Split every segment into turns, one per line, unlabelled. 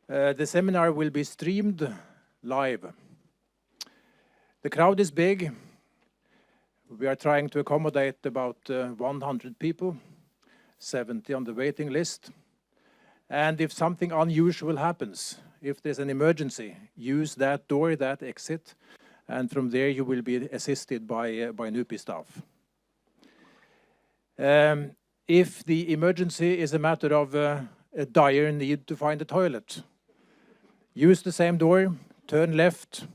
The seminar will be streamed live. The crowd is big. We are trying to accommodate about 100 people, 70 on the waiting list. And if something unusual happens, if there's an emergency, use that door, that exit, and from there you will be assisted by NUPI staff. If the emergency is a matter of a dire need to find a toilet, use the same door, turn left,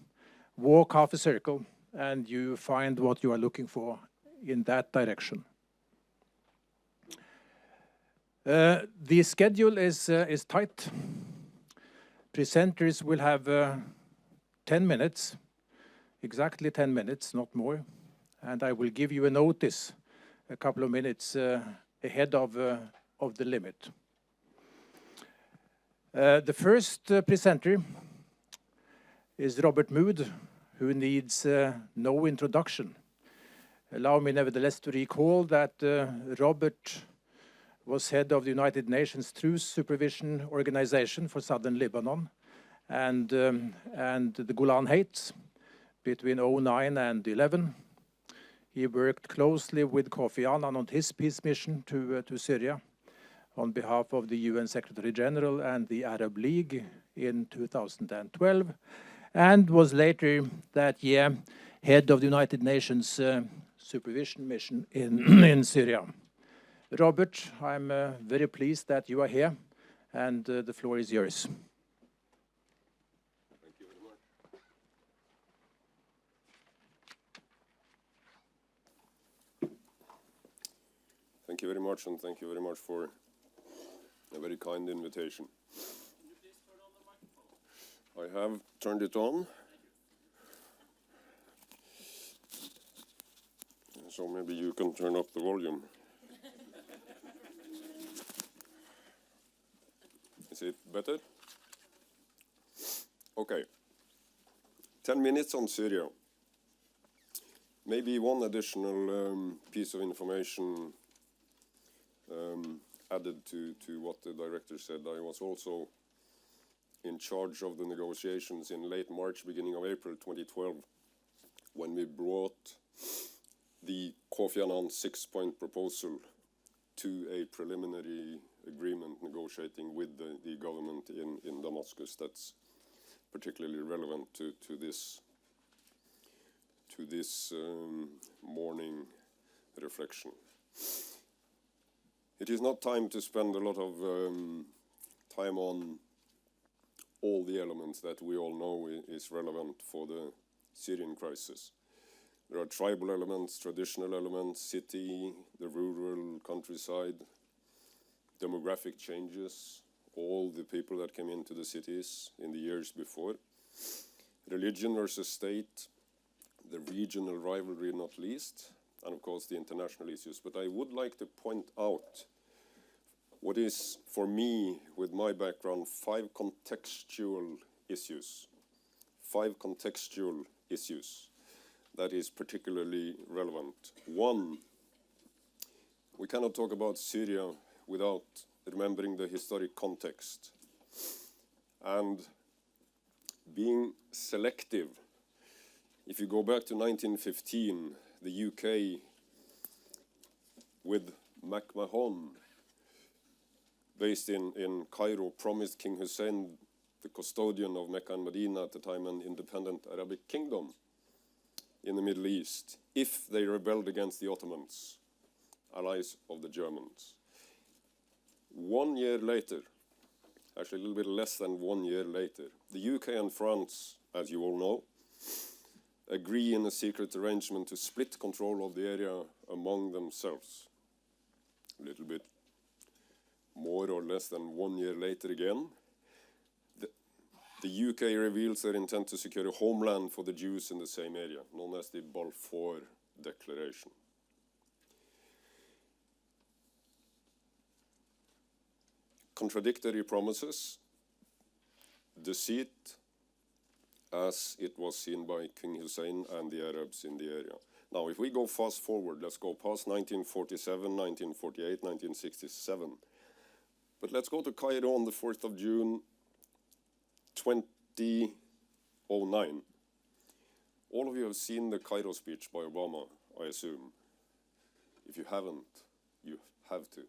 walk half a circle, and you find what you are looking for in that direction. The schedule is tight. Presenters will have 10 minutes, exactly 10 minutes, not more. And I will give you a notice a couple of minutes ahead of the limit. The first presenter is Robert Mood, who needs no introduction. Allow me nevertheless to recall that Robert was head of the United Nations Truce Supervision Organization for Southern Lebanon and the Golan Heights between 2009 and 2011. He worked closely with Kofi Annan on his peace mission to Syria on behalf of the UN Secretary General and the Arab League in 2012, and was later that year head of the United Nations supervision mission in Syria. Robert, I'm very pleased that you are here, and the floor is yours.
Thank you very much. Thank you very much, and thank you very much for a very kind invitation.
Can you please turn on the microphone?
I have turned it on. So maybe you can turn up the volume. Is it better? Okay. 10 minutes on Syria. Maybe one additional piece of information added to what the director said. I was also in charge of the negotiations in late March, beginning of April 2012, when we brought the Kofi Annan 6-point proposal to a preliminary agreement negotiating with the government in Damascus. That's particularly relevant to this morning reflection. It is not time to spend a lot of time on all the elements that we all know is relevant for the Syrian crisis. There are tribal elements, traditional elements, city, the rural countryside, demographic changes, all the people that came into the cities in the years before, religion versus state, the regional rivalry not least, and of course the international issues. But I would like to point out what is, for me, with my background, 5 contextual issues. 5 contextual issues that is particularly relevant. One, we cannot talk about Syria without remembering the historic context and being selective. If you go back to 1915, the UK with MacMahon, based in Cairo, promised King Hussein, the custodian of Mecca and Medina at the time, an independent Arabic kingdom in the Middle East, if they rebelled against the Ottomans, allies of the Germans. 1 year later, actually a little bit less than 1 year later, the UK and France, as you all know, agree in a secret arrangement to split control of the area among themselves. A little bit more or less than 1 year later again, the UK reveals their intent to secure a homeland for the Jews in the same area, known as the Balfour Declaration. Contradictory promises, deceit, as it was seen by King Hussein and the Arabs in the area. Now, if we go fast forward, let's go past 1947, 1948, 1967. But let's go to Cairo on the 4th of June, 2009. All of you have seen the Cairo speech by Obama, I assume. If you haven't, you have to.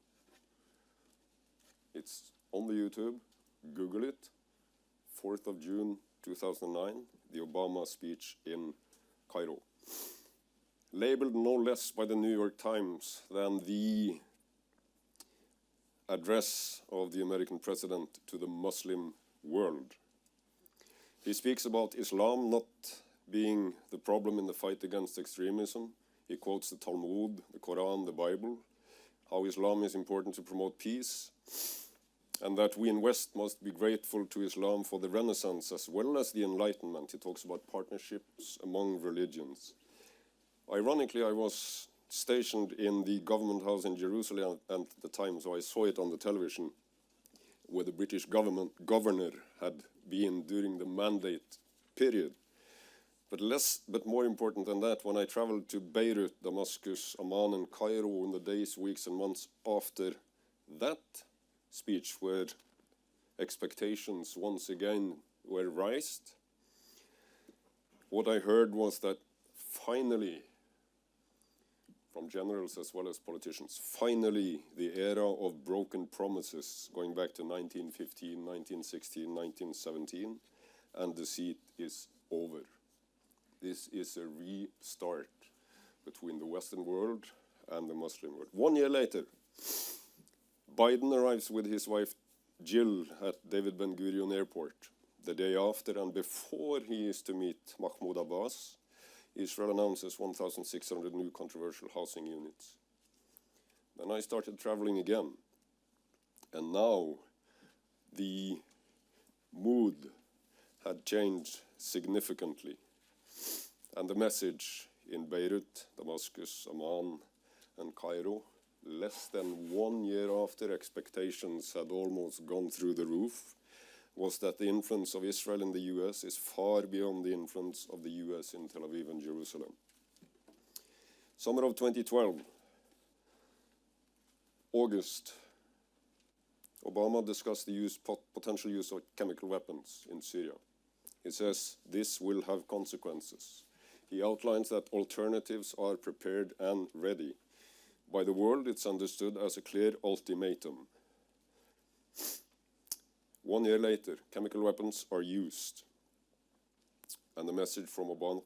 It's on the YouTube. Google it. 4th of June 2009, the Obama speech in Cairo. Labeled no less by the New York Times than the address of the American president to the Muslim world. He speaks about Islam not being the problem in the fight against extremism. He quotes the Talmud, the Quran, the Bible, how Islam is important to promote peace, and that we in West must be grateful to Islam for the Renaissance as well as the Enlightenment. He talks about partnerships among religions. Ironically, I was stationed in the government house in Jerusalem at the time, so I saw it on the television, where the British governor had been during the mandate period. But more important than that, when I traveled to Beirut, Damascus, Amman, and Cairo in the days, weeks, and months after that speech, where expectations once again were raised, what I heard was that finally, from generals as well as politicians, finally the era of broken promises going back to 1915, 1916, 1917, and the seat is over. This is a restart between the Western world and the Muslim world. 1 year later, Biden arrives with his wife Jill at David Ben Gurion Airport. The day after and before he is to meet Mahmoud Abbas, Israel announces 1,600 new controversial housing units. Then I started traveling again. And now the mood had changed significantly. And the message in Beirut, Damascus, Amman, and Cairo, less than 1 year after expectations had almost gone through the roof, was that the influence of Israel in the US is far beyond the influence of the US in Tel Aviv and Jerusalem. Summer of 2012, August, Obama discussed the potential use of chemical weapons in Syria. He says this will have consequences. He outlines that alternatives are prepared and ready. By the world, it's understood as a clear ultimatum. 1 year later, chemical weapons are used. And the message from Obama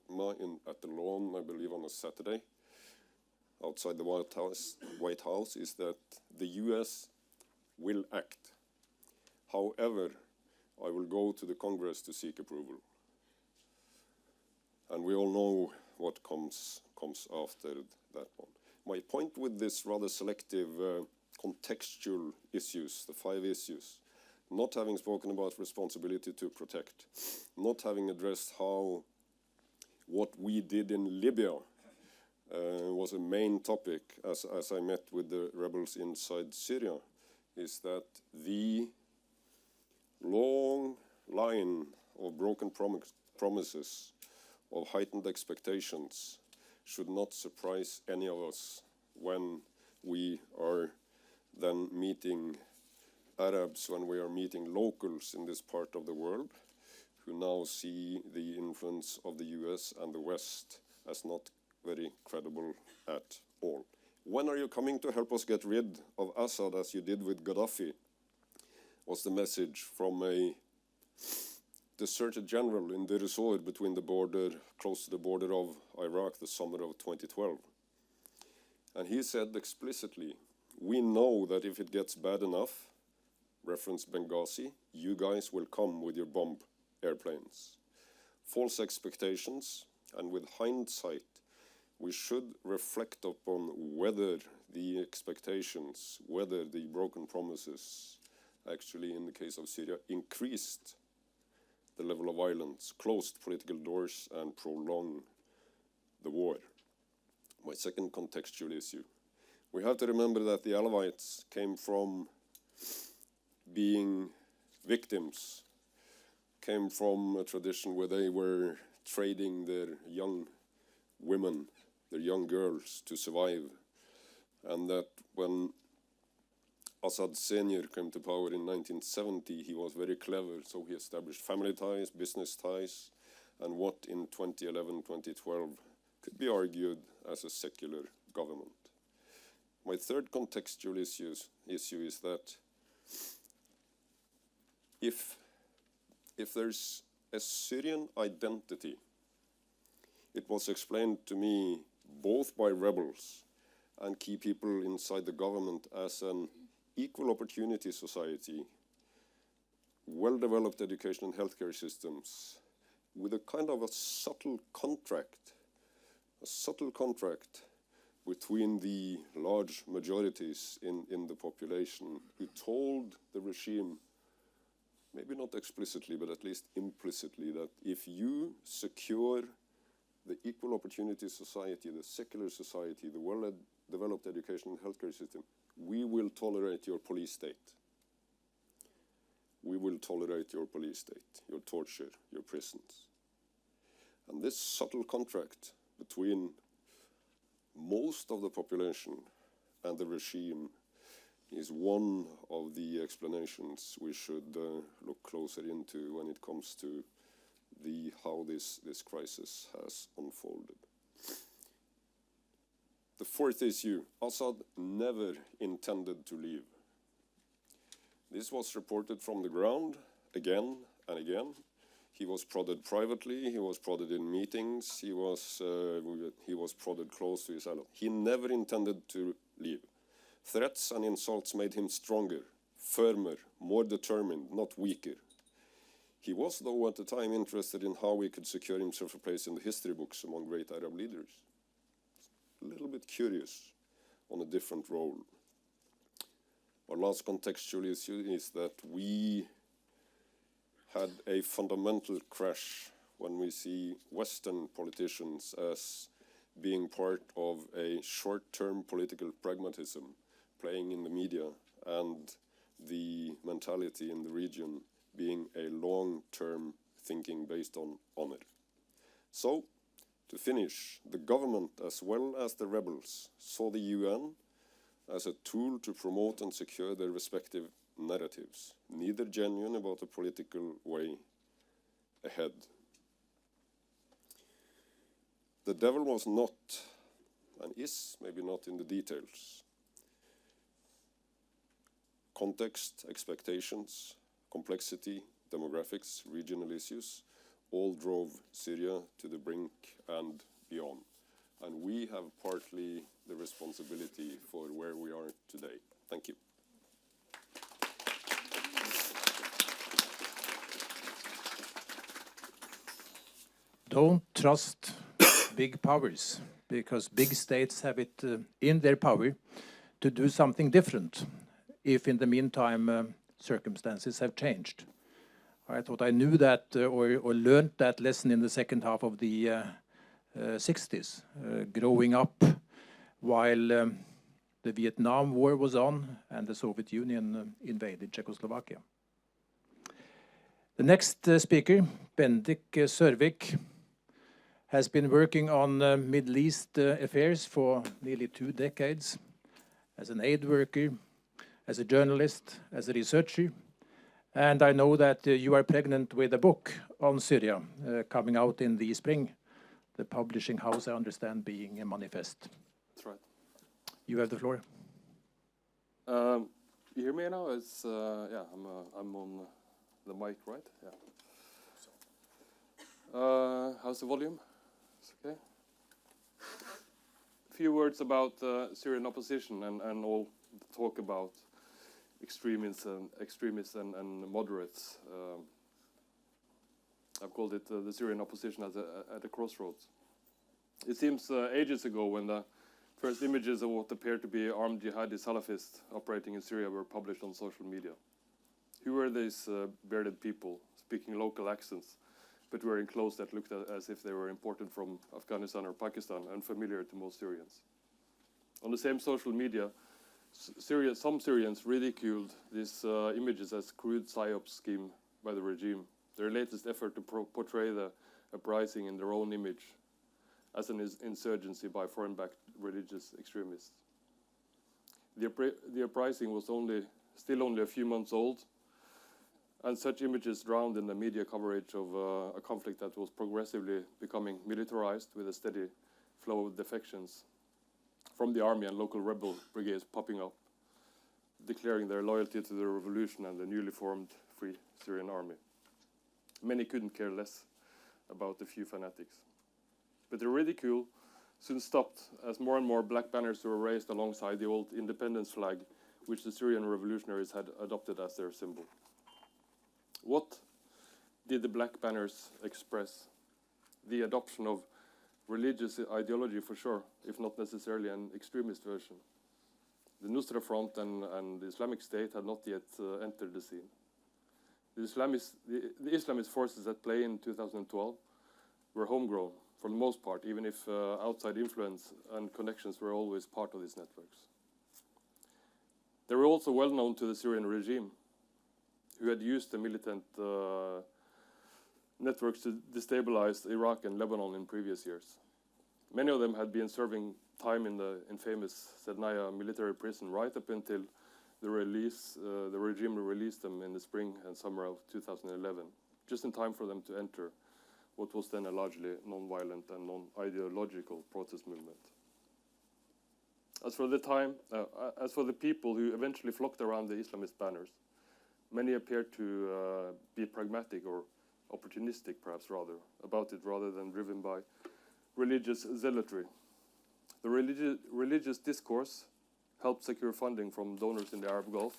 at the lawn, I believe on a Saturday, outside the White House, is that the US will act. However, I will go to the Congress to seek approval. And we all know what comes after that one. My point with this rather selective contextual issues, the 5 issues, not having spoken about responsibility to protect, not having addressed how what we did in Libya was a main topic as I met with the rebels inside Syria, is that the long line of broken promises, of heightened expectations, should not surprise any of us when we are then meeting Arabs, when we are meeting locals in this part of the world, who now see the influence of the US and the West as not very credible at all. When are you coming to help us get rid of Assad as you did with Gaddafi? Was the message from a deserted general in Deir ez-Zor between the border, close to the border of Iraq, the summer of 2012. And he said explicitly, we know that if it gets bad enough, reference Benghazi, you guys will come with your bomb airplanes. False expectations, and with hindsight, we should reflect upon whether the expectations, whether the broken promises, actually in the case of Syria, increased the level of violence, closed political doors, and prolonged the war. My second contextual issue. We have to remember that the Alawites came from being victims, came from a tradition where they were trading their young women, their young girls, to survive. And that when Assad Senior came to power in 1970, he was very clever, so he established family ties, business ties, and what in 2011, 2012 could be argued as a secular government. My third contextual issue is that if there's a Syrian identity, it was explained to me both by rebels and key people inside the government as an equal opportunity society, well-developed education and healthcare systems, with a kind of a subtle contract between the large majorities in the population who told the regime, maybe not explicitly, but at least implicitly, that if you secure the equal opportunity society, the secular society, the well-developed education and healthcare system, we will tolerate your police state. We will tolerate your police state, your torture, your prisons. And this subtle contract between most of the population and the regime is one of the explanations we should look closer into when it comes to how this crisis has unfolded. The fourth issue, Assad never intended to leave. This was reported from the ground again and again. He was prodded privately, he was prodded in meetings, he was prodded close to his ally. He never intended to leave. Threats and insults made him stronger, firmer, more determined, not weaker. He was, though, at the time interested in how he could secure himself a place in the history books among great Arab leaders. A little bit curious on a different role. Our last contextual issue is that we had a fundamental crash when we see Western politicians as being part of a short-term political pragmatism playing in the media, and the mentality in the region being a long-term thinking based on honor. So, to finish, the government as well as the rebels saw the UN as a tool to promote and secure their respective narratives, neither genuine about a political way ahead. The devil was not, and is maybe not, in the details. Context, expectations, complexity, demographics, regional issues, all drove Syria to the brink and beyond. And we have partly the responsibility for where we are today. Thank you.
Don't trust big powers, because big states have it in their power to do something different if in the meantime circumstances have changed. I thought I knew that or learned that lesson in the second half of the 60s, growing up while the Vietnam War was on and the Soviet Union invaded Czechoslovakia. The next speaker, Bendik Sørvik, has been working on Middle East affairs for nearly 2 decades as an aid worker, as a journalist, as a researcher. And I know that you are pregnant with a book on Syria coming out in the spring. The publishing house, I understand, being a Manifest.
That's right.
You have the floor.
You hear me now? It's yeah, I'm on the mic, right? Yeah. How's the volume? It's okay. A few words about Syrian opposition and all the talk about extremists and moderates. I've called it the Syrian opposition at a crossroads. It seems ages ago when the first images of what appeared to be armed jihadist Salafists operating in Syria were published on social media. Who were these bearded people speaking local accents, but wearing clothes that looked as if they were imported from Afghanistan or Pakistan, unfamiliar to most Syrians? On the same social media, some Syrians ridiculed these images as crude psyop scheme by the regime, their latest effort to portray the uprising in their own image as an insurgency by foreign-backed religious extremists. The uprising was still only a few months old, and such images drowned in the media coverage of a conflict that was progressively becoming militarized, with a steady flow of defections from the army and local rebel brigades popping up, declaring their loyalty to the revolution and the newly formed Free Syrian Army. Many couldn't care less about the few fanatics. But the ridicule soon stopped as more and more black banners were raised alongside the old independence flag, which the Syrian revolutionaries had adopted as their symbol. What did the black banners express? The adoption of religious ideology, for sure, if not necessarily an extremist version. The Nusra Front and the Islamic State had not yet entered the scene. The Islamist forces at play in 2012 were homegrown, for the most part, even if outside influence and connections were always part of these networks. They were also well known to the Syrian regime, who had used the militant networks to destabilize Iraq and Lebanon in previous years. Many of them had been serving time in the infamous Sednaya military prison right up until the regime released them in the spring and summer of 2011, just in time for them to enter what was then a largely non-violent and non-ideological protest movement. As for the people who eventually flocked around the Islamist banners, many appeared to be pragmatic or opportunistic, perhaps about it, rather than driven by religious zealotry. The religious discourse helped secure funding from donors in the Arab Gulf.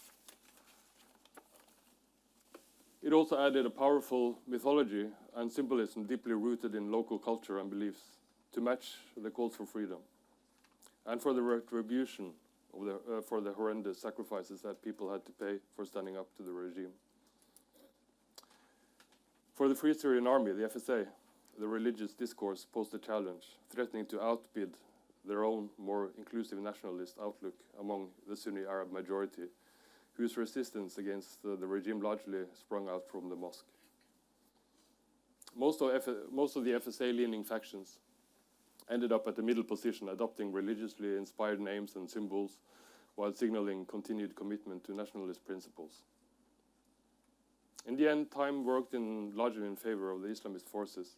It also added a powerful mythology and symbolism deeply rooted in local culture and beliefs to match the calls for freedom and for the retribution of for the horrendous sacrifices that people had to pay for standing up to the regime. For the Free Syrian Army, the FSA, the religious discourse posed a challenge, threatening to outbid their own more inclusive nationalist outlook among the Sunni Arab majority, whose resistance against the regime largely sprung out from the mosque. Most of the FSA-leaning factions ended up at the middle position, adopting religiously inspired names and symbols while signaling continued commitment to nationalist principles. In the end, time worked largely in favor of the Islamist forces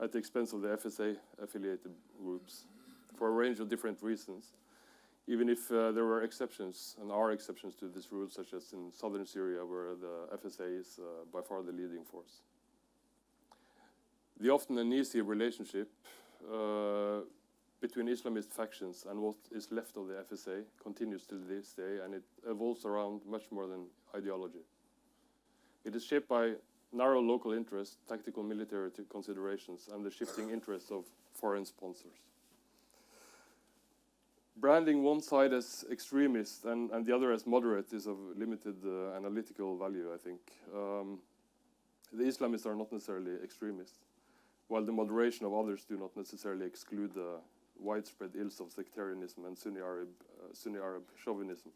at the expense of the FSA-affiliated groups for a range of different reasons, even if there were exceptions and are exceptions to this rule, such as in southern Syria, where the FSA is by far the leading force. The often uneasy relationship between Islamist factions and what is left of the FSA continues to this day, and it evolves around much more than ideology. It is shaped by narrow local interests, tactical military considerations, and the shifting interests of foreign sponsors. Branding one side as extremist and the other as moderate is of limited analytical value, I think. The Islamists are not necessarily extremists, while the moderation of others do not necessarily exclude the widespread ills of sectarianism and Sunni Arab chauvinism.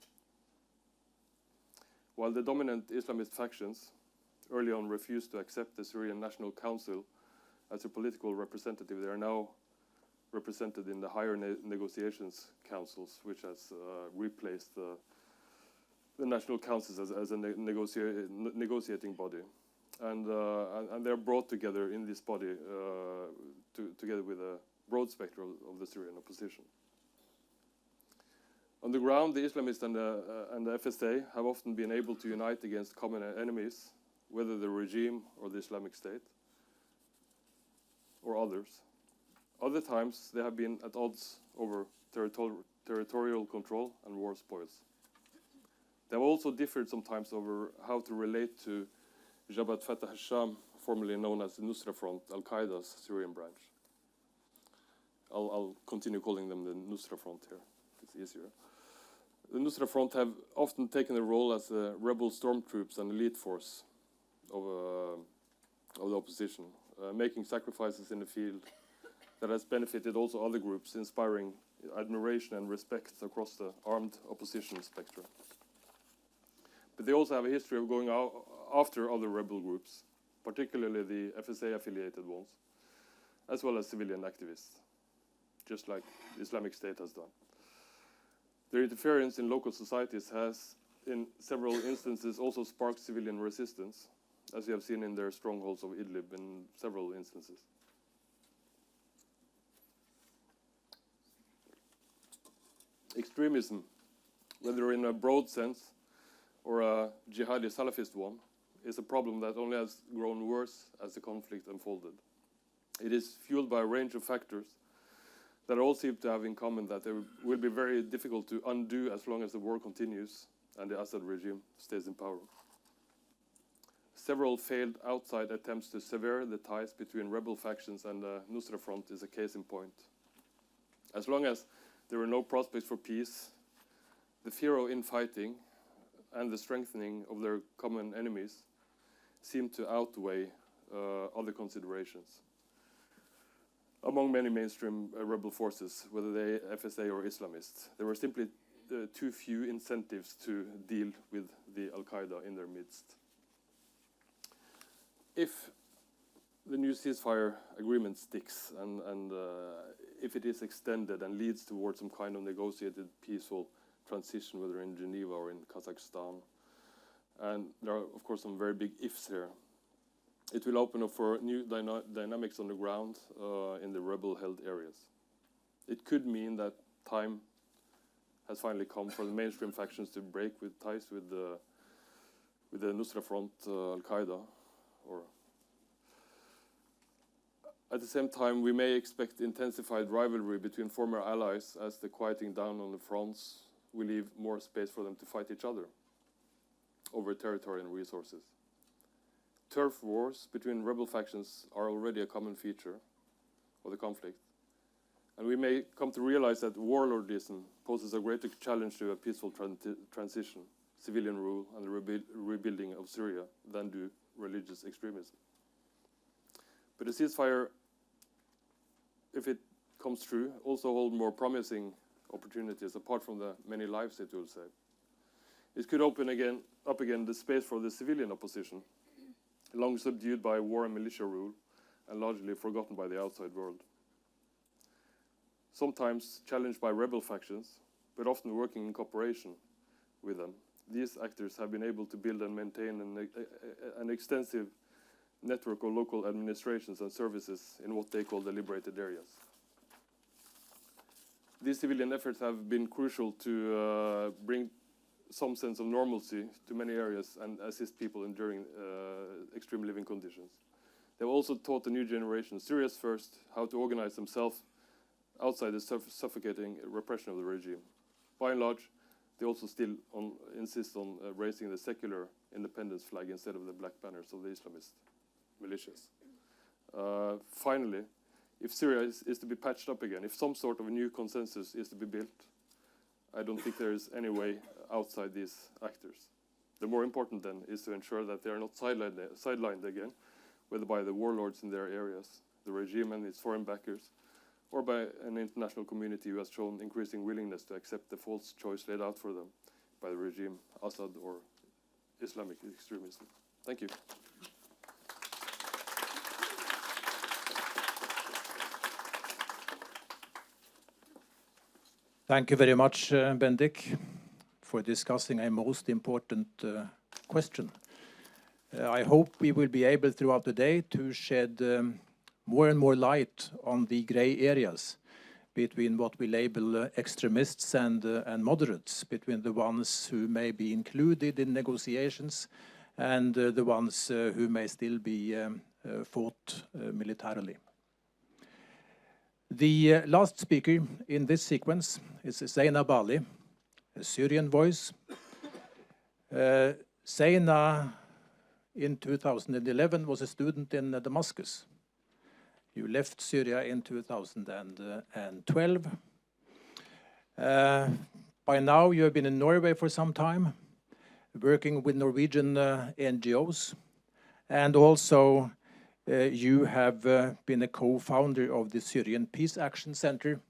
While the dominant Islamist factions early on refused to accept the Syrian National Council as a political representative, they are now represented in the higher negotiations councils, which has replaced the national councils as a negotiating body. And they're brought together in this body together with a broad spectrum of the Syrian opposition. On the ground, the Islamists and the FSA have often been able to unite against common enemies, whether the regime or the Islamic State or others. Other times, they have been at odds over territorial control and war spoils. They have also differed sometimes over how to relate to Jabhat Fatah al-Sham, formerly known as the Nusra Front, Al-Qaeda's Syrian branch. I'll continue calling them the Nusra Front here. It's easier. The Nusra Front have often taken a role as a rebel stormtroops and elite force of the opposition, making sacrifices in the field that has benefited also other groups, inspiring admiration and respect across the armed opposition spectrum. But they also have a history of going out after other rebel groups, particularly the FSA-affiliated ones, as well as civilian activists, just like the Islamic State has done. Their interference in local societies has, in several instances, also sparked civilian resistance, as you have seen in their strongholds of Idlib in several instances. Extremism, whether in a broad sense or a jihadist Salafist one, is a problem that only has grown worse as the conflict unfolded. It is fueled by a range of factors that all seem to have in common that they will be very difficult to undo as long as the war continues and the Assad regime stays in power. Several failed outside attempts to sever the ties between rebel factions and the Nusra Front is a case in point. As long as there were no prospects for peace, the fear of infighting and the strengthening of their common enemies seemed to outweigh other considerations. Among many mainstream rebel forces, whether they FSA or Islamists, there were simply too few incentives to deal with the Al-Qaeda in their midst. If the new ceasefire agreement sticks and if it is extended and leads towards some kind of negotiated peaceful transition, whether in Geneva or in Kazakhstan, and there are of course some very big ifs here, it will open up for new dynamics on the ground in the rebel-held areas. It could mean that time has finally come for the mainstream factions to break with ties with the Nusra Front, Al-Qaeda. Or at the same time, we may expect intensified rivalry between former allies as the quieting down on the fronts will leave more space for them to fight each other over territory and resources. Turf wars between rebel factions are already a common feature of the conflict. And we may come to realize that warlordism poses a greater challenge to a peaceful transition, civilian rule, and the rebuilding of Syria than do religious extremism. But the ceasefire, if it comes true, also hold more promising opportunities apart from the many lives it will save. It could open up again the space for the civilian opposition, long subdued by war and militia rule and largely forgotten by the outside world. Sometimes challenged by rebel factions, but often working in cooperation with them, these actors have been able to build and maintain an extensive network of local administrations and services in what they call the liberated areas. These civilian efforts have been crucial to bring some sense of normalcy to many areas and assist people enduring extreme living conditions. They've also taught the new generation, Syrians first, how to organize themselves outside the suffocating repression of the regime. By and large, they also still insist on raising the secular independence flag instead of the black banners of the Islamist militias. Finally, if Syria is to be patched up again, if some sort of a new consensus is to be built, I don't think there is any way outside these actors. The more important then is to ensure that they are not sidelined again, whether by the warlords in their areas, the regime and its foreign backers, or by an international community who has shown increasing willingness to accept the false choice laid out for them by the regime, Assad or Islamic extremism. Thank you.
Thank you very much, Bendik, for discussing a most important question. I hope we will be able throughout the day to shed more and more light on the gray areas between what we label extremists and moderates, between the ones who may be included in negotiations and the ones who may still be fought militarily. The last speaker in this sequence is Zeina Ali, a Syrian voice. Zeina, in 2011, was a student in Damascus. You left Syria in 2012. By now, you have been in Norway for some time, working with Norwegian NGOs, and also you have been a co-founder of the Syrian Peace Action Center,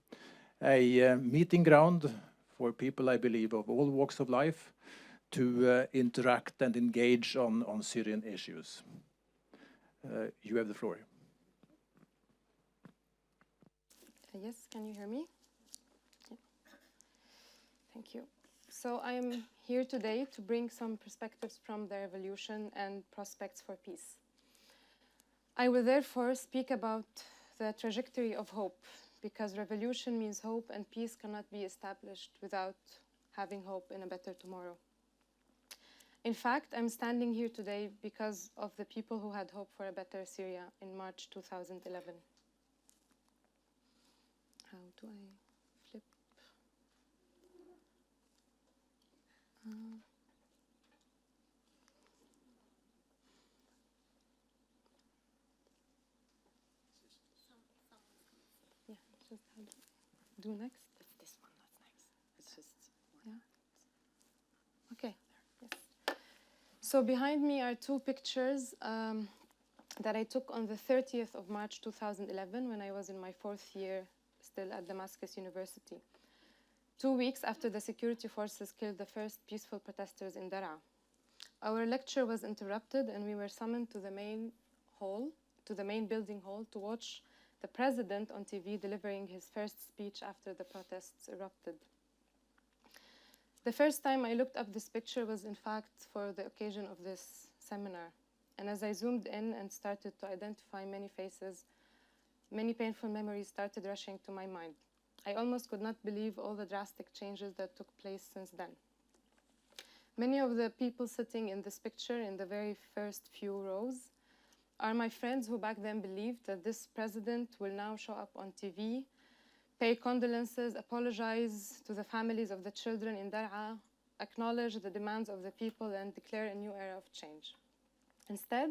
a meeting ground for people, I believe, of all walks of life to interact and engage on Syrian issues. You have the floor.
Yes, can you hear me? Yeah. Thank you. So I'm here today to bring some perspectives from the revolution and prospects for peace. I will therefore speak about the trajectory of hope, because revolution means hope and peace cannot be established without having hope in a better tomorrow. In fact, I'm standing here today because of the people who had hope for a better Syria in March 2011. How do I flip? Yeah, just how do next?
It's this one that's next. It's just
Yeah. Okay. Yes. So behind me are two pictures that I took on the 30th of March 2011 when I was in my 4th year still at Damascus University. 2 weeks after the security forces killed the first peaceful protesters in Daraa. Our lecture was interrupted and we were summoned to the main hall, to the main building hall, to watch the president on TV delivering his first speech after the protests erupted. The first time I looked up this picture was in fact for the occasion of this seminar. And as I zoomed in and started to identify many faces, many painful memories started rushing to my mind. I almost could not believe all the drastic changes that took place since then. Many of the people sitting in this picture in the very first few rows are my friends who back then believed that this president will now show up on TV, pay condolences, apologize to the families of the children in Daraa, acknowledge the demands of the people, and declare a new era of change. Instead,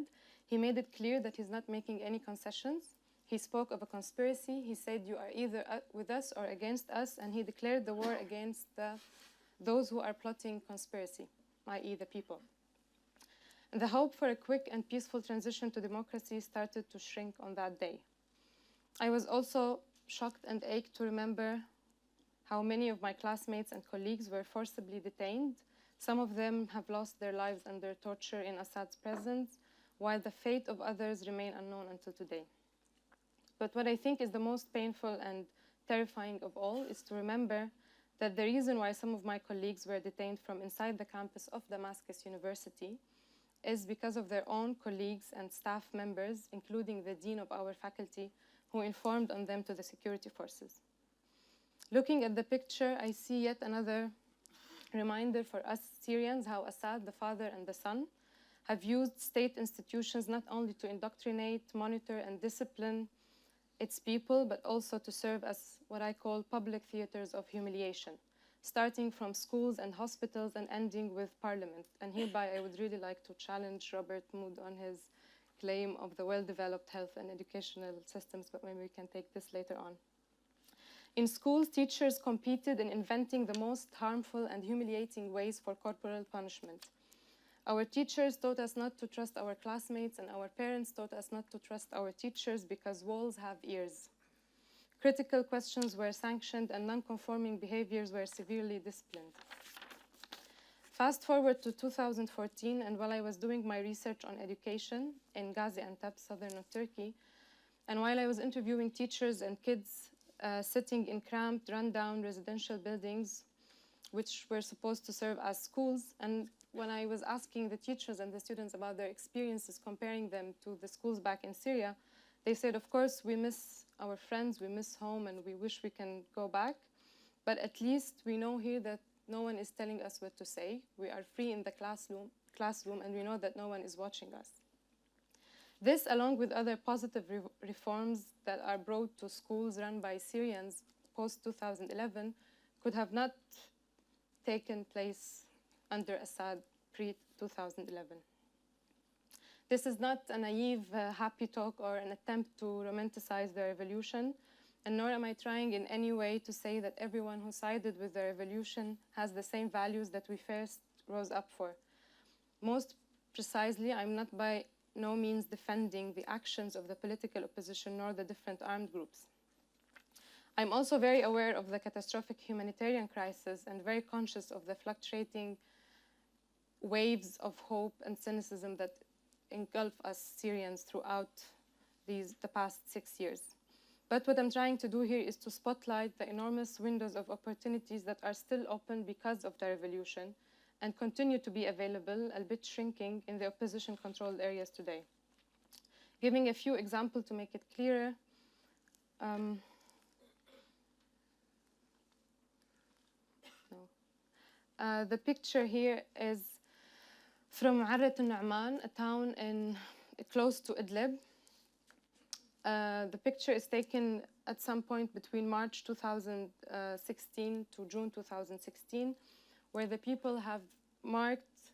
he made it clear that he's not making any concessions. He spoke of a conspiracy. He said, you are either with us or against us, and he declared the war against those who are plotting conspiracy, i.e. the people. And the hope for a quick and peaceful transition to democracy started to shrink on that day. I was also shocked and ached to remember how many of my classmates and colleagues were forcibly detained. Some of them have lost their lives under torture in Assad's presence, while the fate of others remain unknown until today. But what I think is the most painful and terrifying of all is to remember that the reason why some of my colleagues were detained from inside the campus of Damascus University is because of their own colleagues and staff members, including the dean of our faculty, who informed on them to the security forces. Looking at the picture, I see yet another reminder for us Syrians how Assad, the father and the son, have used state institutions not only to indoctrinate, monitor, and discipline its people, but also to serve as what I call public theaters of humiliation, starting from schools and hospitals and ending with parliament. And hereby, I would really like to challenge Robert Mood on his claim of the well-developed health and educational systems, but maybe we can take this later on. In schools, teachers competed in inventing the most harmful and humiliating ways for corporal punishment. Our teachers taught us not to trust our classmates, and our parents taught us not to trust our teachers because walls have ears. Critical questions were sanctioned and non-conforming behaviors were severely disciplined. Fast forward to 2014, and while I was doing my research on education in Gaziantep, southern Turkey, and while I was interviewing teachers and kids sitting in cramped, run-down residential buildings, which were supposed to serve as schools, and when I was asking the teachers and the students about their experiences, comparing them to the schools back in Syria, they said, of course, we miss our friends, we miss home, and we wish we can go back, but at least we know here that no one is telling us what to say. We are free in the classroom, and we know that no one is watching us. This, along with other positive reforms that are brought to schools run by Syrians post-2011, could have not taken place under Assad pre-2011. This is not a naive, happy talk or an attempt to romanticize the revolution, and nor am I trying in any way to say that everyone who sided with the revolution has the same values that we first rose up for. Most precisely, I'm not by no means defending the actions of the political opposition nor the different armed groups. I'm also very aware of the catastrophic humanitarian crisis and very conscious of the fluctuating waves of hope and cynicism that engulf us Syrians throughout the past 6 years. But what I'm trying to do here is to spotlight the enormous windows of opportunities that are still open because of the revolution and continue to be available, albeit shrinking, in the opposition-controlled areas today. Giving a few examples to make it clearer. The picture here is from Arrat al-Nu'man, a town close to Idlib. The picture is taken at some point between March 2016 to June 2016, where the people have marked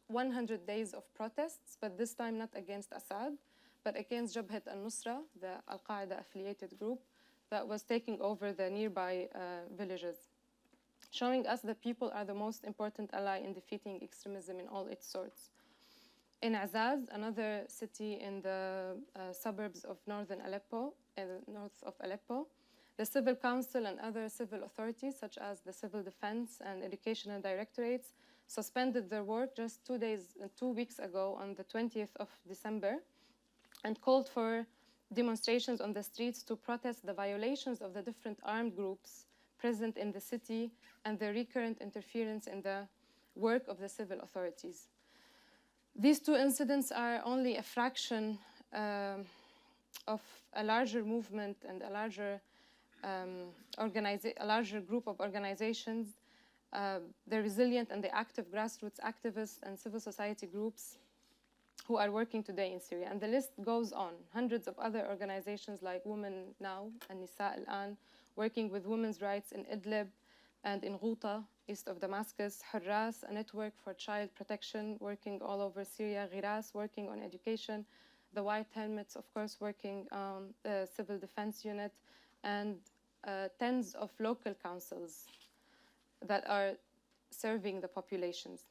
100 days of protests, but this time not against Assad, but against Jabhat al-Nusra, the Al-Qaeda affiliated group that was taking over the nearby villages, showing us that people are the most important ally in defeating extremism in all its sorts. In Azaz, another city in the suburbs of northern Aleppo, north of Aleppo, the Civil Council and other civil authorities, such as the Civil Defense and Educational Directorates, suspended their work just 2 weeks ago on the 20th of December and called for demonstrations on the streets to protest the violations of the different armed groups present in the city and the recurrent interference in the work of the civil authorities. These two incidents are only a fraction of a larger movement and a larger group of organizations, the resilient and the active grassroots activists and civil society groups who are working today in Syria. And the list goes on. Hundreds of other organizations like Women Now and Nisa Al-An, working with women's rights in Idlib and in Ghouta, east of Damascus, Hurras, a network for child protection, working all over Syria, Ghiras, working on education, the White Helmets, of course, working on the civil defense unit, and tens of local councils that are serving the populations.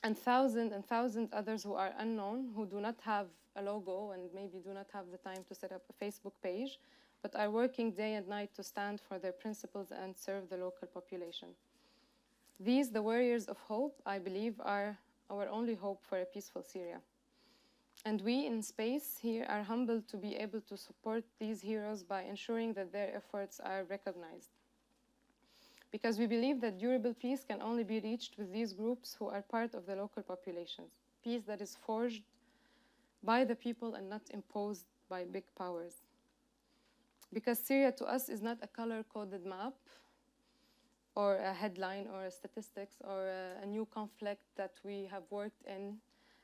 And thousands others who are unknown, who do not have a logo and maybe do not have the time to set up a Facebook page, but are working day and night to stand for their principles and serve the local population. These, the warriors of hope, I believe, are our only hope for a peaceful Syria. And we in space here are humbled to be able to support these heroes by ensuring that their efforts are recognized. Because we believe that durable peace can only be reached with these groups who are part of the local populations. Peace that is forged by the people and not imposed by big powers. Because Syria to us is not a color-coded map or a headline or a statistics or a new conflict that we have worked in,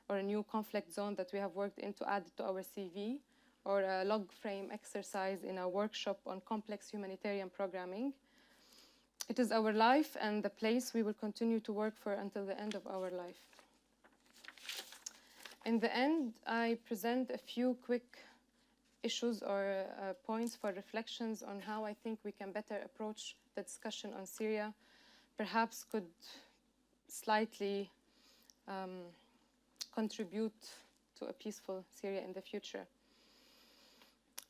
or a new conflict zone that we have worked in to add to our CV, or a log frame exercise in a workshop on complex humanitarian programming. It is our life and the place we will continue to work for until the end of our life. In the end, I present a few quick issues or points for reflections on how I think we can better approach the discussion on Syria, perhaps could slightly contribute to a peaceful Syria in the future.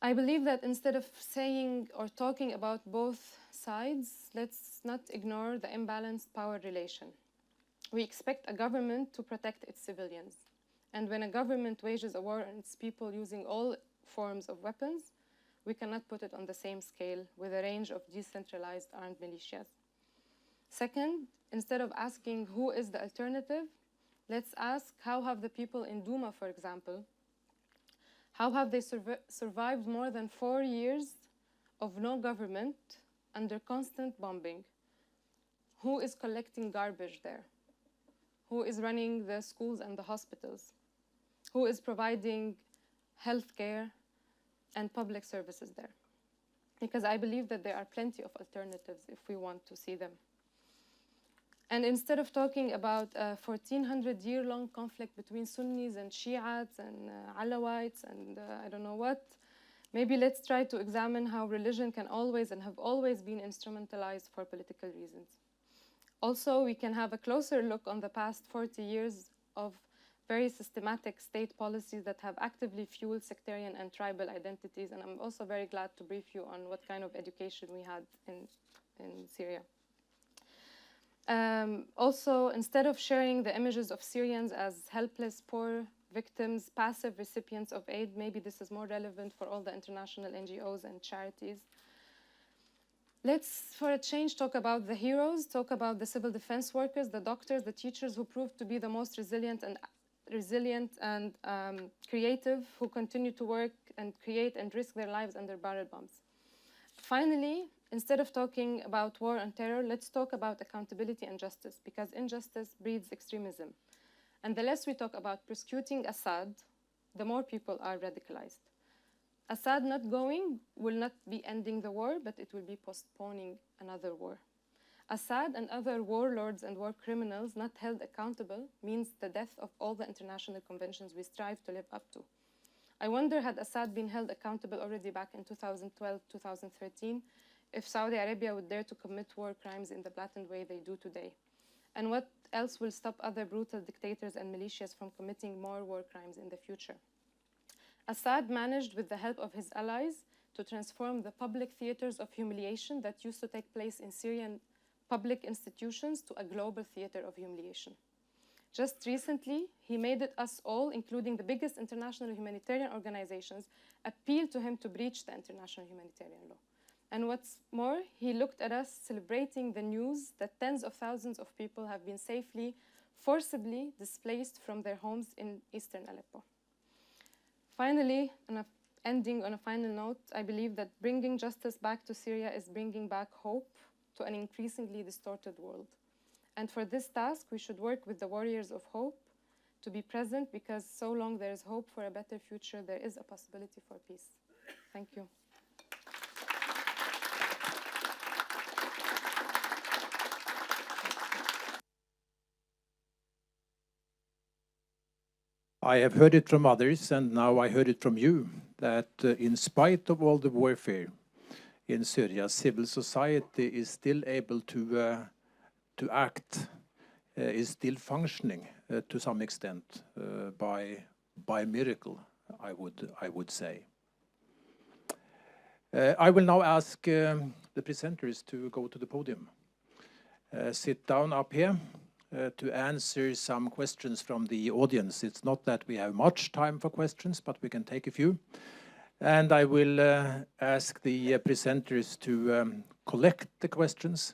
I believe that instead of saying or talking about both sides, let's not ignore the imbalanced power relation. We expect a government to protect its civilians. And when a government wages a war on its people using all forms of weapons, we cannot put it on the same scale with a range of decentralized armed militias. Second, instead of asking who is the alternative, let's ask how have the people in Douma, for example, how have they survived more than 4 years of no government under constant bombing? Who is collecting garbage there? Who is running the schools and the hospitals? Who is providing health care and public services there? Because I believe that there are plenty of alternatives if we want to see them. And instead of talking about a 1400-year-long conflict between Sunnis and Shiites and Alawites and I don't know what, maybe let's try to examine how religion can always and have always been instrumentalized for political reasons. Also, we can have a closer look on the past 40 years of very systematic state policies that have actively fueled sectarian and tribal identities. And I'm also very glad to brief you on what kind of education we had in Syria. Also, instead of sharing the images of Syrians as helpless, poor victims, passive recipients of aid. Maybe this is more relevant for all the international NGOs and charities. Let's, for a change, talk about the heroes, talk about the civil defense workers, the doctors, the teachers who proved to be the most resilient and creative, who continue to work and create and risk their lives under barrel bombs. Finally, instead of talking about war and terror, let's talk about accountability and justice, because injustice breeds extremism. And the less we talk about prosecuting Assad, the more people are radicalized. Assad not going will not be ending the war, but it will be postponing another war. Assad and other warlords and war criminals not held accountable means the death of all the international conventions we strive to live up to. I wonder, had Assad been held accountable already back in 2012, 2013, if Saudi Arabia would dare to commit war crimes in the blatant way they do today? And what else will stop other brutal dictators and militias from committing more war crimes in the future? Assad managed, with the help of his allies, to transform the public theaters of humiliation that used to take place in Syrian public institutions to a global theater of humiliation. Just recently, he made it us all, including the biggest international humanitarian organizations, appeal to him to breach the international humanitarian law. And what's more, he looked at us celebrating the news that tens of thousands of people have been safely, forcibly displaced from their homes in eastern Aleppo. Finally, ending on a final note, I believe that bringing justice back to Syria is bringing back hope to an increasingly distorted world. And for this task, we should work with the warriors of hope to be present, because so long there is hope for a better future, there is a possibility for peace. Thank you.
I have heard it from others, and now I heard it from you, that in spite of all the warfare in Syria, civil society is still able to act, is still functioning to some extent by miracle, I would say. I will now ask the presenters to go to the podium. Sit down up here. To answer some questions from the audience. It's not that we have much time for questions, but we can take a few. And I will ask the presenters to collect the questions,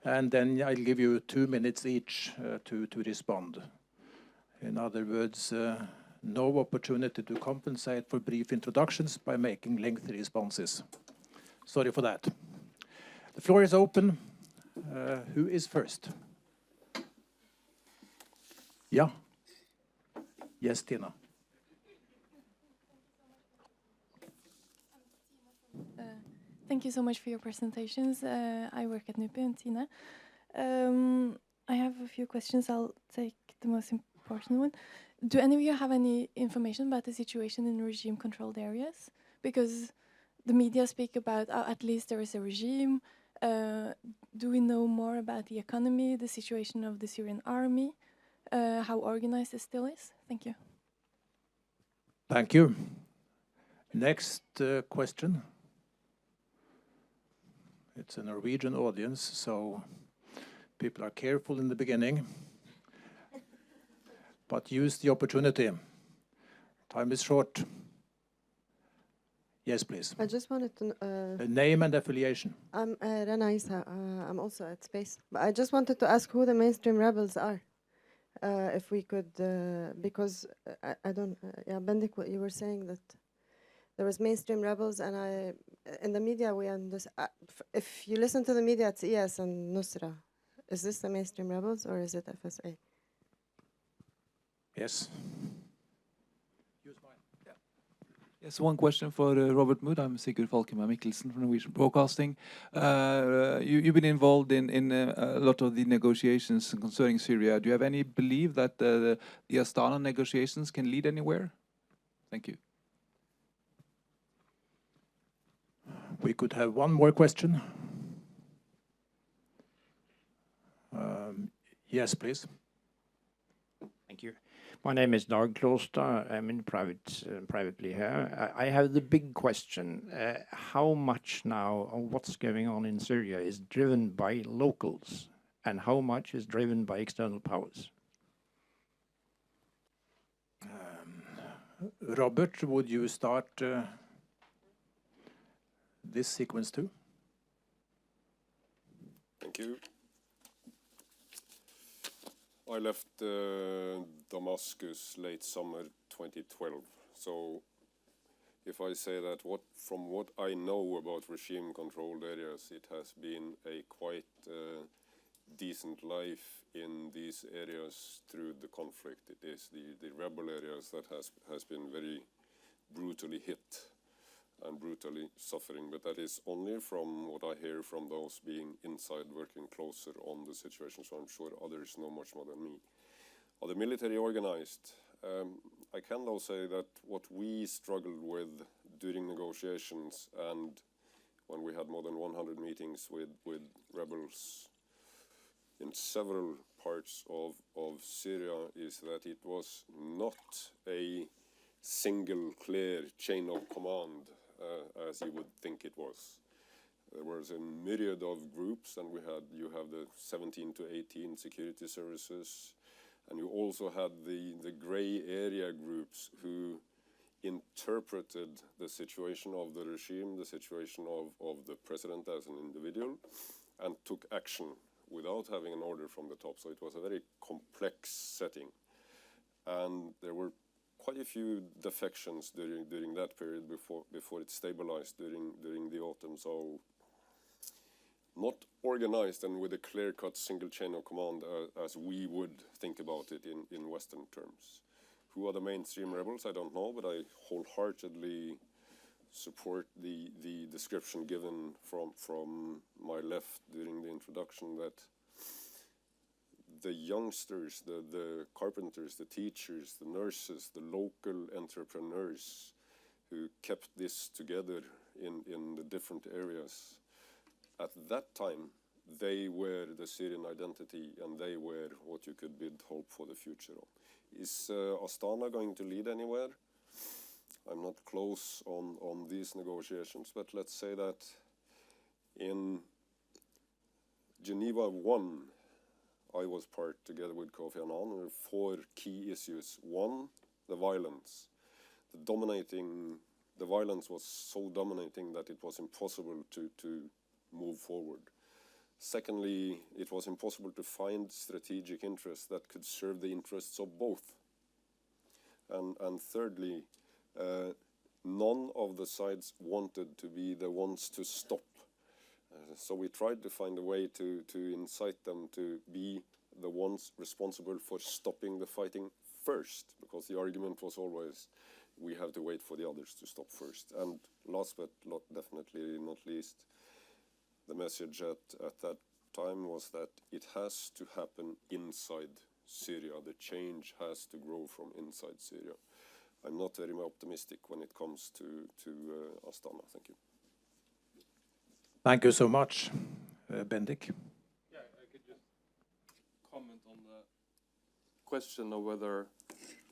and then I'll give you 2 minutes each to respond. In other words, no opportunity to compensate for brief introductions by making lengthy responses. Sorry for that. The floor is open. Who is first? Yeah. Yes, Tina.
Thank you so much for your presentations. I work at NUPI, and Tina. I have a few questions. I'll take the most important one. Do any of you have any information about the situation in regime-controlled areas? Because the media speak about at least there is a regime. Do we know more about the economy, the situation of the Syrian army? How organized it still is? Thank you.
Thank you. Next question. It's a Norwegian audience, so people are careful in the beginning. But use the opportunity. Time is short. Yes, please.
I just wanted to...
name and affiliation.
I'm Rana Isa. I'm also at Space. But I just wanted to ask who the mainstream rebels are. If we could, because I don't, yeah, Bendik, you were saying that there was mainstream rebels, and in the media we understand, if you listen to the media, it's IS and Nusra. Is this the mainstream rebels, or is it FSA?
Yes.
Yes, one question for Robert Mood. I'm Sigurd Falkenberg Mikkelsen from Norwegian Broadcasting. You've been involved in a lot of the negotiations concerning Syria. Do you have any belief that the Astana negotiations can lead anywhere? Thank you.
We could have one more question. Yes, please.
Thank you. My name is Dag Kloster. I'm in privately here. I have the big question. How much now of what's going on in Syria is driven by locals, and how much is driven by external powers?
Robert, would you start this sequence too?
Thank you. I left Damascus late summer 2012. So if I say that from what I know about regime-controlled areas, it has been a quite decent life in these areas through the conflict. It is the rebel areas that has been very brutally hit and brutally suffering, but that is only from what I hear from those being inside working closer on the situation, so I'm sure others know much more than me. Are the military organized? I can though say that what we struggled with during negotiations and when we had more than 100 meetings with rebels in several parts of Syria is that it was not a single clear chain of command as you would think it was. There was a myriad of groups, and you have the 17 to 18 security services, and you also had the gray area groups who interpreted the situation of the regime, the situation of the president as an individual, and took action without having an order from the top. So it was a very complex setting. And there were quite a few defections during that period before it stabilized during the autumn. So not organized and with a clear-cut single chain of command as we would think about it in Western terms. Who are the mainstream rebels? I don't know, but I wholeheartedly support the description given from my left during the introduction that the youngsters, the carpenters, the teachers, the nurses, the local entrepreneurs who kept this together in the different areas, at that time, they were the Syrian identity and they were what you could build hope for the future on. Is Astana going to lead anywhere? I'm not close on these negotiations, but let's say that in Geneva 1, I was part, together with Kofi Annan, there were 4 key issues. 1, the violence. The violence was so dominating that it was impossible to move forward. Secondly, it was impossible to find strategic interests that could serve the interests of both. And thirdly, none of the sides wanted to be the ones to stop. So we tried to find a way to incite them to be the ones responsible for stopping the fighting first, because the argument was always, we have to wait for the others to stop first. And last but definitely not least, the message at that time was that it has to happen inside Syria. The change has to grow from inside Syria. I'm not very optimistic when it comes to Astana. Thank you.
Thank you so much, Bendik.
Yeah, I could just comment on the question of whether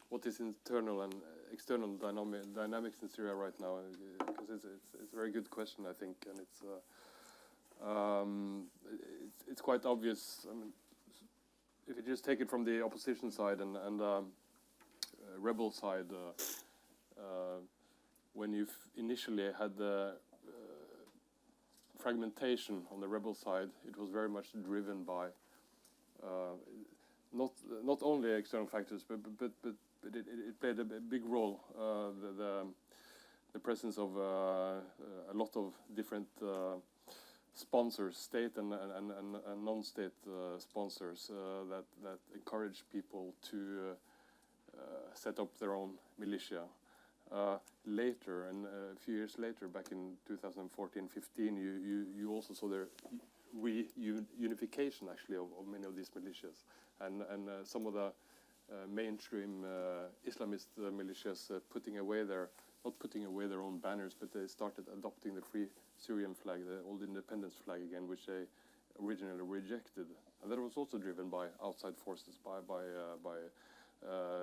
what is internal and external dynamics in Syria right now, because it's a very good question, I think, and it's quite obvious. I mean, if you just take it from the opposition side and rebel side, when you've initially had the fragmentation on the rebel side, it was very much driven by not only external factors, but it played a big role. The presence of a lot of different sponsors, state and non-state sponsors that encourage people to set up their own militia. Later, and a few years later, back in 2014-15, you also saw the reunification actually of many of these militias, and some of the mainstream Islamist militias not putting away their own banners, but they started adopting the Free Syrian flag, the old independence flag again, which they originally rejected, and that was also driven by outside forces, by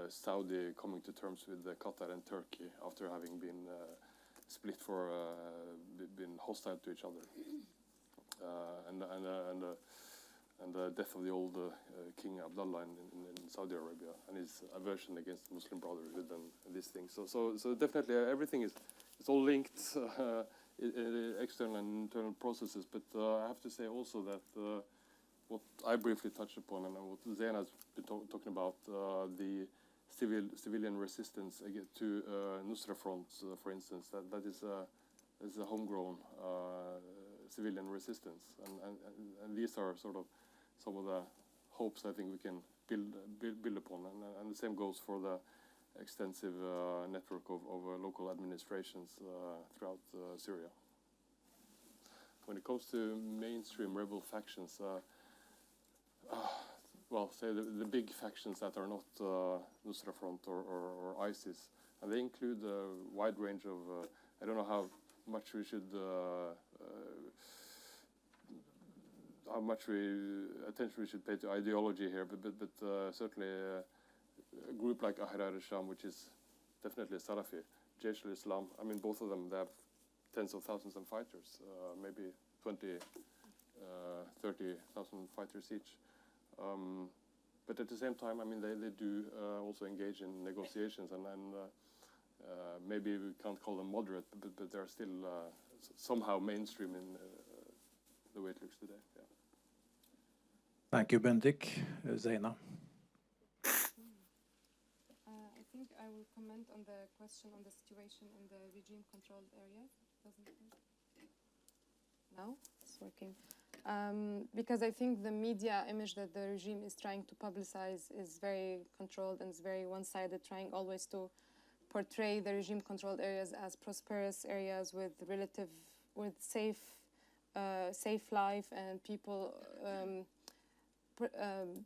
Saudi coming to terms with Qatar and Turkey after having been split been hostile to each other, and the death of the old King Abdullah in Saudi Arabia, and his aversion against Muslim Brotherhood and these things. So definitely everything is it's all linked, external and internal processes. But I have to say also that what I briefly touched upon, and what Zena has been talking about, the civilian resistance to Nusra Front, for instance, that is a homegrown civilian resistance, and these are sort of some of the hopes I think we can build upon, and the same goes for the extensive network of local administrations throughout Syria. When it comes to mainstream rebel factions, well, say the big factions that are not Nusra Front or ISIS, and they include a wide range of, I don't know how much we should, how much attention we should pay to ideology here, but certainly a group like Ahrar al-Sham, which is definitely a Salafi, Jaish al-Islam, I mean, both of them, they have tens of thousands of fighters, maybe 20, 30,000 fighters each. But at the same time, I mean, they do also engage in negotiations, and maybe we can't call them moderate, but they're still somehow mainstream in the way it looks today. Yeah.
Thank you, Bendik. Zena.
I think I will comment on the question on the situation in the regime-controlled areas. Now it's working. Because I think the media image that the regime is trying to publicize is very controlled and is very one-sided, trying always to portray the regime-controlled areas as prosperous areas with safe life, and people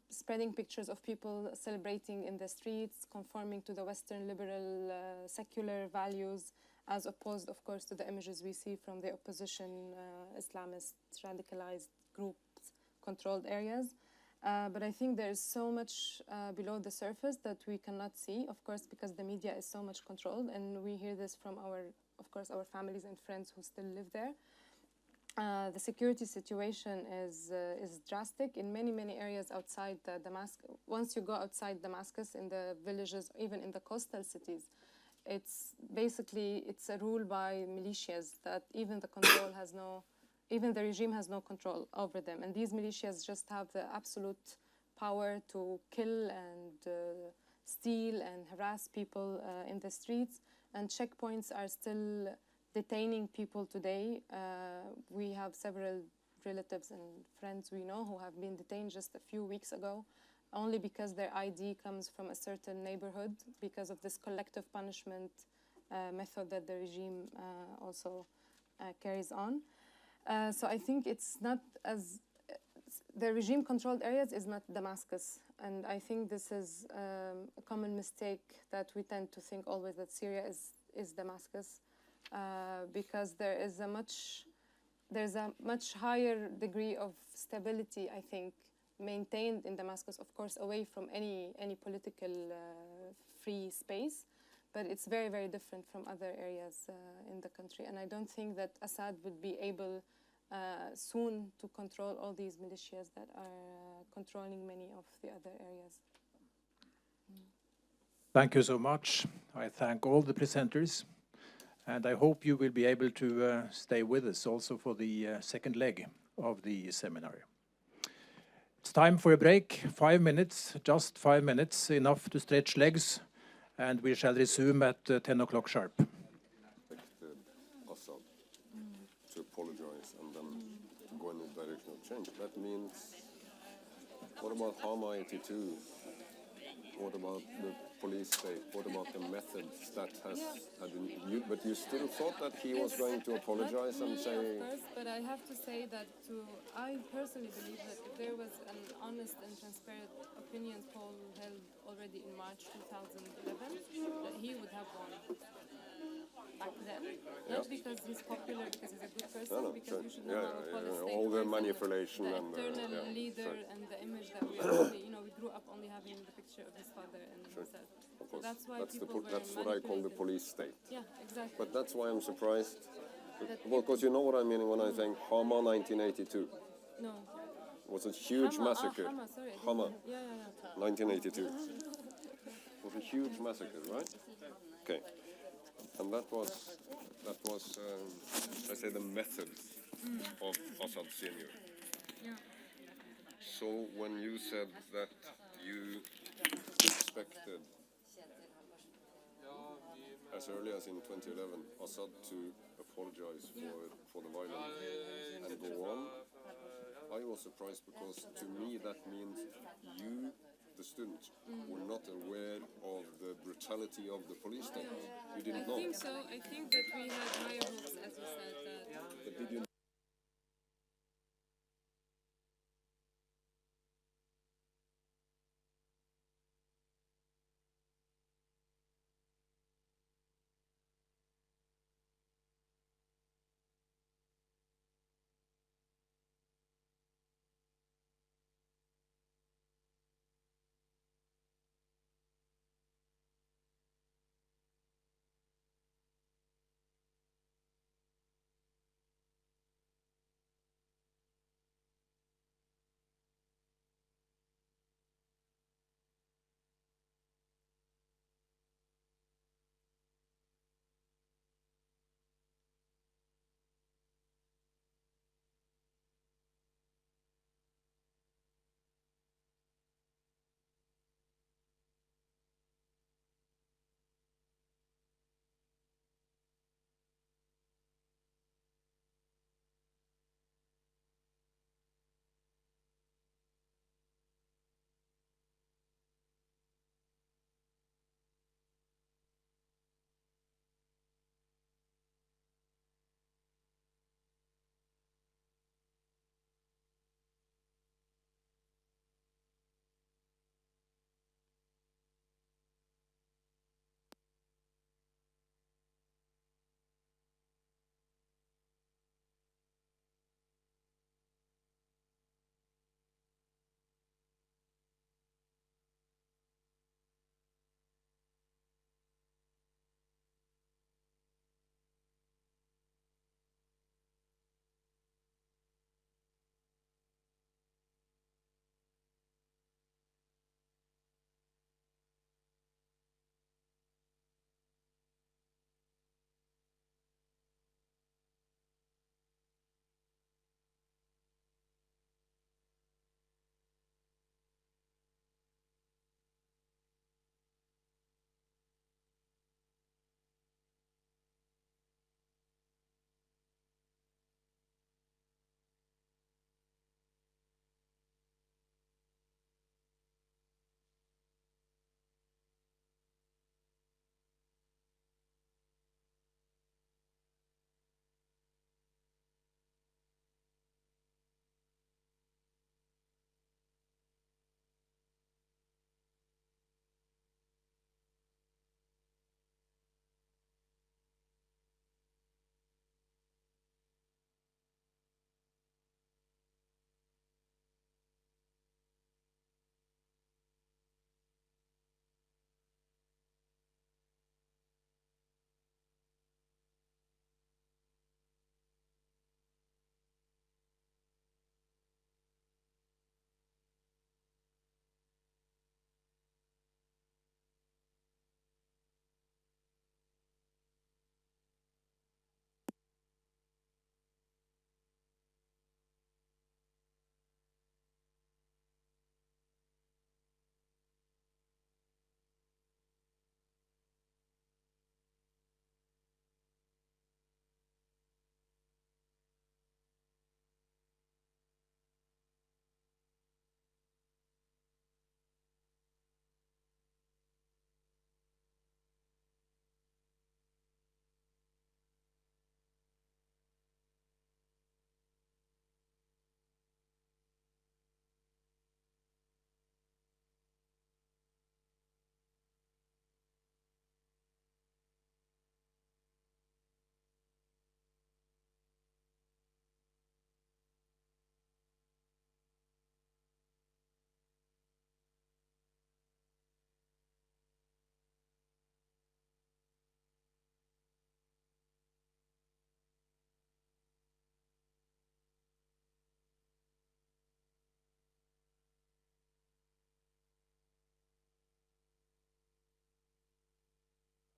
spreading pictures of people celebrating in the streets, conforming to the Western liberal secular values, as opposed, of course, to the images we see from the opposition Islamist radicalized groups controlled areas. But I think there is so much below the surface that we cannot see, of course, because the media is so much controlled, and we hear this from our families and friends who still live there. The security situation is drastic in many areas outside Damascus. Once you go outside Damascus, in the villages, even in the coastal cities, it's a rule by militias that even the regime has no control over them, and these militias just have the absolute power to kill and steal and harass people in the streets, and checkpoints are still detaining people today. We have several relatives and friends we know who have been detained just a few weeks ago, only because their ID comes from a certain neighborhood, because of this collective punishment method that the regime also carries on. So I think it's not as the regime-controlled areas is not Damascus, and I think this is a common mistake that we tend to think always that Syria is Damascus, because there's a much higher degree of stability, I think, maintained in Damascus, of course, away from any political free space, but it's very different from other areas in the country. And I don't think that Assad would be able soon to control all these militias that are controlling many of the other areas.
Thank you so much. I thank all the presenters, and I hope you will be able to stay with us also for the second leg of the seminar. It's time for a break, 5 minutes, just 5 minutes, enough to stretch legs, and we shall resume at 10 o'clock sharp.
Expected Assad to apologize and then to go in a direction of change. That means, what about Hama 82? What about the police state? What about the methods that has been used? But you still thought that he was going to apologize and say...
Of course, but I have to say that I personally believe that if there was an honest and transparent opinion poll held already in March 2011, that he would have won back then. Not because he's popular, because he's a good person, because you should know how a policy
all the manipulation
the
and
internal leader and the image that we only, we grew up only having the picture of his father and himself. So that's why
that's what I call the police state.
Yeah, exactly.
But that's why I'm surprised. Well, because you know what I mean when I think Hama 1982.
No.
was a huge massacre.
Hama, sorry.
Hama,
Yeah, yeah, yeah.
1982. It was a huge massacre, right? Okay. And that was I say, the method of Assad Senior. So when you said that you expected, as early as in 2011, Assad to apologize for the violence and go on, I was surprised because to me that means you, the students, were not aware of the brutality of the police state. You didn't know.
I think so. I think that we had higher hopes, as you said.
But did you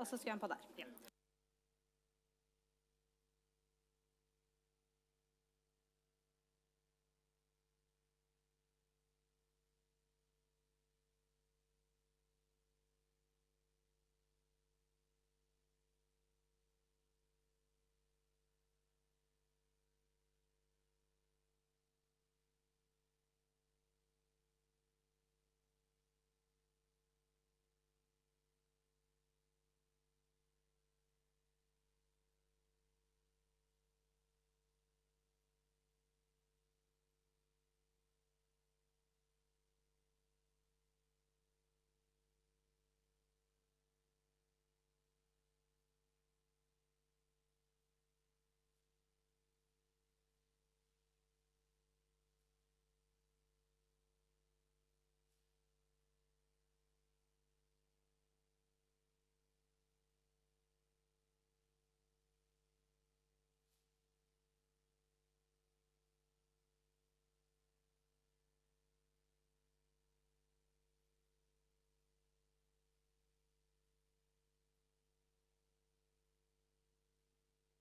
Og så skriver han på der. Ja.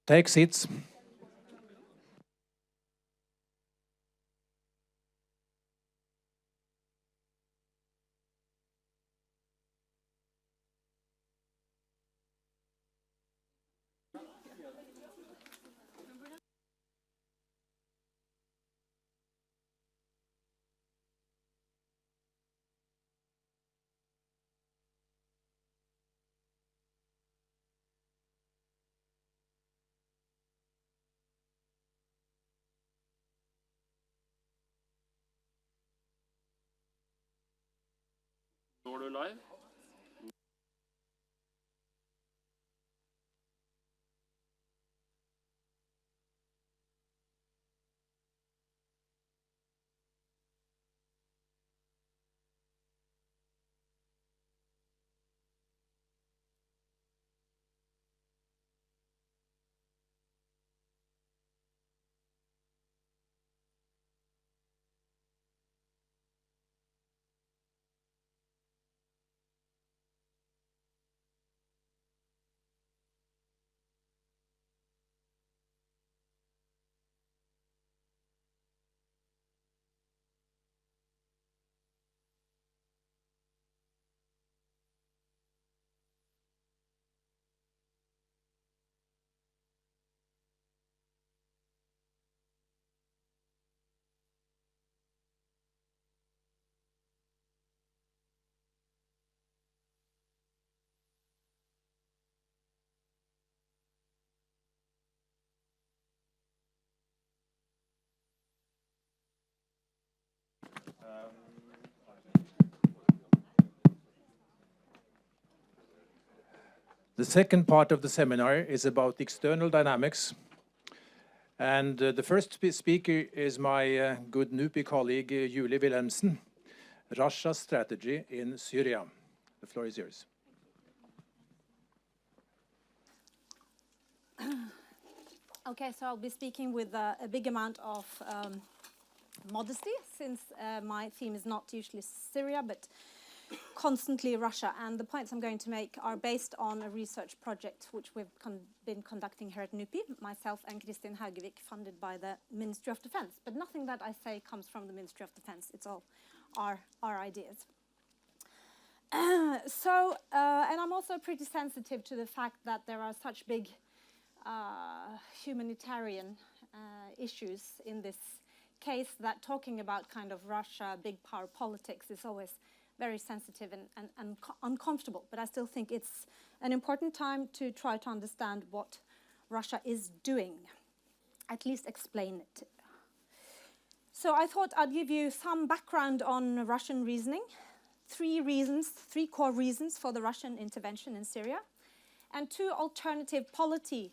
Take seats.
Står du live?
The second part of the seminar is about external dynamics. And the first speaker is my good NUPI colleague, Julie Wilhelmsen, Russia's strategy in Syria. The floor is yours.
Okay, so I'll be speaking with a big amount of modesty, since my theme is not usually Syria, but constantly Russia. And the points I'm going to make are based on a research project which we've been conducting here at NUPI, myself and Kristin Haugevik, funded by the Ministry of Defense. But nothing that I say comes from the Ministry of Defense. It's all our ideas. And I'm also pretty sensitive to the fact that there are such big humanitarian issues in this case, that talking about kind of Russia, big power politics is always very sensitive and uncomfortable. But I still think it's an important time to try to understand what Russia is doing, at least explain it. So I thought I'd give you some background on Russian reasoning, three core reasons for the Russian intervention in Syria, and two alternative policy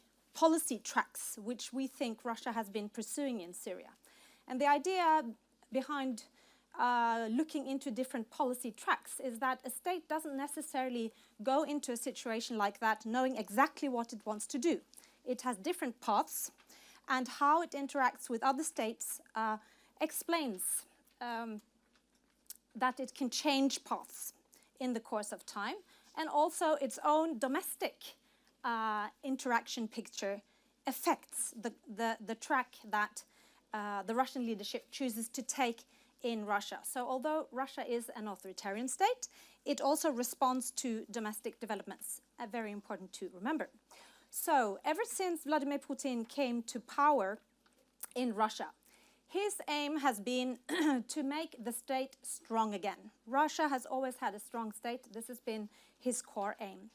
tracks which we think Russia has been pursuing in Syria. And the idea behind looking into different policy tracks is that a state doesn't necessarily go into a situation like that knowing exactly what it wants to do. It has different paths, and how it interacts with other states explains that it can change paths in the course of time, and also its own domestic interaction picture affects the track that the Russian leadership chooses to take in Russia. So although Russia is an authoritarian state, it also responds to domestic developments, very important to remember. So ever since Vladimir Putin came to power in Russia, his aim has been to make the state strong again. Russia has always had a strong state. This has been his core aim.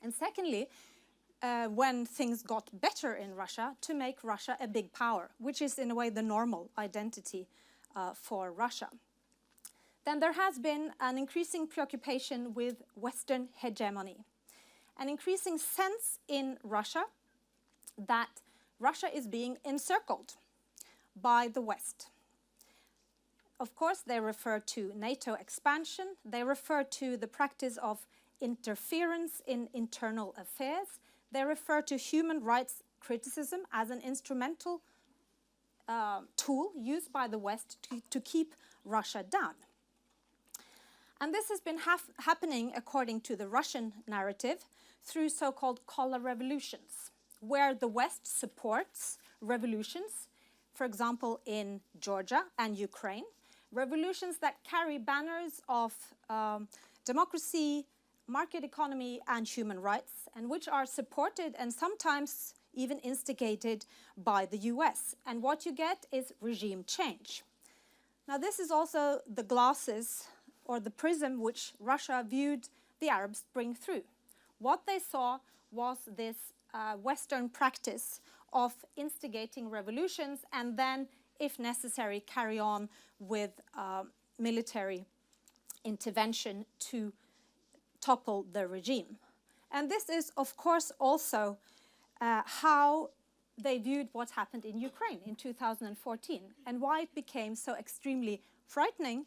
And secondly, when things got better in Russia, to make Russia a big power, which is in a way the normal identity for Russia. Then there has been an increasing preoccupation with Western hegemony, an increasing sense in Russia that Russia is being encircled by the West. Of course, they refer to NATO expansion, they refer to the practice of interference in internal affairs, they refer to human rights criticism as an instrumental tool used by the West to keep Russia down. And this has been happening, according to the Russian narrative, through so-called color revolutions, where the West supports revolutions, for example, in Georgia and Ukraine, revolutions that carry banners of democracy, market economy, and human rights, and which are supported and sometimes even instigated by the US. And what you get is regime change. Now, this is also the glasses or the prism which Russia viewed the Arab Spring through. What they saw was this Western practice of instigating revolutions and then, if necessary, carry on with military intervention to topple the regime. And this is, of course, also how they viewed what happened in Ukraine in 2014 and why it became so extremely frightening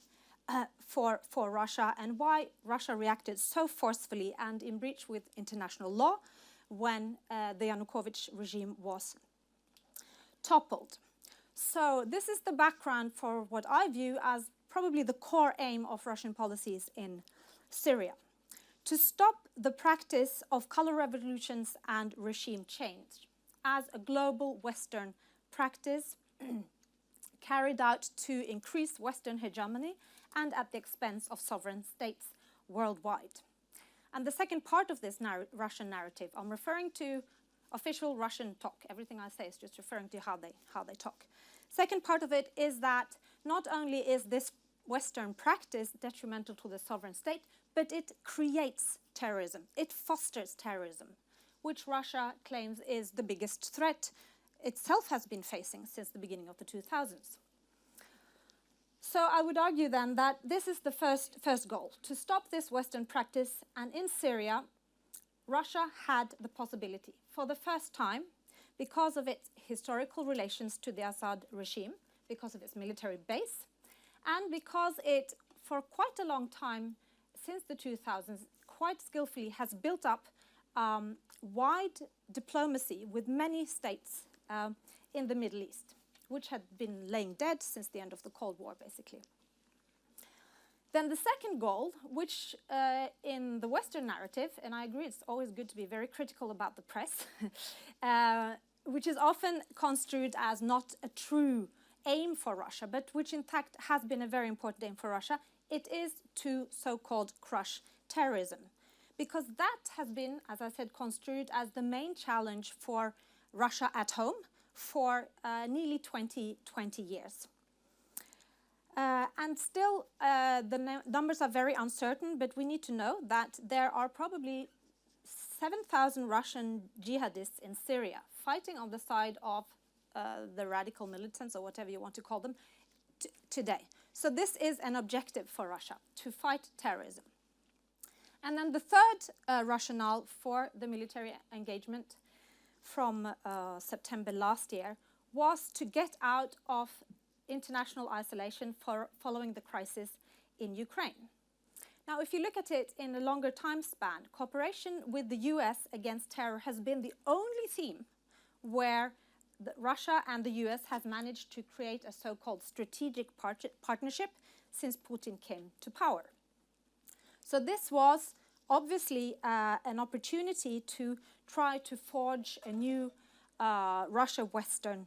for Russia and why Russia reacted so forcefully and in breach with international law when the Yanukovych regime was toppled. So this is the background for what I view as probably the core aim of Russian policies in Syria: to stop the practice of color revolutions and regime change as a global Western practice carried out to increase Western hegemony and at the expense of sovereign states worldwide. And the second part of this Russian narrative, I'm referring to official Russian talk. Everything I say is just referring to how they talk. Second part of it is that not only is this Western practice detrimental to the sovereign state, but it creates terrorism. It fosters terrorism, which Russia claims is the biggest threat itself has been facing since the beginning of the 2000s. So I would argue then that this is the first goal, to stop this Western practice. And in Syria, Russia had the possibility, for the first time, because of its historical relations to the Assad regime, because of its military base, and because it, for quite a long time, since the 2000s, quite skillfully has built up wide diplomacy with many states in the Middle East, which had been laying dead since the end of the Cold War, basically. Then the second goal, which in the Western narrative, and I agree it's always good to be very critical about the press, which is often construed as not a true aim for Russia, but which in fact has been a very important aim for Russia, it is to so-called crush terrorism. Because that has been, as I said, construed as the main challenge for Russia at home for nearly 20 years. And still, the numbers are very uncertain, but we need to know that there are probably 7,000 Russian jihadists in Syria fighting on the side of the radical militants, or whatever you want to call them, today. So this is an objective for Russia, to fight terrorism. And then the third rationale for the military engagement from September last year was to get out of international isolation following the crisis in Ukraine. Now, if you look at it in a longer time span, cooperation with the US against terror has been the only theme where Russia and the US have managed to create a so-called strategic partnership since Putin came to power. So this was obviously an opportunity to try to forge a new Russia-Western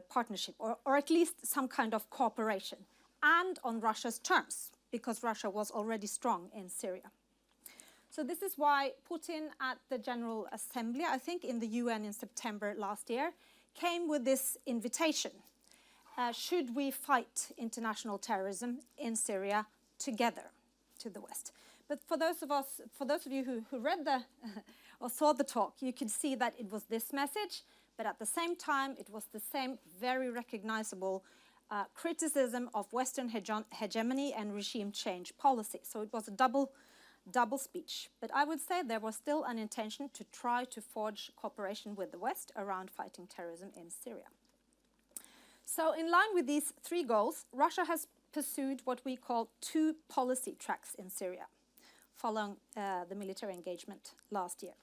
partnership, or at least some kind of cooperation, and on Russia's terms, because Russia was already strong in Syria. So this is why Putin at the General Assembly, I think in the UN in September last year, came with this invitation. Should we fight international terrorism in Syria together to the West? But for those of you who read the or saw the talk, you could see that it was this message, but at the same time, it was the same very recognizable criticism of Western hegemony and regime change policy. So it was a double speech. But I would say there was still an intention to try to forge cooperation with the West around fighting terrorism in Syria. So in line with these three goals, Russia has pursued what we call two policy tracks in Syria, following the military engagement last year.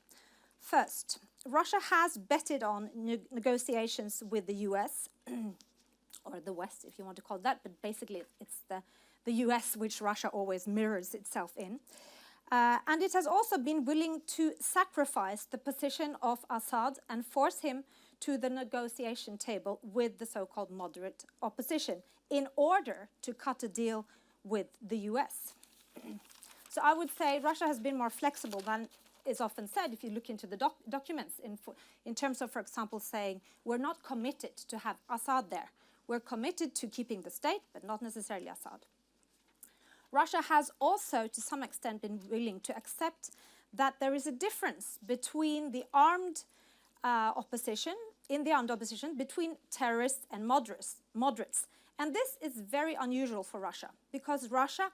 First, Russia has betted on negotiations with the US, or the West, if you want to call it that, but basically it's the US which Russia always mirrors itself in. And it has also been willing to sacrifice the position of Assad and force him to the negotiation table with the so-called moderate opposition in order to cut a deal with the US. So I would say Russia has been more flexible than is often said if you look into the documents in terms of, for example, saying we're not committed to have Assad there. We're committed to keeping the state, but not necessarily Assad. Russia has also, to some extent, been willing to accept that there is a difference between the armed opposition, between terrorists and moderates. And this is very unusual for Russia, because Russia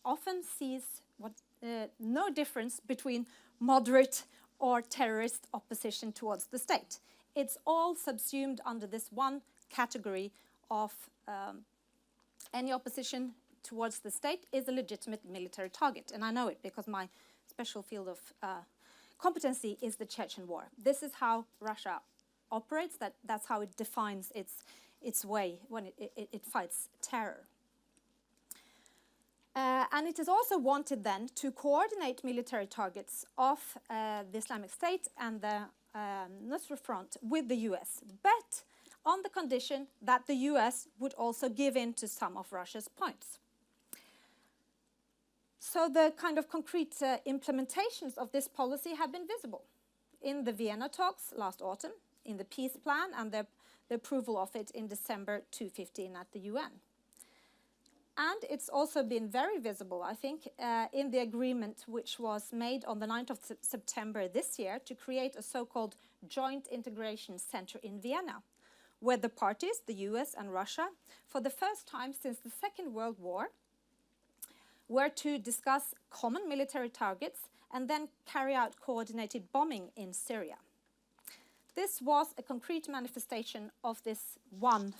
often sees no difference between moderate or terrorist opposition towards the state. It's all subsumed under this one category of any opposition towards the state is a legitimate military target. And I know it because my special field of competency is the Chechen War. This is how Russia operates. That's how it defines its way when it fights terror. And it is also wanted then to coordinate military targets of the Islamic State and the Nusra Front with the US, but on the condition that the US would also give in to some of Russia's points. So the kind of concrete implementations of this policy have been visible in the Vienna talks last autumn, in the peace plan, and the approval of it in December 2015 at the UN. And it's also been very visible, I think, in the agreement which was made on the 9th of September this year to create a so-called joint integration center in Vienna, where the parties, the US and Russia, for the first time since the Second World War, were to discuss common military targets and then carry out coordinated bombing in Syria. This was a concrete manifestation of this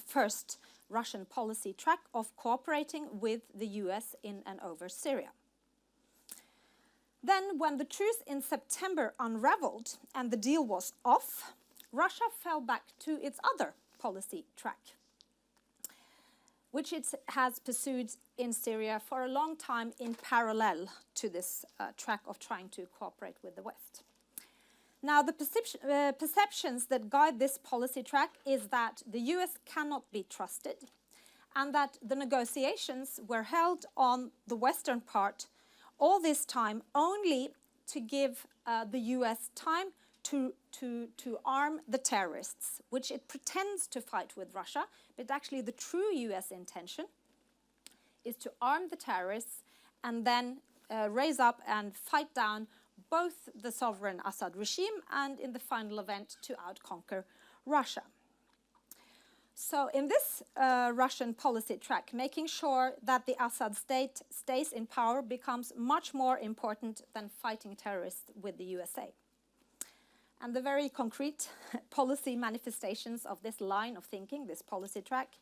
first Russian policy track of cooperating with the US in and over Syria. Then, when the truce in September unraveled and the deal was off, Russia fell back to its other policy track, which it has pursued in Syria for a long time in parallel to this track of trying to cooperate with the West. Now, the perceptions that guide this policy track is that the US cannot be trusted and that the negotiations were held on the Western part all this time only to give the US time to arm the terrorists, which it pretends to fight with Russia, but actually the true US intention is to arm the terrorists and then raise up and fight down both the sovereign Assad regime and, in the final event, to outconquer Russia. So in this Russian policy track, making sure that the Assad state stays in power becomes much more important than fighting terrorists with the USA. And the very concrete policy manifestations of this line of thinking, this policy track,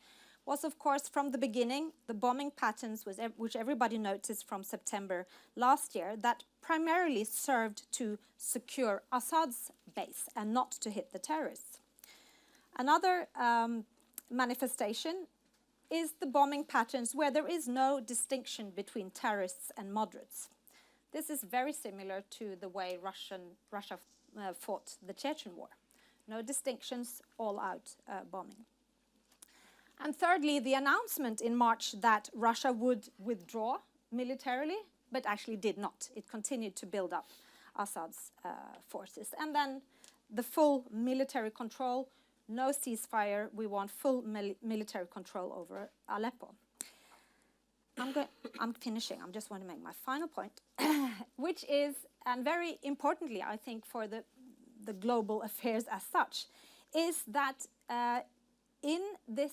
was, of course, from the beginning, the bombing patterns which everybody noticed from September last year that primarily served to secure Assad's base and not to hit the terrorists. Another manifestation is the bombing patterns where there is no distinction between terrorists and moderates. This is very similar to the way Russia fought the Chechen War. No distinctions, all-out bombing. And thirdly, the announcement in March that Russia would withdraw militarily, but actually did not. It continued to build up Assad's forces. And then the full military control, no ceasefire, we want full military control over Aleppo. I'm finishing, I just want to make my final point, which is, and very importantly, I think, for the global affairs as such, is that in this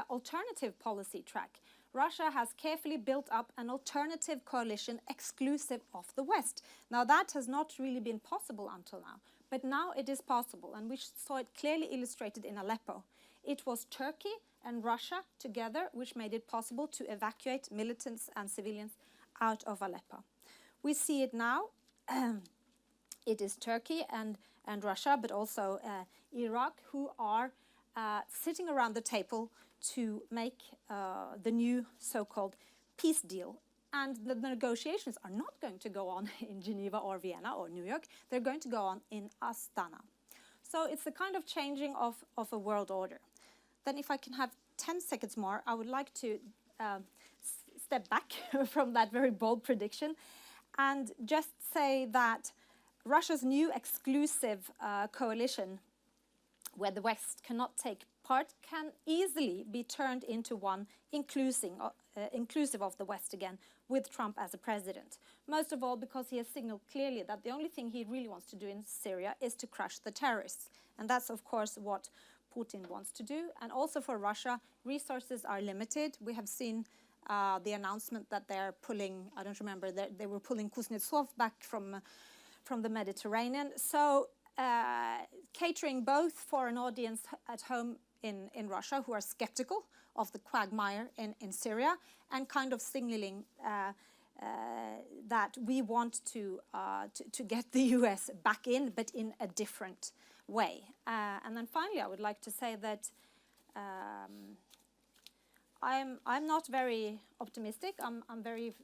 alternative policy track, Russia has carefully built up an alternative coalition exclusive of the West. Now, that has not really been possible until now, but now it is possible, and we saw it clearly illustrated in Aleppo. It was Turkey and Russia together which made it possible to evacuate militants and civilians out of Aleppo. We see it now. It is Turkey and Russia, but also Iraq, who are sitting around the table to make the new so-called peace deal. And the negotiations are not going to go on in Geneva or Vienna or New York. They're going to go on in Astana. So it's the kind of changing of a world order. Then if I can have 10 seconds more, I would like to step back from that very bold prediction and just say that Russia's new exclusive coalition, where the West cannot take part, can easily be turned into one inclusive of the West again, with Trump as a president. Most of all because he has signaled clearly that the only thing he really wants to do in Syria is to crush the terrorists. And that's, of course, what Putin wants to do. And also for Russia, resources are limited. We have seen the announcement that they're pulling, I don't remember, they were pulling Kuznetsov back from the Mediterranean. So catering both for an audience at home in Russia who are skeptical of the quagmire in Syria, and kind of signaling that we want to get the US back in, but in a different way. And then finally, I would like to say that I'm not very optimistic. I'm very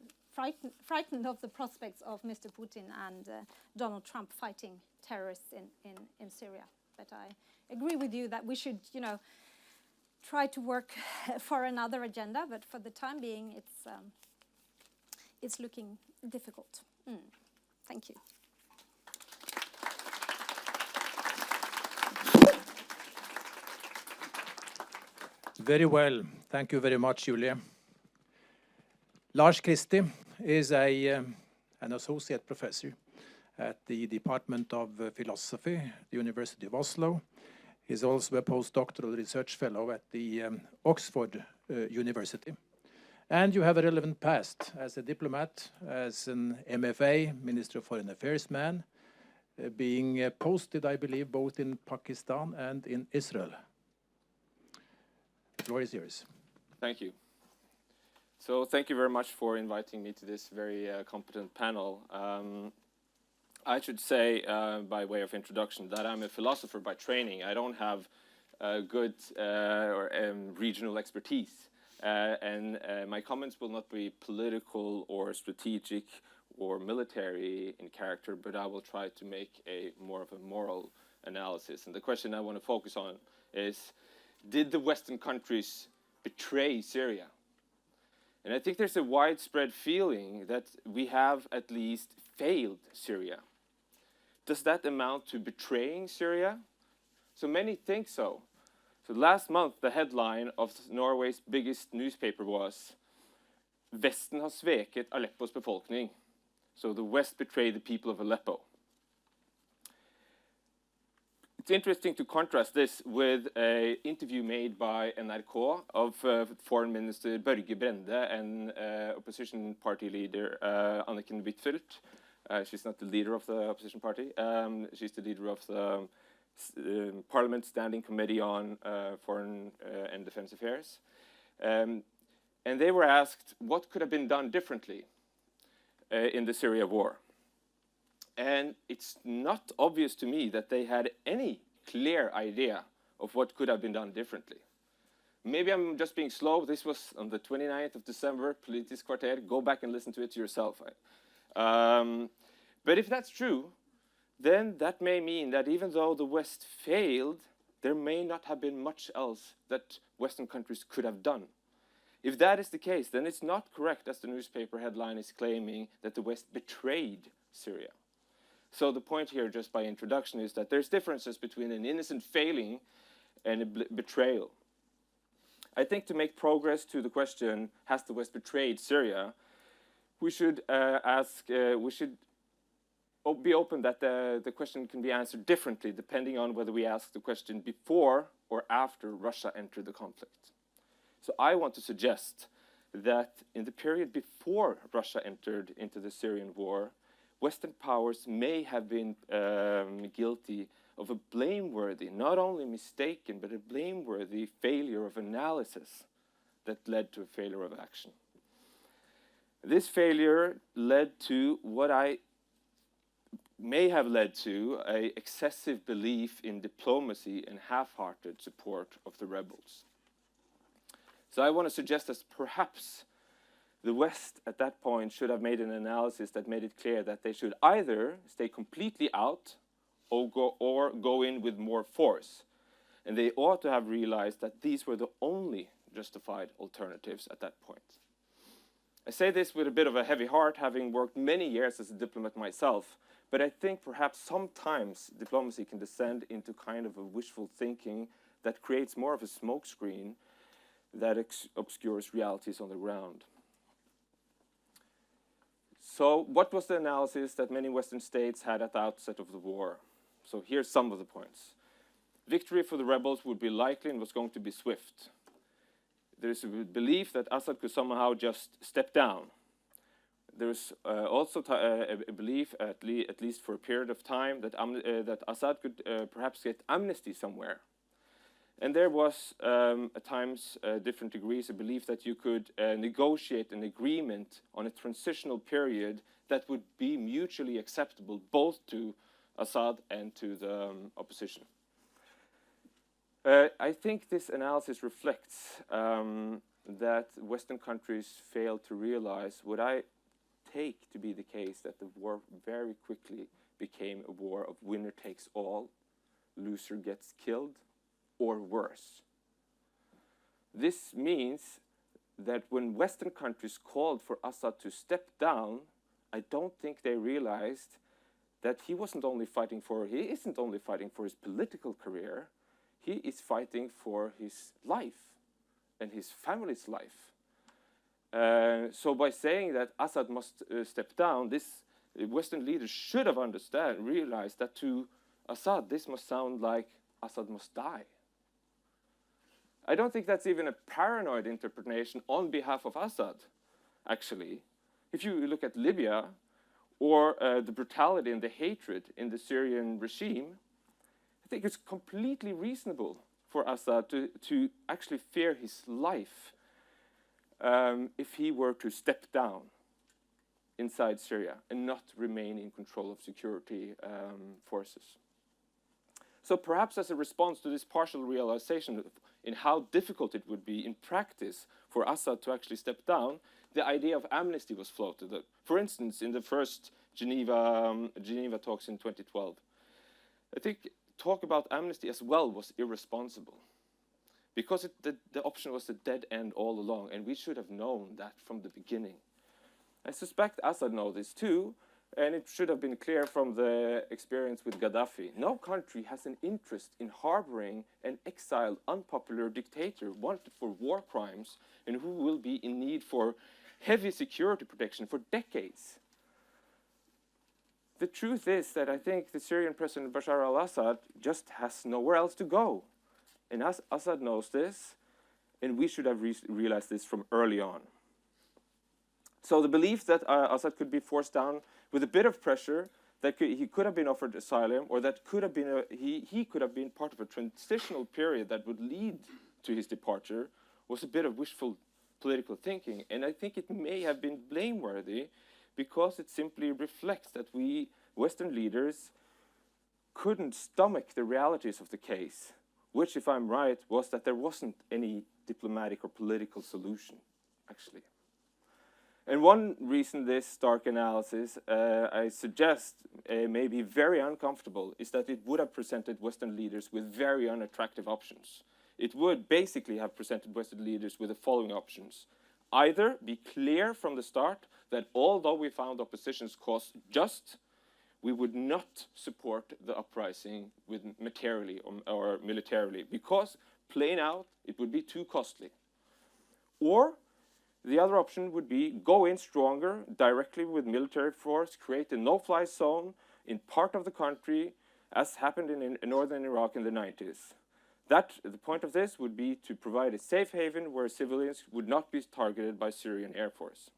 frightened of the prospects of Mr. Putin and Donald Trump fighting terrorists in Syria. But I agree with you that we should, try to work for another agenda. But for the time being, it's looking difficult. Thank you.
Very well. Thank you very much, Julie. Lars Christie is an associate professor at the Department of Philosophy at the University of Oslo. He's also a postdoctoral research fellow at the Oxford University. And you have a relevant past as a diplomat, as an MFA, Minister of Foreign Affairs man, being posted, I believe, both in Pakistan and in Israel. The floor is yours.
Thank you. So thank you very much for inviting me to this very competent panel. I should say, by way of introduction, that I'm a philosopher by training. I don't have good regional expertise. And my comments will not be political or strategic or military in character, but I will try to make more of a moral analysis. And the question I want to focus on is, did the Western countries betray Syria? And I think there's a widespread feeling that we have at least failed Syria. Does that amount to betraying Syria? So many think so. So last month, the headline of Norway's biggest newspaper was, Vesten har sveket Aleppos befolkning. So the West betrayed the people of Aleppo. It's interesting to contrast this with an interview made by NRK of Foreign Minister Børge Brende and opposition party leader Anniken Huitfeldt. She's not the leader of the opposition party. She's the leader of the Parliament Standing Committee on Foreign and Defense Affairs. And they were asked what could have been done differently in the Syria war. And it's not obvious to me that they had any clear idea of what could have been done differently. Maybe I'm just being slow. This was on the 29th of December, Politisk Kvarter. Go back and listen to it yourself. But if that's true, then that may mean that even though the West failed, there may not have been much else that Western countries could have done. If that is the case, then it's not correct, as the newspaper headline is claiming, that the West betrayed Syria. So the point here, just by introduction, is that there's differences between an innocent failing and a betrayal. I think to make progress to the question, has the West betrayed Syria, we should be open that the question can be answered differently depending on whether we ask the question before or after Russia entered the conflict. So I want to suggest that in the period before Russia entered into the Syrian war, Western powers may have been guilty of a blameworthy, not only mistaken, but a blameworthy failure of analysis that led to a failure of action. This failure led to what may have led to an excessive belief in diplomacy and half-hearted support of the rebels. So I want to suggest that perhaps the West at that point should have made an analysis that made it clear that they should either stay completely out or go in with more force. And they ought to have realized that these were the only justified alternatives at that point. I say this with a bit of a heavy heart, having worked many years as a diplomat myself, but I think perhaps sometimes diplomacy can descend into kind of a wishful thinking that creates more of a smokescreen that obscures realities on the ground. So what was the analysis that many Western states had at the outset of the war? So here's some of the points. Victory for the rebels would be likely and was going to be swift. There is a belief that Assad could somehow just step down. There's also a belief, at least for a period of time, that Assad could perhaps get amnesty somewhere. And there was, at times, different degrees, a belief that you could negotiate an agreement on a transitional period that would be mutually acceptable both to Assad and to the opposition. I think this analysis reflects that Western countries failed to realize what I take to be the case, that the war very quickly became a war of winner takes all, loser gets killed, or worse. This means that when Western countries called for Assad to step down, I don't think they realized that he isn't only fighting for his political career, he is fighting for his life and his family's life. So by saying that Assad must step down, Western leaders should have realized that to Assad this must sound like Assad must die. I don't think that's even a paranoid interpretation on behalf of Assad, actually. If you look at Libya or the brutality and the hatred in the Syrian regime, I think it's completely reasonable for Assad to actually fear his life if he were to step down inside Syria and not remain in control of security forces. So perhaps as a response to this partial realization in how difficult it would be in practice for Assad to actually step down, the idea of amnesty was floated. For instance, in the first Geneva talks in 2012, I think talk about amnesty as well was irresponsible, because the option was a dead end all along, and we should have known that from the beginning. I suspect Assad knows this too, and it should have been clear from the experience with Gaddafi. No country has an interest in harboring an exiled, unpopular dictator wanted for war crimes and who will be in need for heavy security protection for decades. The truth is that I think the Syrian President Bashar al-Assad just has nowhere else to go. And Assad knows this, and we should have realized this from early on. So the belief that Assad could be forced down with a bit of pressure, that he could have been offered asylum, or that he could have been part of a transitional period that would lead to his departure, was a bit of wishful political thinking. And I think it may have been blameworthy because it simply reflects that we Western leaders couldn't stomach the realities of the case, which, if I'm right, was that there wasn't any diplomatic or political solution, actually. And one reason this stark analysis, I suggest, may be very uncomfortable is that it would have presented Western leaders with very unattractive options. It would basically have presented Western leaders with the following options. Either be clear from the start that although we found opposition's cause just, we would not support the uprising with materially or militarily, because plain out it would be too costly. Or the other option would be go in stronger directly with military force, create a no-fly zone in part of the country, as happened in northern Iraq in the 90s. The point of this would be to provide a safe haven where civilians would not be targeted by Syrian Air Force.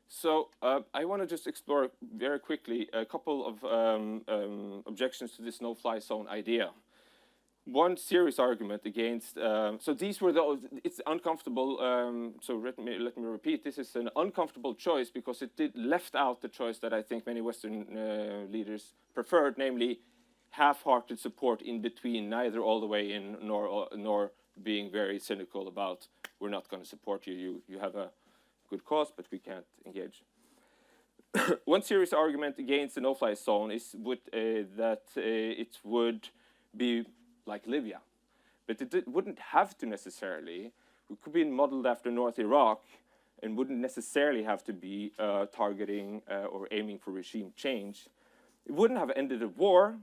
So I want to just explore very quickly a couple of objections to this no-fly zone idea. One serious argument against, so these were it's uncomfortable, so let me repeat, this is an uncomfortable choice because it left out the choice that I think many Western leaders preferred, namely half-hearted support in between, neither all the way in nor being very cynical about we're not going to support you, you have a good cause, but we can't engage. One serious argument against the no-fly zone is that it would be like Libya, but it wouldn't have to necessarily. It could be modeled after North Iraq and wouldn't necessarily have to be targeting or aiming for regime change. It wouldn't have ended a war,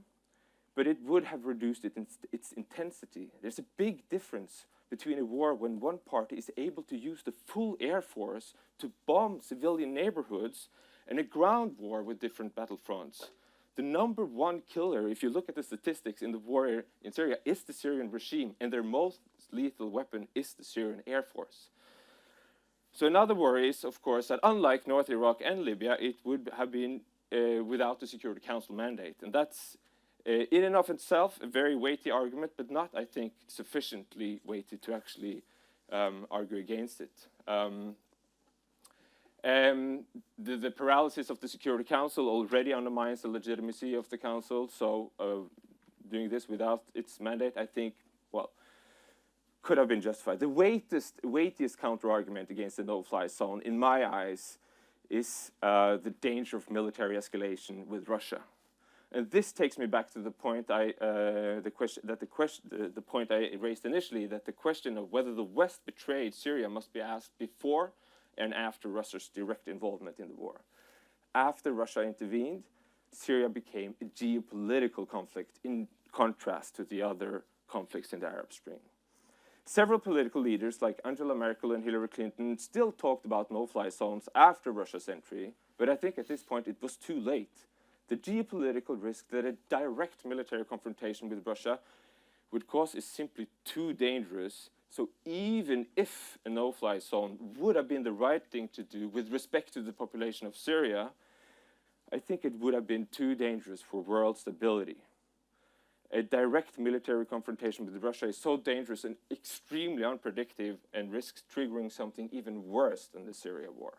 but it would have reduced its intensity. There's a big difference between a war when one party is able to use the full air force to bomb civilian neighborhoods and a ground war with different battlefronts. The number one killer, if you look at the statistics in the war in Syria, is the Syrian regime, and their most lethal weapon is the Syrian Air Force. So another worry is, of course, that unlike North Iraq and Libya, it would have been without the Security Council mandate. And that's, in and of itself, a very weighty argument, but not, I think, sufficiently weighty to actually argue against it. The paralysis of the Security Council already undermines the legitimacy of the Council, so doing this without its mandate, I think, well, could have been justified. The weightiest counter-argument against the no-fly zone, in my eyes, is the danger of military escalation with Russia. And this takes me back to the point the point I raised initially, that the question of whether the West betrayed Syria must be asked before and after Russia's direct involvement in the war. After Russia intervened, Syria became a geopolitical conflict in contrast to the other conflicts in the Arab Spring. Several political leaders like Angela Merkel and Hillary Clinton still talked about no-fly zones after Russia's entry, but I think at this point it was too late. The geopolitical risk that a direct military confrontation with Russia would cause is simply too dangerous. So even if a no-fly zone would have been the right thing to do with respect to the population of Syria, I think it would have been too dangerous for world stability. A direct military confrontation with Russia is so dangerous and extremely unpredictable and risks triggering something even worse than the Syria war.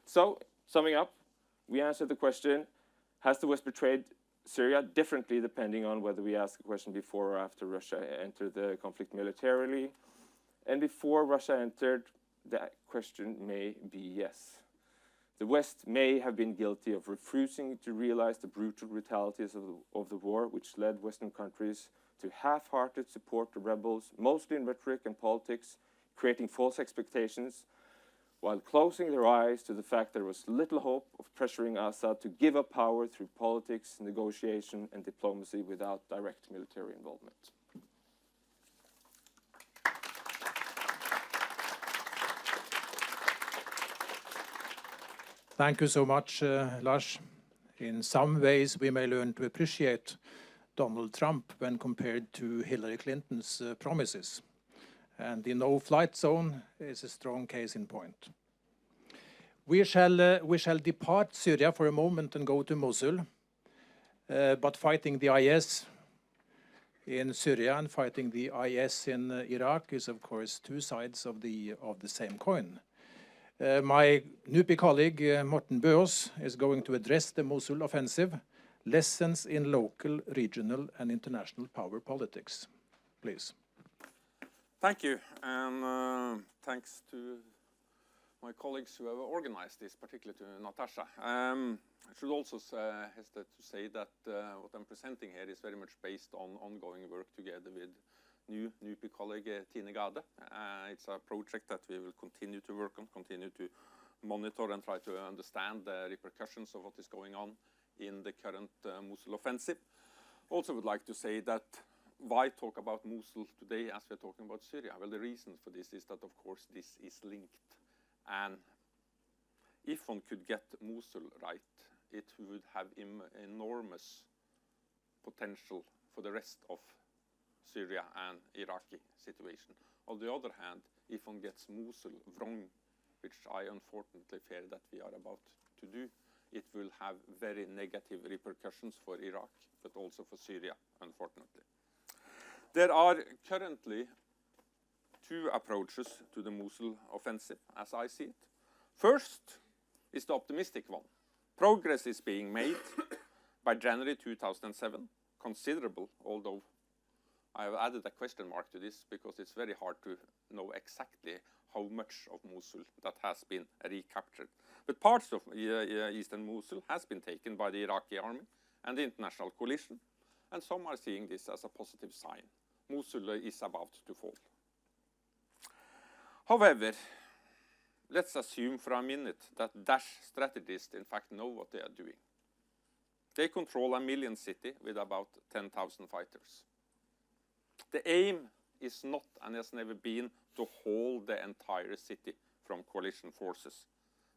So, summing up, we answered the question, has the West betrayed Syria differently depending on whether we ask the question before or after Russia entered the conflict militarily? And before Russia entered, the question may be yes. The West may have been guilty of refusing to realize the brutal brutalities of the war, which led Western countries to half-hearted support the rebels, mostly in rhetoric and politics, creating false expectations, while closing their eyes to the fact there was little hope of pressuring Assad to give up power through politics, negotiation, and diplomacy without direct military involvement.
Thank you so much, Lars. In some ways, we may learn to appreciate Donald Trump when compared to Hillary Clinton's promises. And the no-flight zone is a strong case in point. We shall depart Syria for a moment and go to Musul. But fighting the IS in Syria and fighting the IS in Iraq is, of course, two sides of the same coin. My NUPI colleague, Morten Bøås, is going to address the Musul offensive, lessons in local, regional, and international power politics. Please.
Thank you, and thanks to my colleagues who have organized this, particularly to Natasha. I should also hesitate to say that what I'm presenting here is very much based on ongoing work together with new NUPI colleague Tine Gade. It's a project that we will continue to work on, continue to monitor and try to understand the repercussions of what is going on in the current Musul offensive. Also would like to say that why talk about Musul today as we're talking about Syria? Well, the reason for this is that, of course, this is linked. And if one could get Musul right, it would have enormous potential for the rest of Syria and Iraqi situation. On the other hand, if one gets Musul wrong, which I unfortunately fear that we are about to do, it will have very negative repercussions for Iraq, but also for Syria, unfortunately. There are currently two approaches to the Musul offensive, as I see it. First is the optimistic one. Progress is being made by January 2007, considerable, although I have added a question mark to this because it's very hard to know exactly how much of Musul that has been recaptured. But parts of eastern Musul has been taken by the Iraqi army and the international coalition, and some are seeing this as a positive sign. Musul is about to fall. However, let's assume for a minute that Daesh strategists in fact know what they are doing. They control a million city with about 10,000 fighters. The aim is not and has never been to hold the entire city from coalition forces.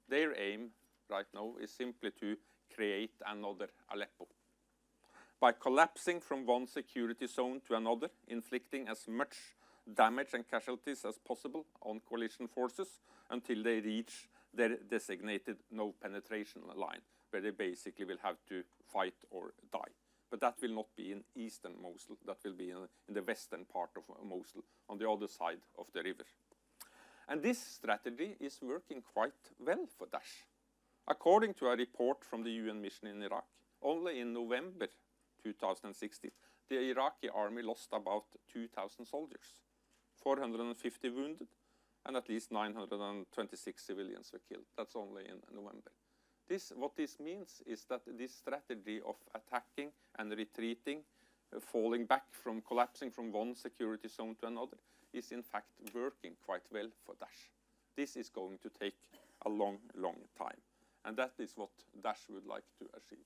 Their aim right now is simply to create another Aleppo. By collapsing from one security zone to another, inflicting as much damage and casualties as possible on coalition forces until they reach their designated no penetration line, where they basically will have to fight or die. But that will not be in eastern Mosul, that will be in the western part of Mosul, on the other side of the river. And this strategy is working quite well for Daesh. According to a report from the UN mission in Iraq, only in November 2016, the Iraqi army lost about 2,000 soldiers, 450 wounded, and at least 926 civilians were killed. That's only in November. What this means is that this strategy of attacking and retreating, falling back from collapsing from one security zone to another, is in fact working quite well for Daesh. This is going to take a long, long time. And that is what Daesh would like to achieve.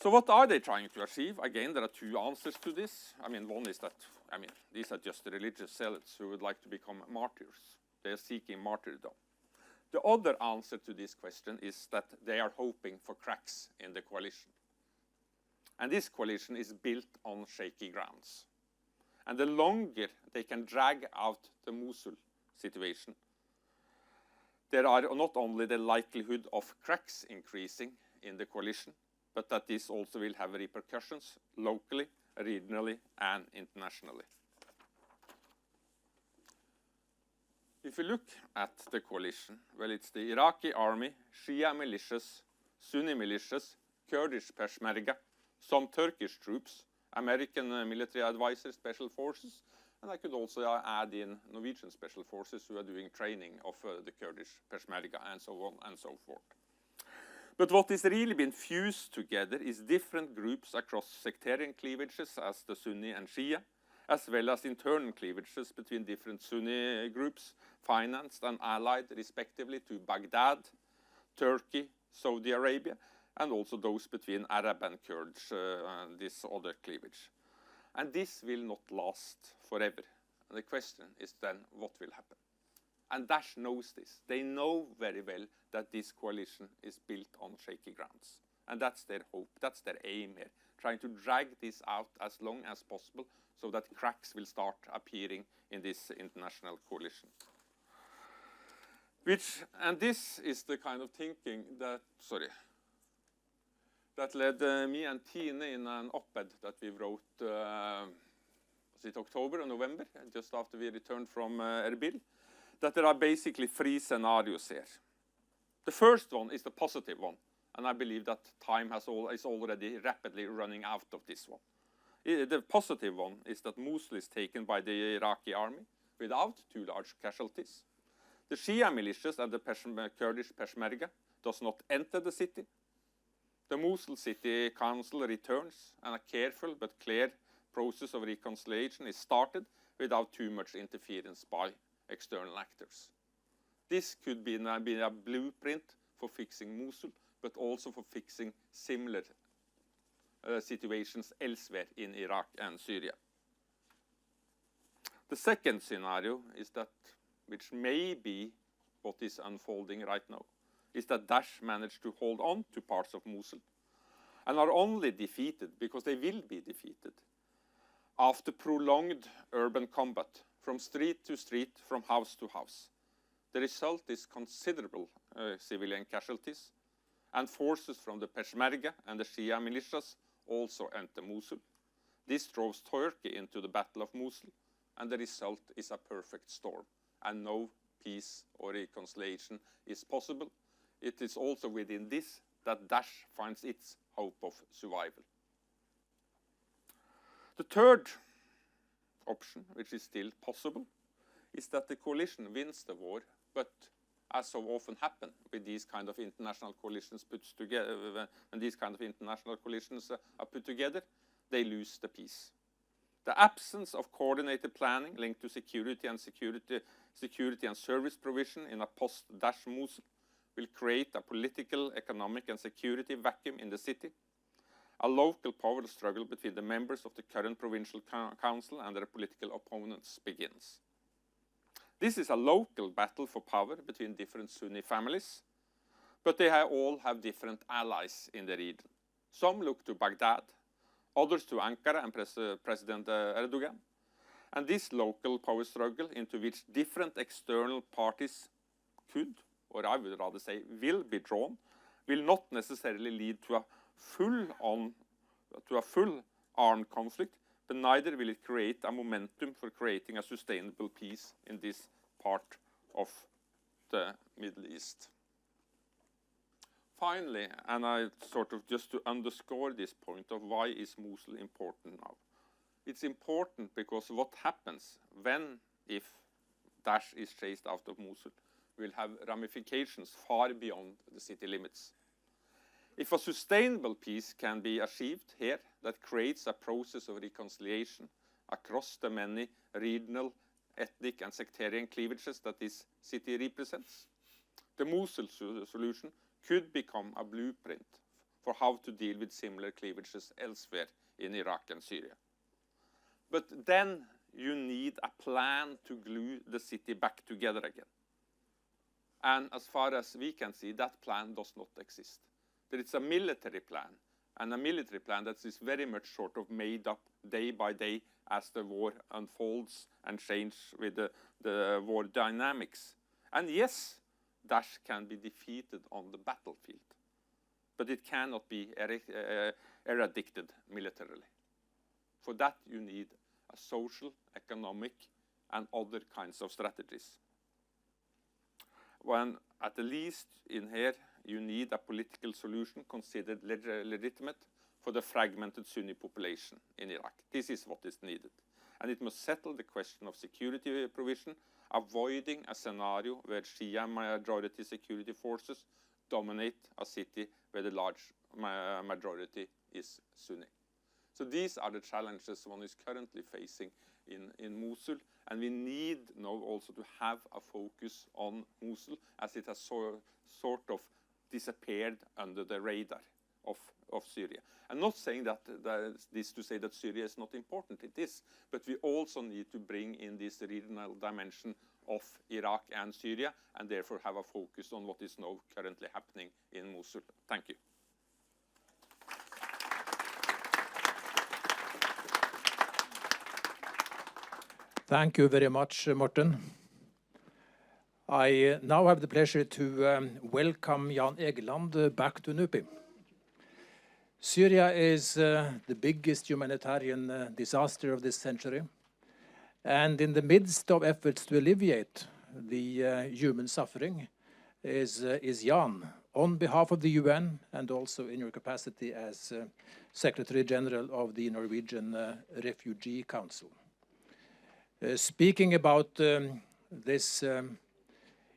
So what are they trying to achieve? Again, there are two answers to this. One is that, these are just the religious zealots who would like to become martyrs. They are seeking martyrdom. The other answer to this question is that they are hoping for cracks in the coalition. And this coalition is built on shaky grounds. And the longer they can drag out the Musul situation, there are not only the likelihood of cracks increasing in the coalition, but that this also will have repercussions locally, regionally, and internationally. If you look at the coalition, well, it's the Iraqi army, Shia militias, Sunni militias, Kurdish Peshmerga, some Turkish troops, American military advisor special forces, and I could also add in Norwegian special forces who are doing training of the Kurdish Peshmerga and so on and so forth. But what is really been fused together is different groups across sectarian cleavages as the Sunni and Shia, as well as internal cleavages between different Sunni groups, financed and allied respectively to Baghdad, Turkey, Saudi Arabia, and also those between Arab and Kurds, this other cleavage. And this will not last forever. And the question is then, what will happen? And Daesh knows this. They know very well that this coalition is built on shaky grounds. And that's their hope, that's their aim here, trying to drag this out as long as possible so that cracks will start appearing in this international coalition. And this is the kind of thinking that, that led me and Tine in an op-ed that we wrote, was it October or November, just after we returned from Erbil, that there are basically three scenarios here. The first one is the positive one, and I believe that time is already rapidly running out of this one. The positive one is that Mosul is taken by the Iraqi army without too large casualties. The Shia militias and the Kurdish Peshmerga does not enter the city. The Musul City Council returns, and a careful but clear process of reconciliation is started without too much interference by external actors. This could be a blueprint for fixing Musul, but also for fixing similar situations elsewhere in Iraq and Syria. The second scenario is that, which may be what is unfolding right now, is that Daesh managed to hold on to parts of Musul and are only defeated, because they will be defeated, after prolonged urban combat from street to street, from house to house. The result is considerable civilian casualties, and forces from the Peshmerga and the Shia militias also enter Musul. This draws Turkey into the Battle of Musul, and the result is a perfect storm, and no peace or reconciliation is possible. It is also within this that Daesh finds its hope of survival. The third option, which is still possible, is that the coalition wins the war, but as so often happen with these kind of international coalitions put together, when these kind of international coalitions are put together, they lose the peace. The absence of coordinated planning linked to security and service provision in a post-Daesh Musul will create a political, economic and security vacuum in the city. A local power struggle between the members of the current provincial council and their political opponents begins. This is a local battle for power between different Sunni families, but they all have different allies in the region. Some look to Baghdad, others to Ankara and President Erdogan. And this local power struggle, into which different external parties could, or I would rather say will be drawn, will not necessarily lead to a full armed conflict, but neither will it create a momentum for creating a sustainable peace in this part of the Middle East. Finally, and I sort of just to underscore this point of why is Musul important now. It's important because what happens when, if Daesh is chased out of Musul, will have ramifications far beyond the city limits. If a sustainable peace can be achieved here, that creates a process of reconciliation across the many regional, ethnic and sectarian cleavages that this city represents, the Musul solution could become a blueprint for how to deal with similar cleavages elsewhere in Iraq and Syria. But then you need a plan to glue the city back together again. And as far as we can see, that plan does not exist. There is a military plan, and a military plan that is very much sort of made up day by day as the war unfolds and changes with the war dynamics. And yes, Daesh can be defeated on the battlefield, but it cannot be eradicated militarily. For that you need a social, economic and other kinds of strategies. When at the least in here you need a political solution considered legitimate for the fragmented Sunni population in Iraq. This is what is needed. And it must settle the question of security provision, avoiding a scenario where Shia majority security forces dominate a city where the large majority is Sunni. So these are the challenges one is currently facing in Musul, and we need now also to have a focus on Musul, as it has sort of disappeared under the radar of Syria. I'm not saying that this to say that Syria is not important, it is, but we also need to bring in this regional dimension of Iraq and Syria, and therefore have a focus on what is now currently happening in Musul. Thank you.
Thank you very much, Morten. I now have the pleasure to welcome Jan Egeland back to NUPI. Syria is the biggest humanitarian disaster of this century, and in the midst of efforts to alleviate the human suffering is Jan, on behalf of the UN and also in your capacity as Secretary General of the Norwegian Refugee Council. Speaking about this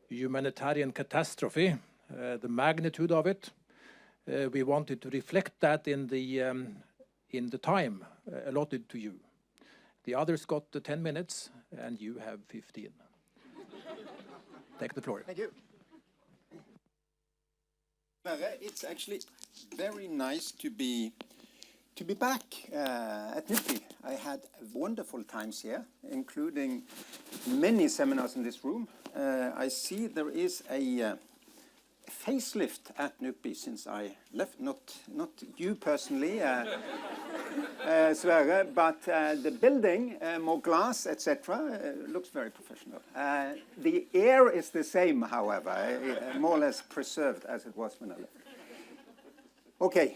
humanitarian catastrophe, the magnitude of it. We wanted to reflect that in the time allotted to you. The others got the 10 minutes, and you have 15. Take the floor.
Thank you. It's actually very nice to be back at NUPI. I had wonderful times here, including many seminars in this room. I see there is a facelift at NUPI since I left. Not you personally, Sverre, but the building, more glass, etc. Looks very professional. The air is the same, however, more or less preserved as it was when I left. Okay,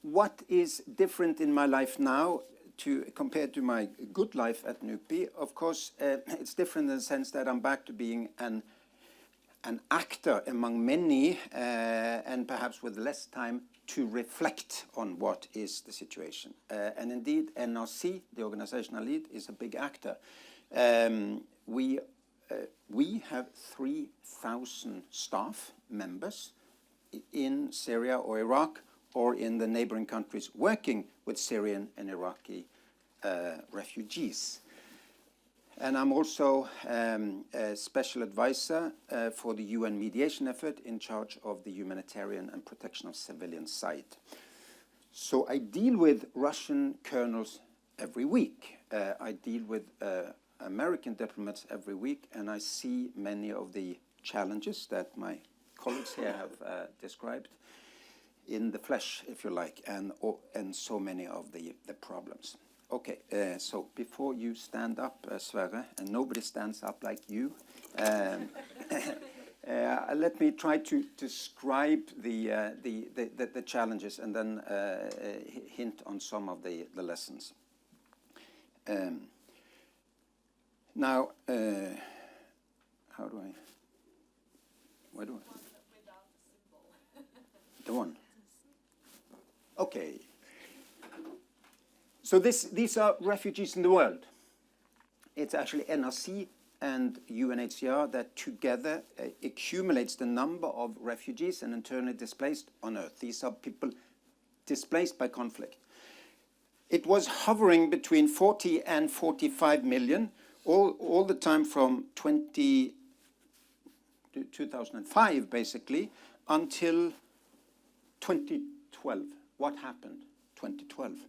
what is different in my life now compared to my good life at NUPI? Of course, it's different in the sense that I'm back to being an actor among many, and perhaps with less time to reflect on what is the situation. And indeed, NRC, the organizational lead, is a big actor. We have 3,000 staff members in Syria or Iraq or in the neighboring countries working with Syrian and Iraqi refugees. And I'm also a special advisor for the UN mediation effort in charge of the humanitarian and protection of civilian side. So I deal with Russian colonels every week. I deal with American diplomats every week, and I see many of the challenges that my colleagues here have described in the flesh, if you like, and so many of the problems. Okay, so before you stand up, Sverre, and nobody stands up like you, let me try to describe the challenges and then hint on some of the lessons. Now, how do I? Where do I? The one. Okay. So these are refugees in the world. It's actually NRC and UNHCR that together accumulates the number of refugees and internally displaced on Earth. These are people displaced by conflict. It was hovering between 40 and 45 million all the time from 2005, basically, until 2012. What happened? 2012.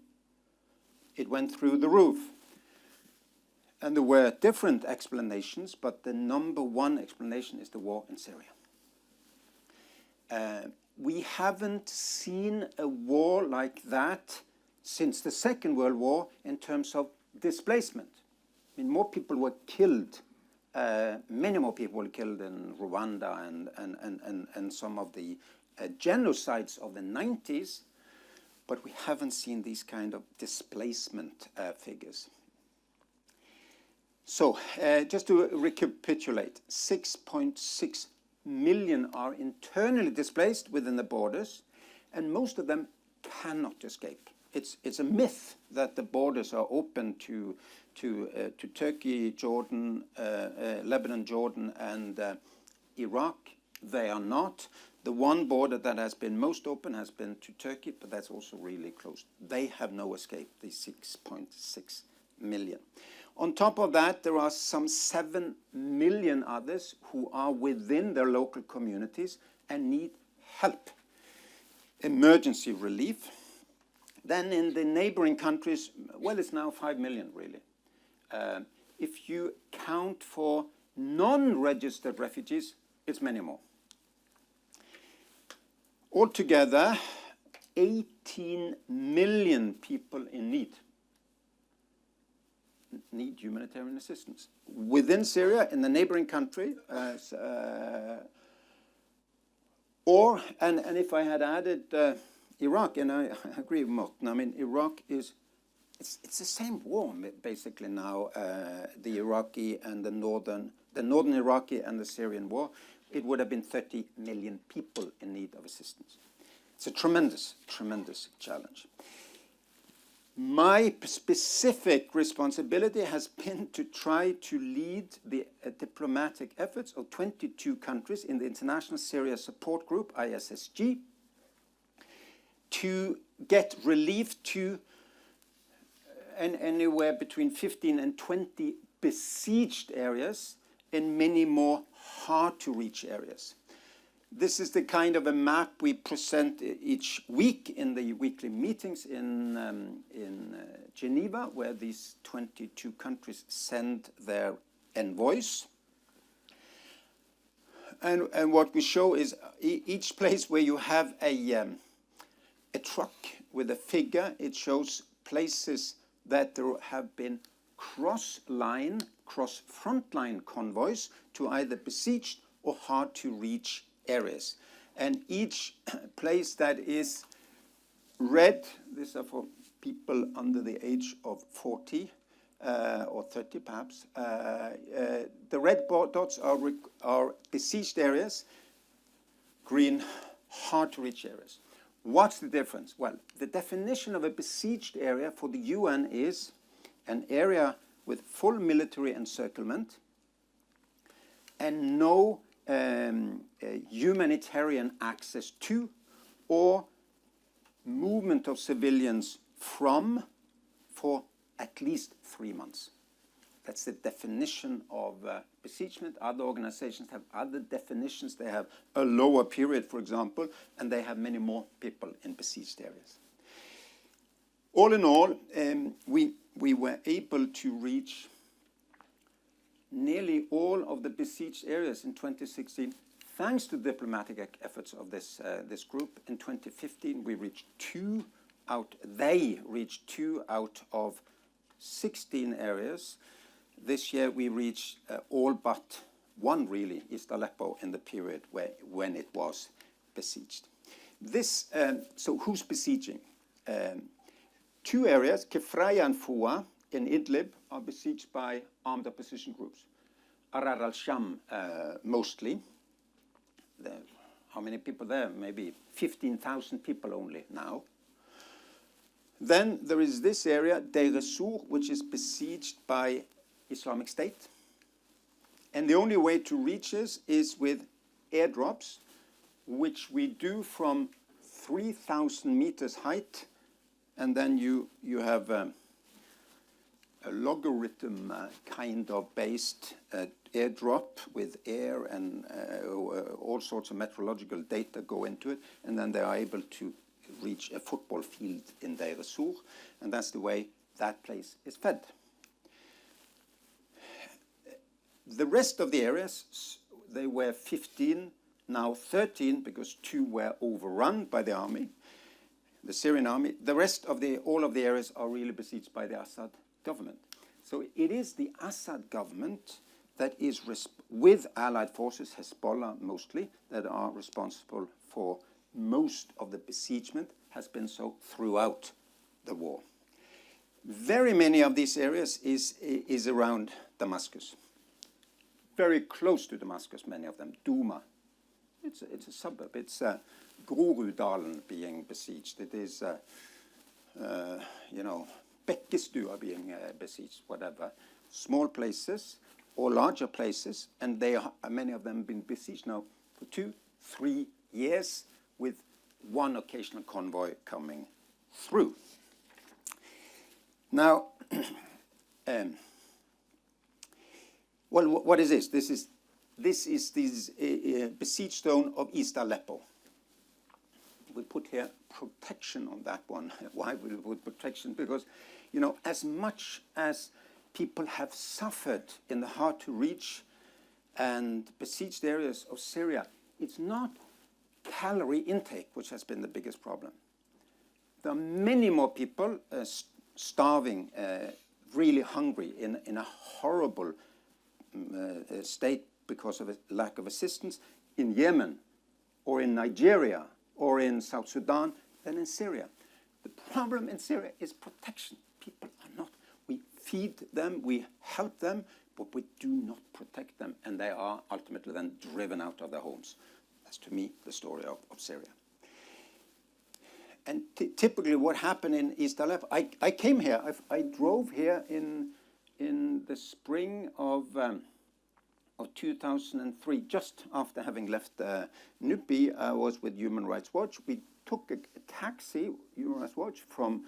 It went through the roof. And there were different explanations, but the number one explanation is the war in Syria. We haven't seen a war like that since the Second World War in terms of displacement. I mean, more people were killed, many more people were killed in Rwanda and some of the genocides of the 90s, but we haven't seen these kind of displacement figures. So, just to recapitulate, 6.6 million are internally displaced within the borders, and most of them cannot escape. It's a myth that the borders are open to Turkey, Jordan, Lebanon, Jordan, and Iraq. They are not. The one border that has been most open has been to Turkey, but that's also really closed. They have no escape, these 6.6 million. On top of that, there are some 7 million others who are within their local communities and need help, emergency relief. Then in the neighboring countries, well, it's now 5 million, really. If you count for non-registered refugees, it's many more. Altogether, 18 million people in need humanitarian assistance. Within Syria, in the neighboring country, and if I had added Iraq, and I agree with Morten, I mean, Iraq is, it's the same war, basically now, the Iraqi and the northern Iraqi and the Syrian war. It would have been 30 million people in need of assistance. It's a tremendous, tremendous challenge. My specific responsibility has been to try to lead the diplomatic efforts of 22 countries in the International Syria Support Group, ISSG, to get relief to anywhere between 15 and 20 besieged areas and many more hard-to-reach areas. This is the kind of a map we present each week in the weekly meetings in Geneva, where these 22 countries send their envoys. And what we show is each place where you have a truck with a figure, it shows places that there have been cross-front-line convoys to either besieged or hard-to-reach areas. And each place that is red, these are for people under the age of 40 or 30 perhaps, the red dots are besieged areas, green hard-to-reach areas. What's the difference? Well, the definition of a besieged area for the UN is an area with full military encirclement and no humanitarian access to or movement of civilians from for at least 3 months. That's the definition of besiegement. Other organizations have other definitions. They have a lower period, for example, and they have many more people in besieged areas. All in all, we were able to reach nearly all of the besieged areas in 2016, thanks to diplomatic efforts of this group. In 2015, they reached 2 out of 16 areas. This year, we reached all but one, really, East Aleppo, in the period when it was besieged. So who's besieging? 2 areas, Kefraya and Foua in Idlib, are besieged by armed opposition groups. Arar al-Sham, mostly. How many people there? Maybe 15,000 people only now. Then there is this area, Deir ez-Zur, which is besieged by Islamic State. And the only way to reach us is with airdrops, which we do from 3,000 meters height, and then you have a logarithm kind of based airdrop with air and all sorts of meteorological data go into it, and then they are able to reach a football field in Deir ez-Zur, and that's the way that place is fed. The rest of the areas, they were 15, now 13, because 2 were overrun by the army, the Syrian army. The rest of all of the areas are really besieged by the Assad government. So it is the Assad government that is, with allied forces, Hezbollah mostly, that are responsible for most of the besiegement, has been so throughout the war. Very many of these areas is around Damascus. Very close to Damascus, many of them. Douma. It's a suburb. It's Groruddalen being besieged. It is, Bekkestua being besieged, whatever. Small places or larger places, and many of them have been besieged now for 2-3 years, with one occasional convoy coming through. Now, well, what is this? This is this besieged zone of East Aleppo. We put here protection on that one. Why would we put protection? Because, as much as people have suffered in the hard-to-reach and besieged areas of Syria, it's not calorie intake which has been the biggest problem. There are many more people starving, really hungry, in a horrible state because of a lack of assistance in Yemen or in Nigeria or in South Sudan than in Syria. The problem in Syria is protection. People are not. We feed them, we help them, but we do not protect them, and they are ultimately then driven out of their homes. That's, to me, the story of Syria. and typically what happened in East Aleppo, I came here, I drove here in the spring of 2003, just after having left NUPI. I was with Human Rights Watch. We took a taxi, Human Rights Watch, from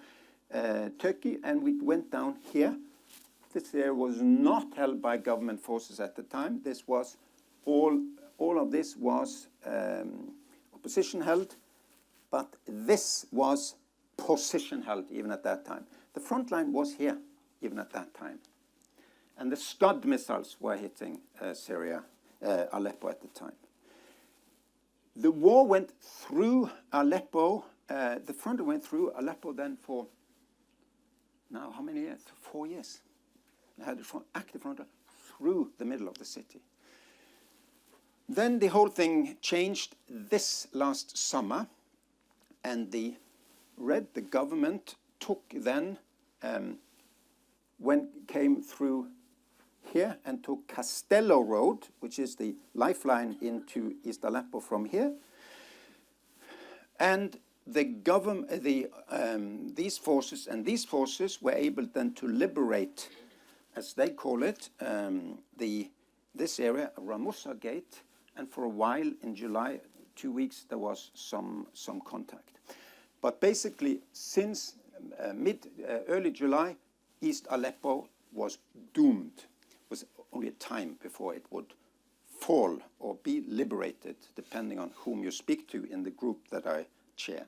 Turkey, and we went down here. This area was not held by government forces at the time. This was all of this was opposition held, but this was position held even at that time. The front line was here even at that time. And the Scud missiles were hitting Syria, Aleppo at the time. The war went through Aleppo, the front went through Aleppo then for, now how many years? 4 years. They had an active front line through the middle of the city. Then the whole thing changed this last summer, and the government took then, came through here and took Castello Road, which is the lifeline into East Aleppo from here. And these forces were able then to liberate, as they call it, this area, Ramusa Gate, and for a while in July, 2 weeks, there was some contact. But basically, since early July, East Aleppo was doomed. It was only a time before it would fall or be liberated, depending on whom you speak to in the group that I chair.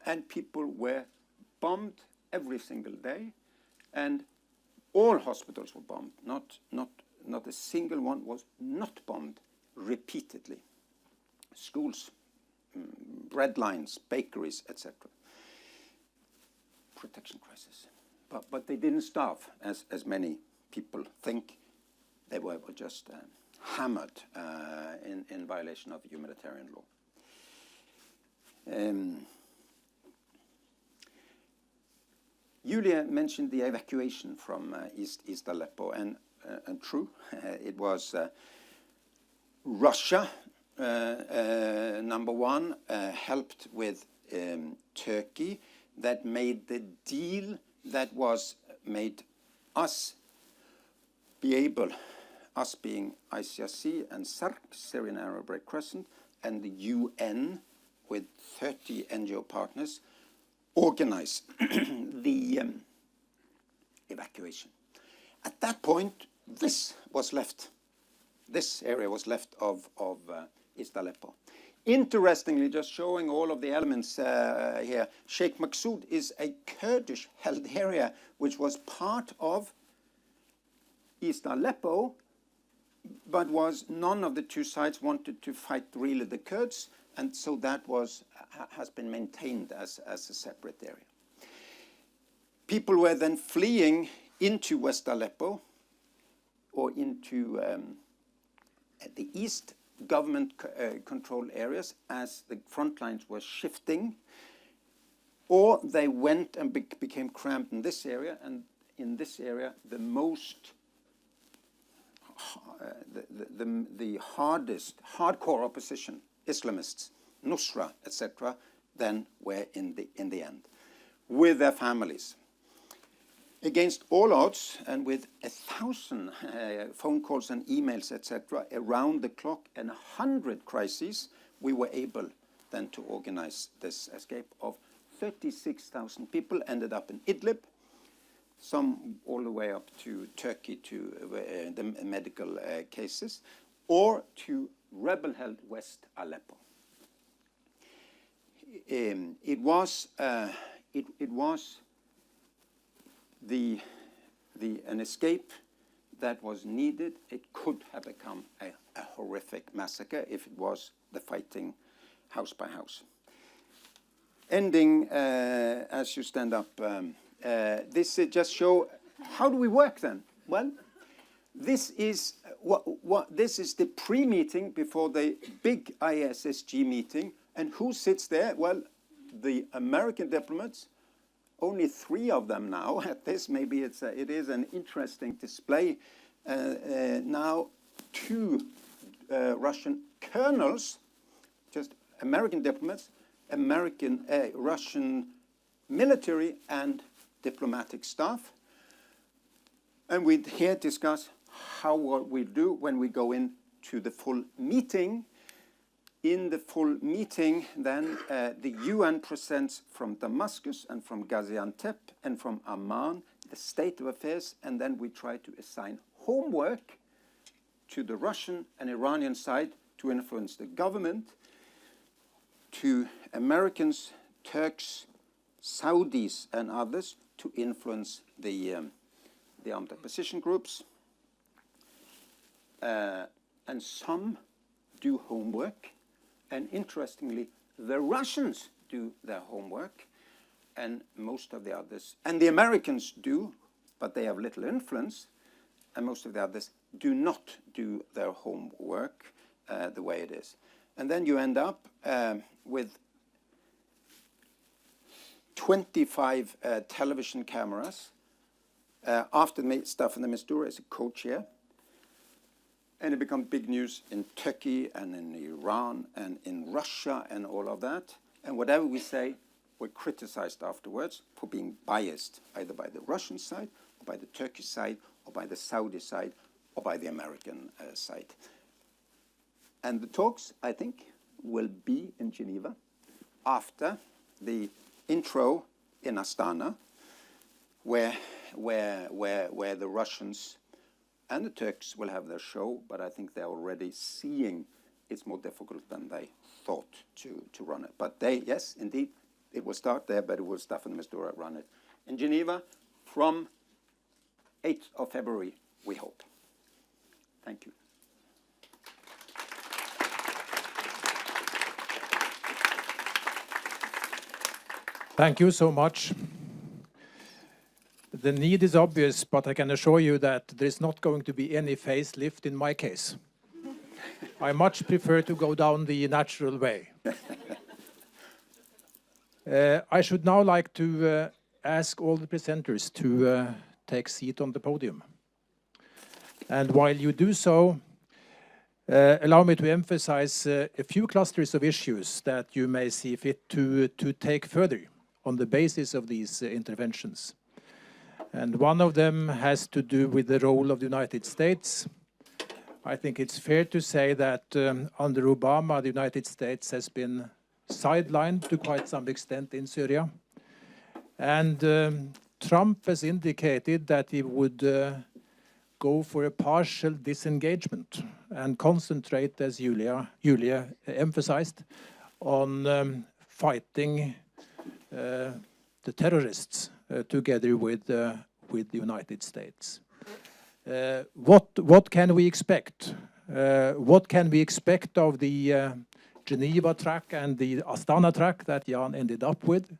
And people were bombed every single day, and all hospitals were bombed. Not a single one was not bombed repeatedly. Schools, bread lines, bakeries, etc. Protection crisis. But they didn't starve, as many people think. They were just hammered in violation of humanitarian law. Julia mentioned the evacuation from East Aleppo, and true, it was Russia, number one, helped with Turkey, that made the deal that was made us be able, us being ICRC and SARC, Syrian Arab Red Crescent, and the UN with 30 NGO partners, organize the evacuation. At that point, this area was left of East Aleppo. Interestingly, just showing all of the elements here, Sheikh Maqsoud is a Kurdish-held area which was part of East Aleppo, but none of the two sides wanted to fight really the Kurds, and so that has been maintained as a separate area. People were then fleeing into West Aleppo or into the east government controlled areas as the front lines were shifting, or they went and became cramped in this area, and in this area the most the hardest hardcore opposition, Islamists, Nusra, etc., then were in the end with their families. Against all odds, and with 1,000 phone calls and emails, etc., around the clock, and 100 crises, we were able then to organize this escape of 36,000 people. Ended up in Idlib, some all the way up to Turkey to the medical cases, or to rebel-held West Aleppo. It was an escape that was needed. It could have become a horrific massacre if it was the fighting house by house. Ending as you stand up, this just show how do we work then? Well, this is this is the pre-meeting before the big ISSG meeting, and who sits there? Well, the American diplomats. Only 3 of them now at this. Maybe it is an interesting display. Now 2 Russian colonels, just American diplomats, Russian military and diplomatic staff. And we here discuss what we do when we go into the full meeting. In the full meeting, then, the UN presents from Damascus and from Gaziantep and from Amman the state of affairs, and then we try to assign homework to the Russian and Iranian side to influence the government, to Americans, Turks, Saudis and others to influence the armed opposition groups. And some do homework, and interestingly, the Russians do their homework, and most of the others, and the Americans do, but they have little influence, and most of the others do not do their homework the way it is. And then you end up with 25 television cameras. After Staffan de Mistura is a co-chair. And it becomes big news in Turkey and in Iran and in Russia and all of that. And whatever we say, we're criticized afterwards for being biased, either by the Russian side, or by the Turkish side, or by the Saudi side, or by the American side. And the talks, I think, will be in Geneva after the intro in Astana, where the Russians and the Turks will have their show, but I think they're already seeing it's more difficult than they thought to run it. But they, yes, indeed, it will start there, but it will Staffan de Mistura run it in Geneva from 8th of February, we hope. Thank you.
Thank you so much. The need is obvious, but I can assure you that there is not going to be any facelift in my case. I much prefer to go down the natural way. I should now like to ask all the presenters to take seat on the podium. And while you do so, allow me to emphasize a few clusters of issues that you may see fit to take further on the basis of these interventions. And one of them has to do with the role of the United States. I think it's fair to say that under Obama, the United States has been sidelined to quite some extent in Syria. And Trump has indicated that he would go for a partial disengagement and concentrate, as Julia emphasized, on fighting the terrorists together with the United States. What can we expect? What can we expect of the Geneva track and the Astana track that Jan ended up with?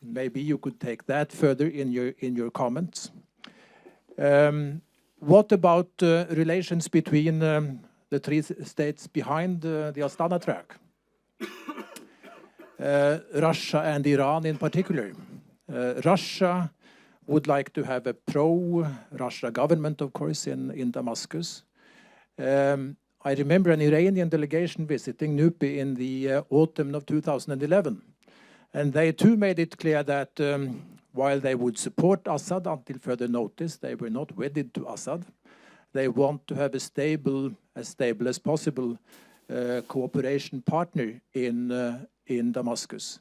Maybe you could take that further in your comments. What about relations between the three states behind the Astana track? Russia and Iran in particular. Russia would like to have a pro-Russia government, of course, in Damascus. I remember an Iranian delegation visiting NUPI in the autumn of 2011. And they too made it clear that while they would support Assad until further notice, they were not wedded to Assad. They want to have a stable as possible, cooperation partner in Damascus.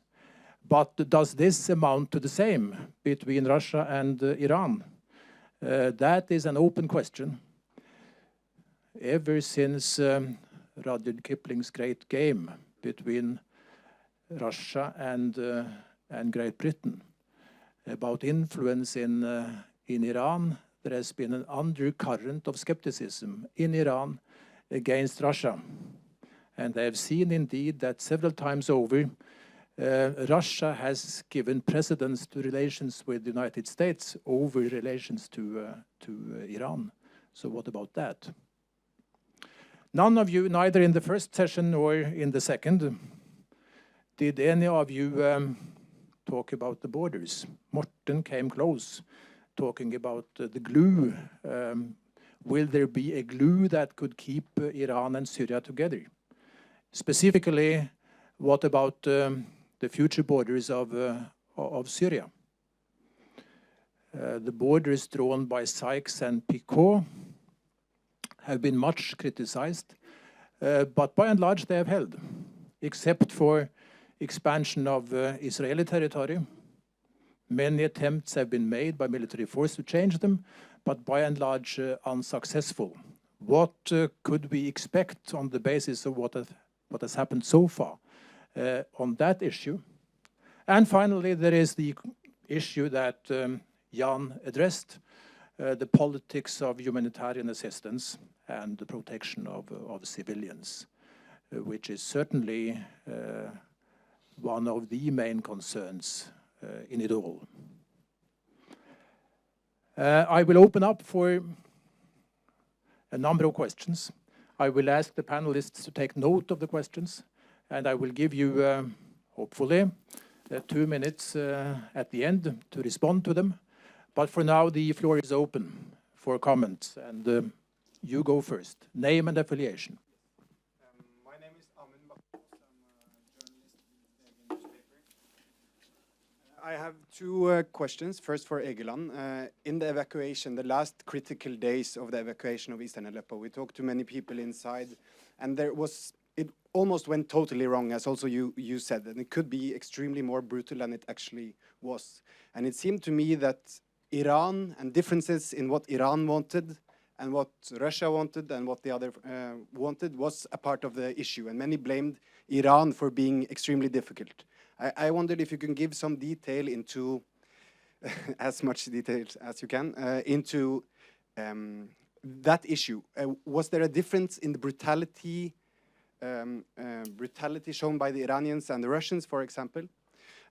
But does this amount to the same between Russia and Iran? That is an open question. Ever since Rudyard Kipling's Great Game between Russia and Great Britain about influence in Iran, there has been an undercurrent of skepticism in Iran against Russia. And they have seen indeed that several times over, Russia has given precedence to relations with the United States over relations to Iran. So what about that? None of you, neither in the first session or in the second, did any of you talk about the borders. Morten came close, talking about the glue. Will there be a glue that could keep Iran and Syria together? Specifically, What about the future borders of Syria? The borders drawn by Sykes and Picot have been much criticized, but by and large they have held, except for expansion of Israeli territory. Many attempts have been made by military force to change them, but by and large unsuccessful. What could we expect on the basis of what has happened so far on that issue? And finally, there is the issue that Jan addressed, the politics of humanitarian assistance and the protection of civilians, which is certainly one of the main concerns in it all. I will open up for a number of questions. I will ask the panelists to take note of the questions, and I will give you, hopefully, 2 minutes at the end to respond to them. But for now, the floor is open for comments, and you go first. Name and affiliation.
My name is Amin Bakos. I'm a journalist with the newspaper. I have two questions. First for Egeland. In the evacuation, the last critical days of the evacuation of Eastern Aleppo, we talked to many people inside, and it almost went totally wrong, as also you said, and it could be extremely more brutal than it actually was. And it seemed to me that Iran and differences in what Iran wanted and what Russia wanted and what the other wanted was a part of the issue, and many blamed Iran for being extremely difficult. I wondered if you can give some detail into, as much detail as you can, into that issue. Was there a difference in the brutality shown by the Iranians and the Russians, for example?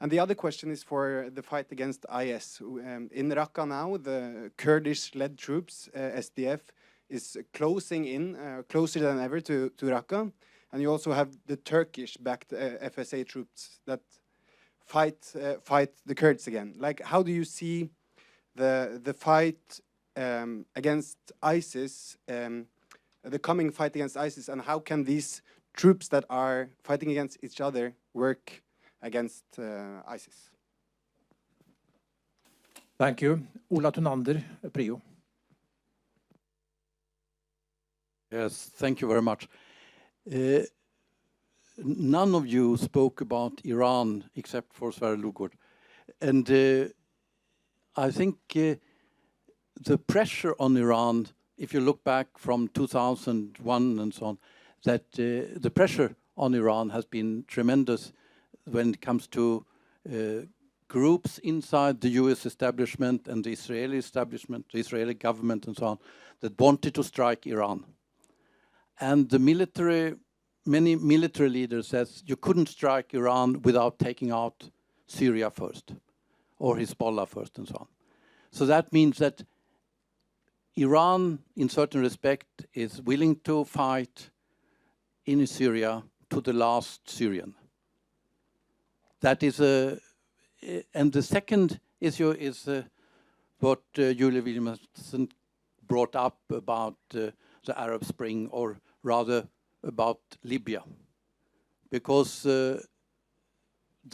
And the other question is for the fight against IS. In Raqqa now, the Kurdish-led troops, SDF, is closing in, closer than ever to Raqqa. And you also have the Turkish-backed FSA troops that fight the Kurds again. Like, how do you see the fight against ISIS, the coming fight against ISIS, and how can these troops that are fighting against each other work against ISIS?
Thank you. Ola Thunander, Prio.
Yes, thank you very much. None of you spoke about Iran except for Sverre Lugård. And I think the pressure on Iran, if you look back from 2001 and so on, that the pressure on Iran has been tremendous when it comes to groups inside the US establishment and the Israeli establishment, the Israeli government and so on, that wanted to strike Iran. And the many military leaders said you couldn't strike Iran without taking out Syria first, or Hezbollah first and so on. So that means that Iran, in certain respect, is willing to fight in Syria to the last Syrian. That is and the second issue is what Julie Williamson brought up about the Arab Spring, or rather about Libya. Because the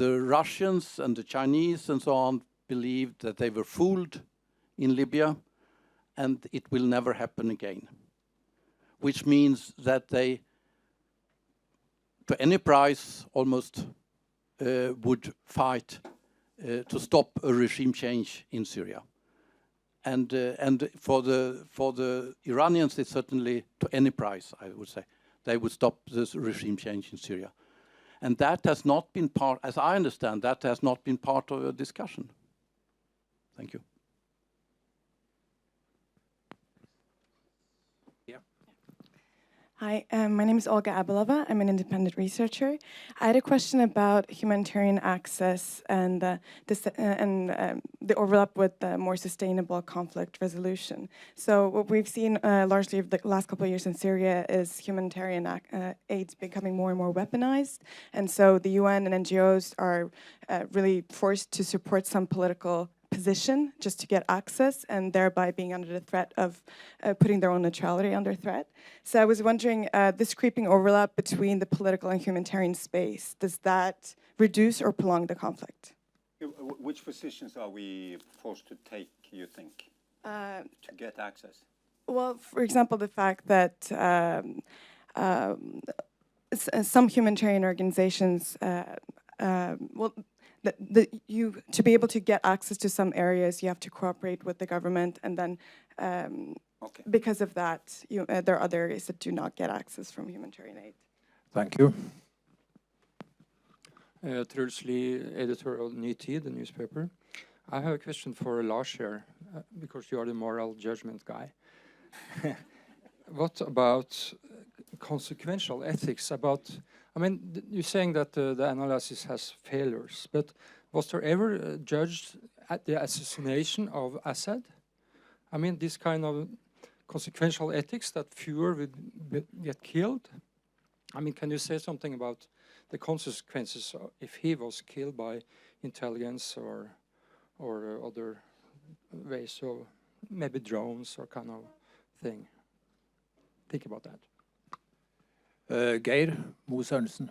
Russians and the Chinese and so on believed that they were fooled in Libya and it will never happen again. Which means that they, to any price, almost would fight to stop a regime change in Syria. And for the Iranians, it's certainly to any price, I would say. They would stop this regime change in Syria. And that has not been part, as I understand, that has not been part of the discussion. Thank you.
Hi, my name is Olga Abelova. I'm an independent researcher. I had a question about humanitarian access and the overlap with the more sustainable conflict resolution. So what we've seen largely over the last couple of years in Syria is humanitarian aid becoming more and more weaponized. And so the UN and NGOs are really forced to support some position just to get access and thereby being under the threat of putting their own neutrality under threat. So I was wondering, this creeping overlap between the political and humanitarian space, does that reduce or prolong the conflict?
Which positions are we forced to take, you think, to get access?
Well, for example, the fact that some humanitarian organizations, to be able to get access to some areas, you have to cooperate with the government, and then because of that, there are other areas that do not get access from humanitarian aid.
Thank you.
Truls Lie, editor of NUPI, the newspaper. I have a question for Lars here, because you are the moral judgment guy. What about consequential ethics? I mean, you're saying that the analysis has failures, but was there ever judged at the assassination of Assad? I mean, this kind of consequential ethics that fewer would get killed? I mean, can you say something about the consequences if he was killed by intelligence or other ways, so maybe drones or kind of thing? Think about that.
Geir Mo-Sørensen.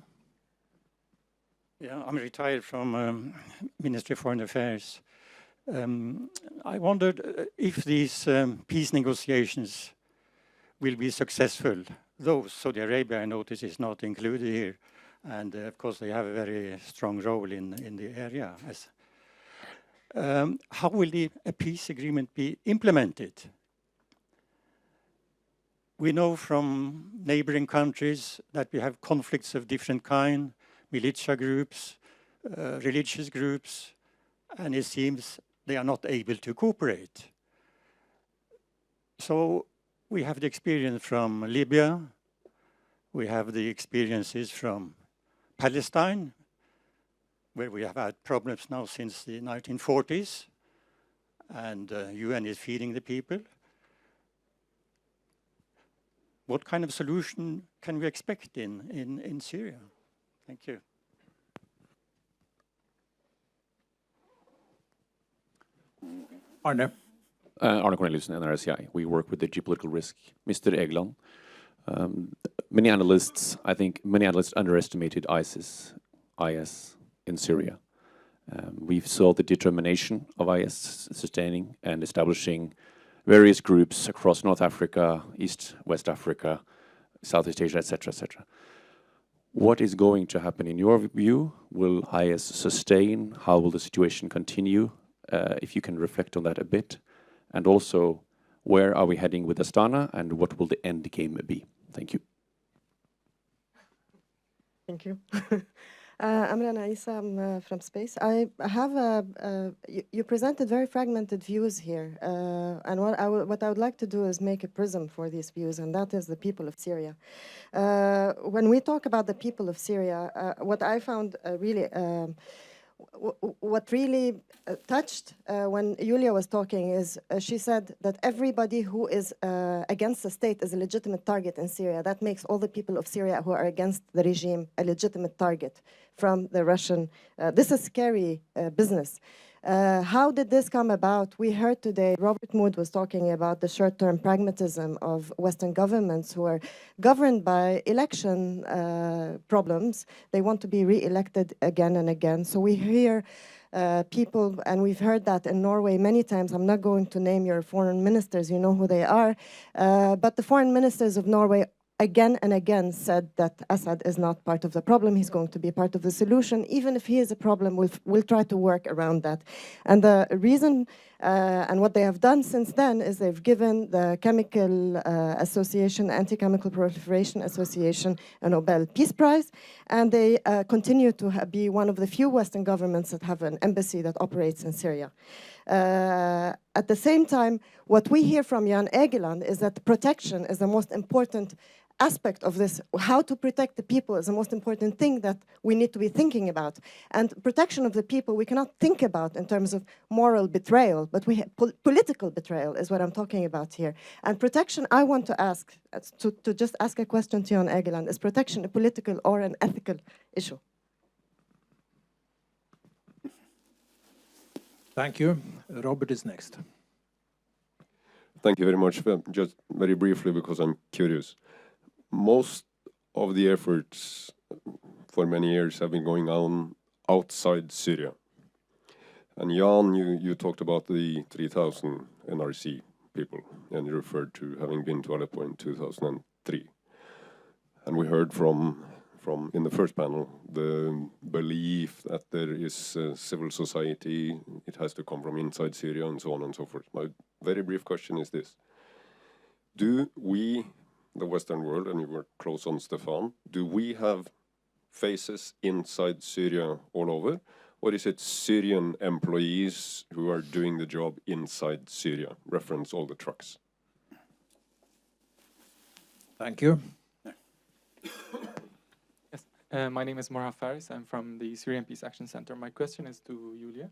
Yeah, I'm retired from Ministry of Foreign Affairs. I wondered if these peace negotiations will be successful. Though Saudi Arabia, I notice, is not included here. And of course, they have a very strong role in the area. How will a peace agreement be implemented? We know from neighboring countries that we have conflicts of different kind, militia groups, religious groups, and it seems they are not able to cooperate. So we have the experience from Libya, we have the experiences from Palestine, where we have had problems now since the 1940s, and UN is feeding the people. What kind of solution can we expect in Syria? Thank you.
Arne.
Arne Corneliussen, NRSCI. We work with the geopolitical risk. Mr. Egeland, many analysts underestimated IS in Syria. We saw the determination of IS sustaining and establishing various groups across North Africa, East, West Africa, Southeast Asia, etc., etc. What is going to happen in your view? Will IS sustain? How will the situation continue? If you can reflect on that a bit. And also, where are we heading with Astana, and what will the end game be? Thank you.
Thank you. I'm Rana Isa, I'm from Space. I have you presented very fragmented views here, and what I would like to do is make a prism for these views, and that is the people of Syria. When we talk about the people of Syria, what I found what really touched when Julia was talking is she said that everybody who is against the state is a legitimate target in Syria. That makes all the people of Syria who are against the regime a legitimate target from the Russian. This is scary business. How did this come about? We heard today, Robert Mood was talking about the short-term pragmatism of Western governments who are governed by election problems. They want to be re-elected again and again. So we hear people, and we've heard that in Norway many times. I'm not going to name your foreign ministers, you know who they are. But the foreign ministers of Norway again and again said that Assad is not part of the problem. He's going to be part of the solution. Even if he is a problem, we'll try to work around that. And the reason and what they have done since then is they've given the Chemical Association, Anti-Chemical Proliferation Association, a Nobel Peace Prize, and they continue to be one of the few Western governments that have an embassy that operates in Syria. At the same time, what we hear from Jan Egeland is that protection is the most important aspect of this. How to protect the people is the most important thing that we need to be thinking about. And protection of the people we cannot think about in terms of moral betrayal, but political betrayal is what I'm talking about here. And protection, I want to ask, to just ask a question to Jan Egeland, is protection a political or an ethical issue?
Thank you. Robert is next.
Thank you very much. Just very briefly, because I'm curious. Most of the efforts for many years have been going on outside Syria. And Jan, you talked about the 3,000 NRC people, and you referred to having been to Aleppo in 2003. And we heard from in the first panel the belief that there is civil society, it has to come from inside Syria, and so on and so forth. My very brief question is this. Do we, the Western world, and you were close on Stefan, do we have faces inside Syria all over? Or is it Syrian employees who are doing the job inside Syria? Reference all the trucks.
Thank you.
Yes, my name is Morha Faris. I'm from the Syrian Peace Action Center. My question is to Julia.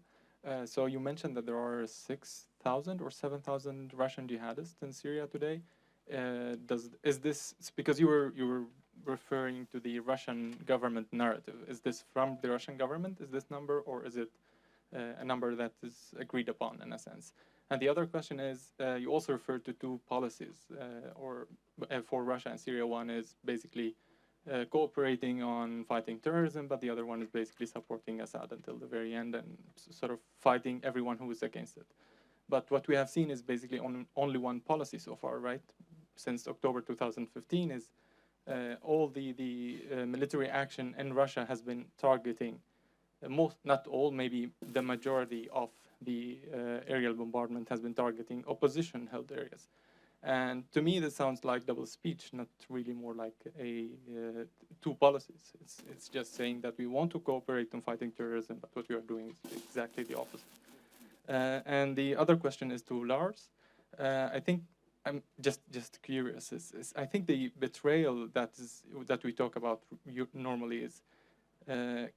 So you mentioned that there are 6,000 or 7,000 Russian jihadists in Syria today. Is this because you were referring to the Russian government narrative? Is this from the Russian government? Is this number, or is it a number that is agreed upon in a sense? And the other question is, you also referred to two policies for Russia and Syria. One is basically cooperating on fighting terrorism, but the other one is basically supporting Assad until the very end and sort of fighting everyone who is against it. But what we have seen is basically only one policy so far, right? Since October 2015 is all the military action in Russia has been targeting most, not all, maybe the majority of the aerial bombardment has been targeting opposition-held areas. And to me, this sounds like double speech, not really more like two policies. It's just saying that we want to cooperate on fighting terrorism, but what we are doing is exactly the opposite. And the other question is to Lars. I think I'm just curious. I think the betrayal that we talk about normally is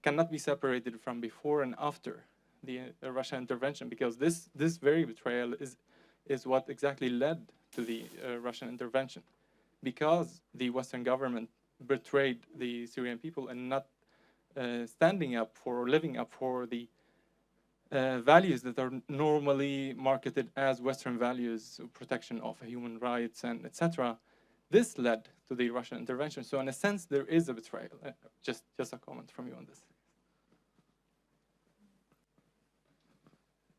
cannot be separated from before and after the Russian intervention, because this very betrayal is what exactly led to the Russian intervention, because the Western government betrayed the Syrian people and not standing up for or living up for the values that are normally marketed as Western values, protection of human rights and etc. This led to the Russian intervention. So in a sense, there is a betrayal. Just a comment from you on this.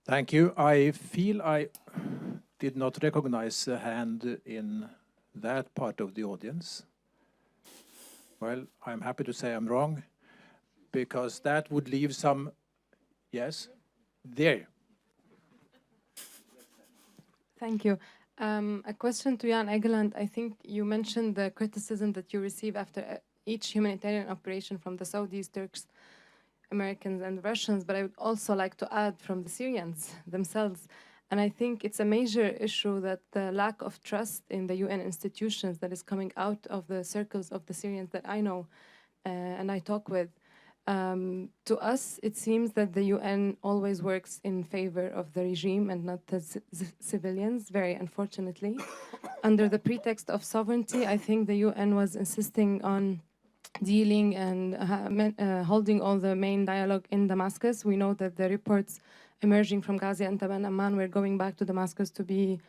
Thank you. I feel I did not recognize a hand in that part of the audience. Well, I'm happy to say I'm wrong, because that would leave some, yes, there.
Thank you. A question to Jan Egeland. I think you mentioned the criticism that you receive after each humanitarian operation from the Saudis, Turks, Americans and Russians, but I would also like to add from the Syrians themselves. And I think it's a major issue that the lack of trust in the UN institutions that is coming out of the circles of the Syrians that I know and I talk with. To us, it seems that the UN always works in favor of the regime and not the civilians, very unfortunately. Under the pretext of sovereignty, I think the UN was insisting on dealing and holding all the main dialogue in Damascus. We know that the reports emerging from Gaziantep and Amman were going back to Damascus to be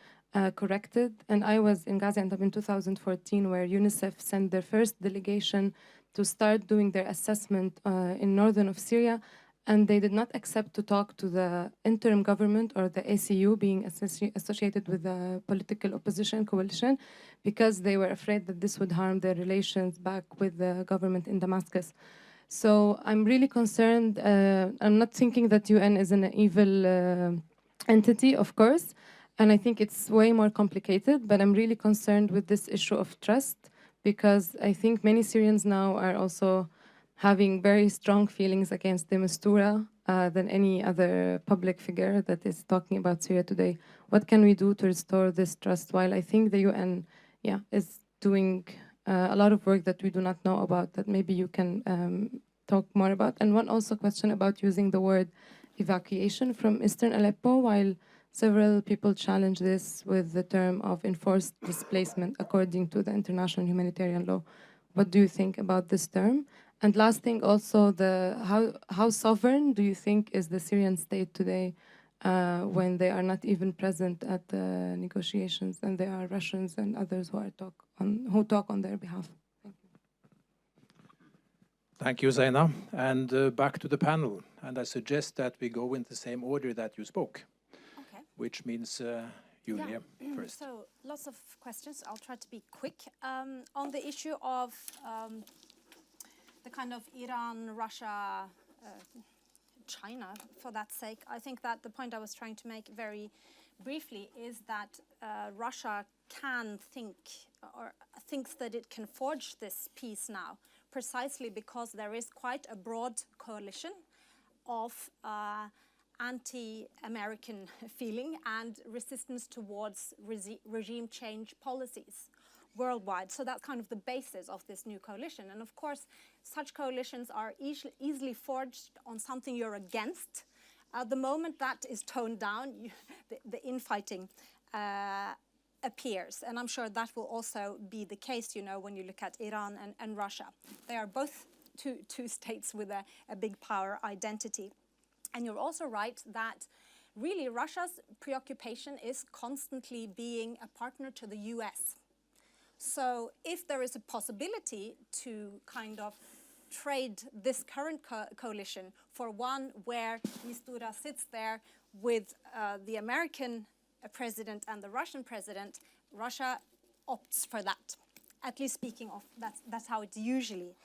corrected. And I was in Gaziantep in 2014, where UNICEF sent their first delegation to start doing their assessment in northern of Syria, and they did not accept to talk to the interim government or the ACU being associated with the political opposition coalition, because they were afraid that this would harm their relations back with the government in Damascus. So I'm really concerned. I'm not thinking that UN is an evil entity, of course, and I think it's way more complicated, but I'm really concerned with this issue of trust, because I think many Syrians now are also having very strong feelings against the Mistura than any other public figure that is talking about Syria today. What can we do to restore this trust? While I think the UN is doing a lot of work that we do not know about, that maybe you can talk more about. And one also question about using the word evacuation from Eastern Aleppo, while several people challenge this with the term of enforced displacement according to the international humanitarian law. What do you think about this term? And last thing also, how sovereign do you think is the Syrian state today when they are not even present at the negotiations, and there are Russians and others who talk on their behalf.
Thank you, Zaina. And back to the panel. And I suggest that we go in the same order that you spoke,
Okay.
which means Julia first.
So lots of questions. I'll try to be quick. On the issue of the kind of Iran, Russia, China, for that sake, I think that the point I was trying to make very briefly is that Russia can think, or thinks that it can forge this peace now, precisely because there is quite a broad coalition of anti-American feeling and resistance towards regime change policies worldwide. So that's kind of the basis of this new coalition. And of course, such coalitions are easily forged on something you're against. The moment that is toned down, the infighting appears. And I'm sure that will also be the case, you know, when you look at Iran and Russia. They are both two states with a big power identity. And you're also right that really Russia's preoccupation is constantly being a partner to the US. So if there is a possibility to kind of trade this current coalition for one where Mistura sits there with the American president and the Russian president, Russia opts for that. At least speaking of, that's how it usually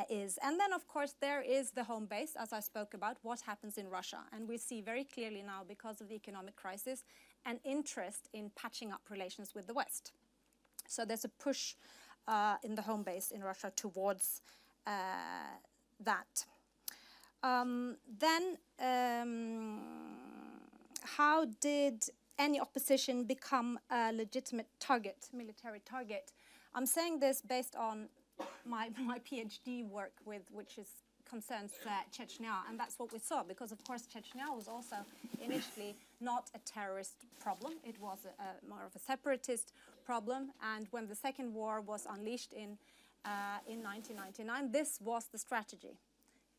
is. And then, of course, there is the home base, as I spoke about, what happens in Russia. And we see very clearly now, because of the economic crisis, an interest in patching up relations with the West. So there's a push in the home base in Russia towards that. How did any opposition become a legitimate target, military target? I'm saying this based on my PhD work which concerns Chechnya, and that's what we saw, because of course Chechnya was also initially not a terrorist problem. It was more of a separatist problem, and when the second war was unleashed in 1999, this was the strategy.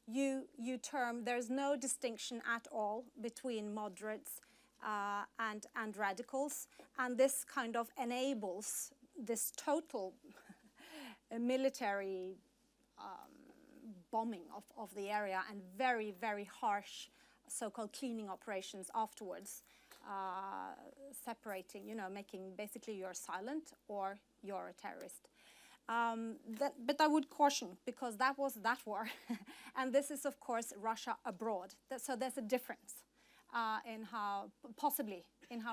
There's no distinction at all between moderates and radicals, and this kind of enables this total military bombing of the area and very, very harsh so-called cleaning operations afterwards, separating, you know, making basically you're silent or you're a terrorist. But I would caution, because that was that war. And this is, of course, Russia abroad. So there's a difference in how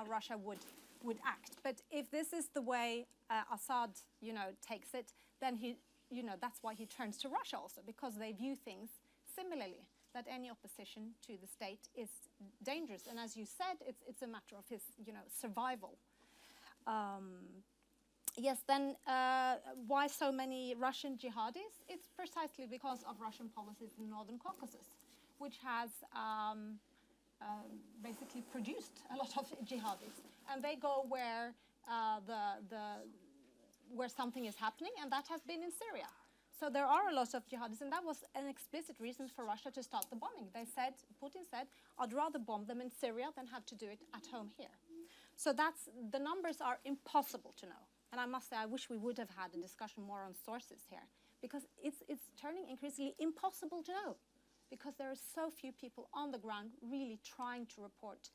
Russia would act. But if this is the way Assad, you know, takes it, then that's why he turns to Russia also, because they view things similarly, that any opposition to the state is dangerous. And as you said, it's a matter of his, you know, survival. Yes, then why so many Russian jihadis? It's precisely because of Russian policies in Northern Caucasus, which has basically produced a lot of jihadis. And they go where where something is happening, and that has been in Syria. So there are a lot of jihadis, and that was an explicit reason for Russia to start the bombing. Putin said, I'd rather bomb them in Syria than have to do it at home here. So the numbers are impossible to know. And I must say, I wish we would have had a discussion more on sources here, because it's turning increasingly impossible to know, because there are so few people on the ground really trying to report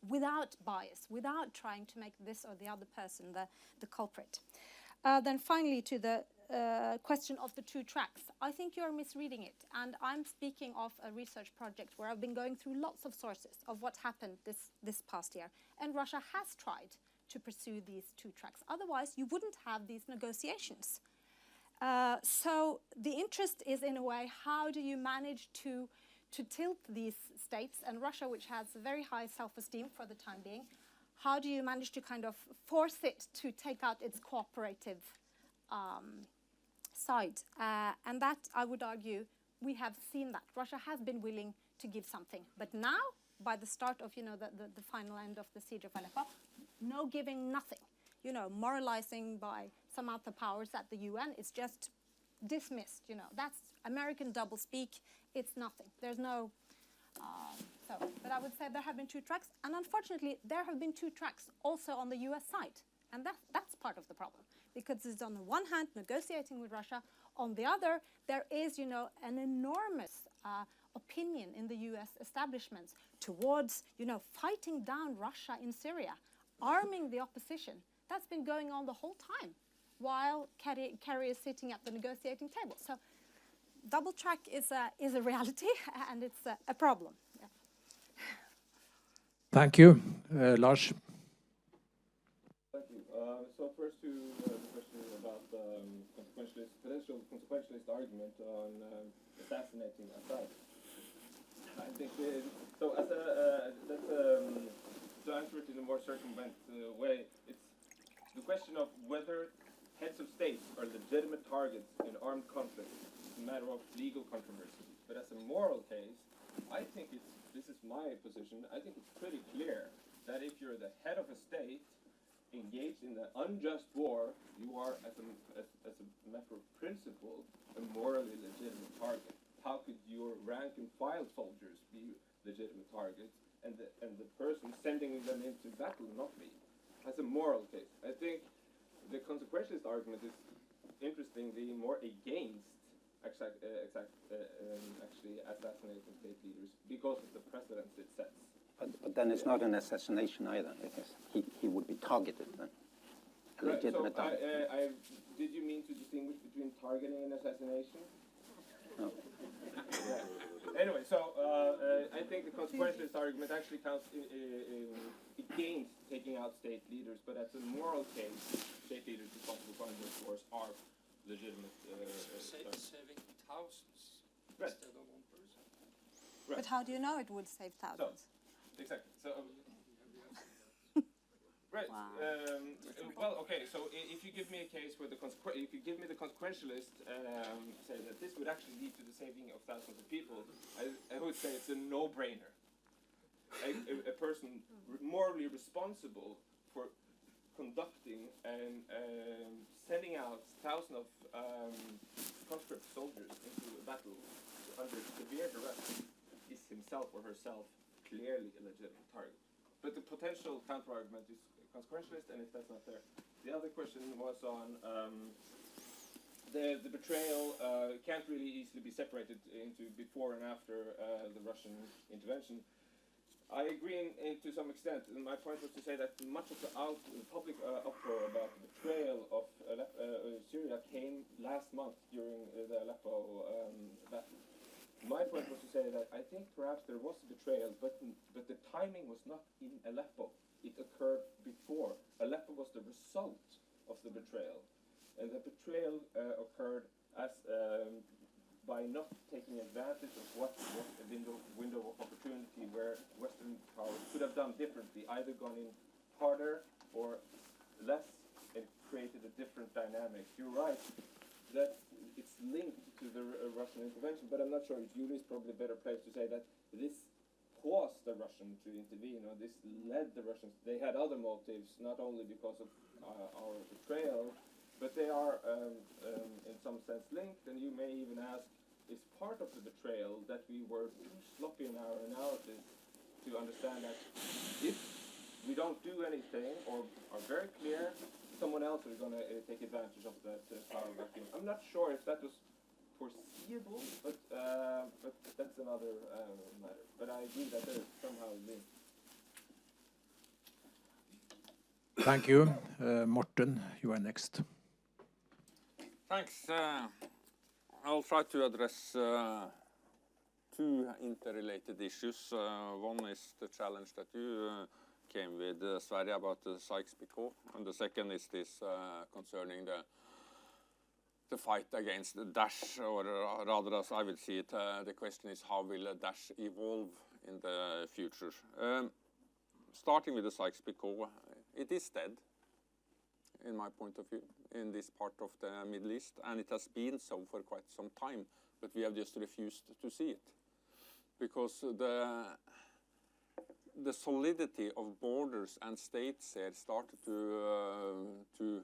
without bias, without trying to make this or the other person the culprit. Then finally, to the question of the two tracks, I think you're misreading it. And I'm speaking of a research project where I've been going through lots of sources of what happened this past year. And Russia has tried to pursue these two tracks. Otherwise, you wouldn't have these negotiations. So the interest is, in a way, how do you manage to tilt these states, and Russia, which has very high self-esteem for the time being, how do you manage to kind of force it to take out its cooperative side? And that, I would argue, we have seen that. Russia has been willing to give something. But now, by the start of, you know, the final end of the siege of Aleppo, no giving, nothing. You know, moralizing by some other powers at the UN is just dismissed, you know. That's American doublespeak. It's nothing. There's no But I would say there have been 2 tracks, and unfortunately there have been 2 tracks also on the US side, and that's part of the problem, because it's on the one hand negotiating with Russia, on the other there is, you know, an enormous opinion in the US establishments towards, you know, fighting down Russia in Syria, arming the opposition. That's been going on the whole time while Kerry is sitting at the negotiating table. So double track is a reality and it's a problem. Yeah.
Thank you. Lars?
Thank you. So first to the question about potential consequentialist argument on assassinating Assad. I think so. To answer it in a more circumvent way, it's the question of whether heads of states are legitimate targets in armed conflict. It's a matter of legal controversy. But as a moral case, I think this is my position. I think it's pretty clear that if you're the head of a state engaged in an unjust war, you are, as a matter of principle, a morally legitimate target. How could your rank and file soldiers be legitimate targets and the person sending them into battle not be? As a moral case, I think the consequentialist argument is interestingly more against actually assassinating state leaders because of the precedents it sets.
But then it's not an assassination either. It is, he would be targeted then. A legitimate target.
Did you mean to distinguish between targeting and assassination?
No.
Yeah. Anyway, so I think the consequentialist argument actually counts against taking out state leaders, but as a moral case, state leaders responsible for unjust wars are legitimate.
Saving thousands
right.
instead of one person.
Right.
But how do you know it would save thousands?
So, exactly. So. Right.
Wow.
Well, okay. So if you give me a case where if you give me the consequentialist say that this would actually lead to the saving of thousands of people, I would say it's a no-brainer. A person morally responsible for conducting and sending out thousands of conscript soldiers into a battle under severe duress is himself or herself clearly a legitimate target. But the potential counter-argument is consequentialist, and if that's not there. The other question was on the betrayal can't really easily be separated into before and after the Russian intervention. I agree to some extent, and my point was to say that much of the public uproar about the betrayal of Syria came last month during the Aleppo battle. My point was to say that I think perhaps there was a betrayal, but the timing was not in Aleppo. It occurred before. Aleppo was the result of the betrayal, and the betrayal occurred as by not taking advantage of what was a window of opportunity where Western powers could have done differently, either gone in harder or less, and created a different dynamic. You're right that it's linked to the Russian intervention, but I'm not sure if Julie is probably a better place to say that this caused the Russians to intervene, or this led the Russians. They had other motives, not only because of our betrayal, but they are in some sense linked, and you may even ask, is part of the betrayal that we were too sloppy in our analysis to understand that if we don't do anything or are very clear, someone else is going to take advantage of that power vacuum. I'm not sure if that was foreseeable, but that's another matter. But I agree that there is somehow a link.
Thank you. Morten, you are next.
Thanks. I'll try to address two interrelated issues. One is the challenge that you came with, Sverre, about the Sykes-Picot, and the second is this concerning the fight against the Daesh, or rather, as I would see it, the question is how will Daesh evolve in the future? Starting with the Sykes-Picot, it is dead, in my point of view, in this part of the Middle East, and it has been so for quite some time, but we have just refused to see it, because the solidity of borders and states here started to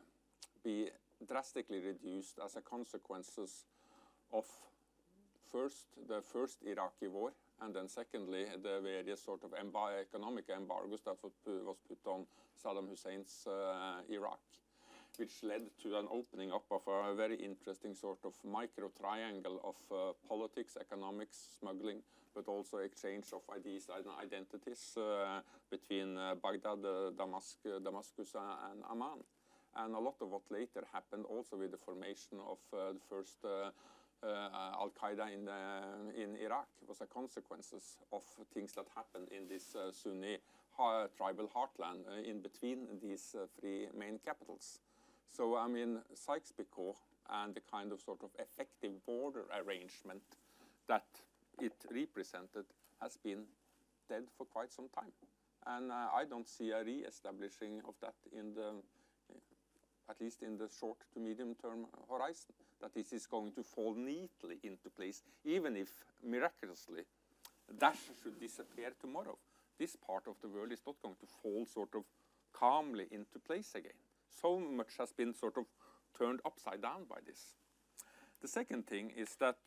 be drastically reduced as a consequence of the first Iraqi war and then secondly, the various sort of economic embargoes that was put on Saddam Hussein's Iraq, which led to an opening up of a very interesting sort of micro-triangle of politics, economics, smuggling, but also exchange of ideas and identities between Baghdad, Damascus and Amman. And a lot of what later happened also with the formation of the first Al-Qaeda in Iraq was a consequences of things that happened in this Sunni tribal heartland in between these three main capitals. So, I mean, Sykes-Picot and the kind of sort of effective border arrangement that it represented has been dead for quite some time. And I don't see a re-establishing of that in the, at least in the short to medium term horizon, that this is going to fall neatly into place, even if miraculously Daesh should disappear tomorrow. This part of the world is not going to fall sort of calmly into place again. So much has been sort of turned upside down by this. The second thing is that,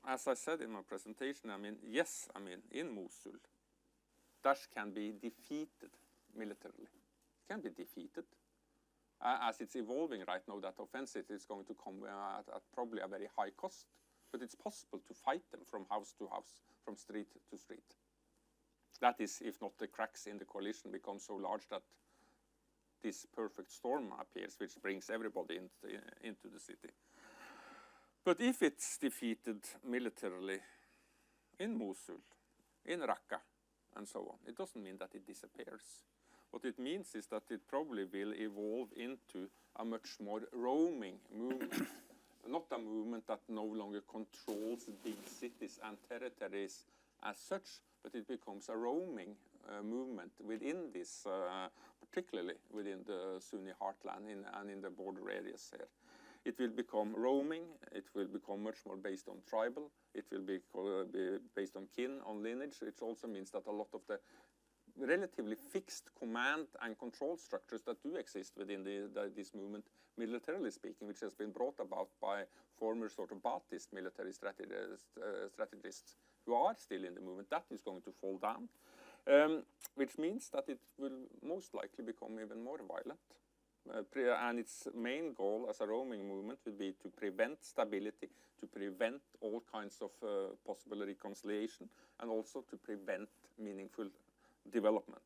as I said in my presentation, I mean, yes, I mean, in Musul, Daesh can be defeated militarily. It can be defeated. As it's evolving right now, that offensive is going to come at probably a very high cost. But it's possible to fight them from house to house, from street to street. That is, if not the cracks in the coalition become so large that this perfect storm appears, which brings everybody into the city. But if it's defeated militarily in Musul, in Raqqa, and so on, it doesn't mean that it disappears. What it means is that it probably will evolve into a much more roaming movement, not a movement that no longer controls big cities and territories as such, but it becomes a roaming movement within this, particularly within the Sunni heartland and in the border areas here. It will become roaming, it will become much more based on tribal, it will be based on kin, on lineage, which also means that a lot of the relatively fixed command and control structures that do exist within this movement, militarily speaking, which has been brought about by former sort of Ba'athist military strategists who are still in the movement, that is going to fall down, which means that it will most likely become even more violent. And its main goal as a roaming movement would be to prevent stability, to prevent all kinds of possible reconciliation, and also to prevent meaningful development.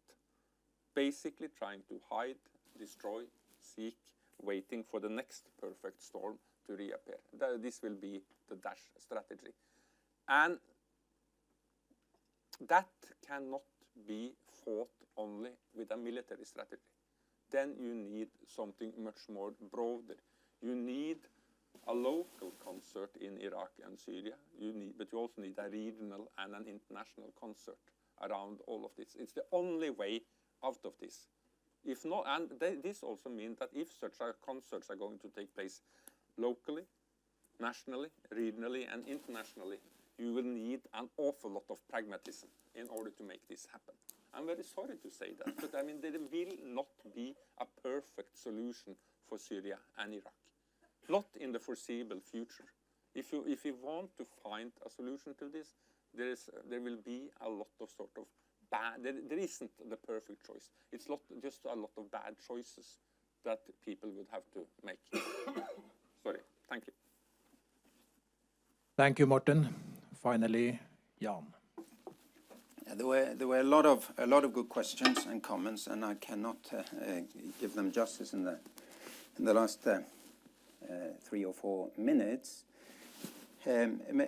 Basically trying to hide, destroy, seek, waiting for the next perfect storm to reappear. This will be the Daesh strategy. And that cannot be fought only with a military strategy. Then you need something much more broader. You need a local concert in Iraq and Syria, but you also need a regional and an international concert around all of this. It's the only way out of this. If not, and this also means that if such concerts are going to take place locally, nationally, regionally, and internationally, you will need an awful lot of pragmatism in order to make this happen. I'm very sorry to say that, but I mean, there will not be a perfect solution for Syria and Iraq. Not in the foreseeable future. If you want to find a solution to this, there will be a lot of sort of bad, there isn't the perfect choice. It's just a lot of bad choices that people would have to make. Sorry, thank you.
Thank you, Morten. Finally, Jan.
There were a lot of good questions and comments, and I cannot give them justice in the last 3 or 4 minutes.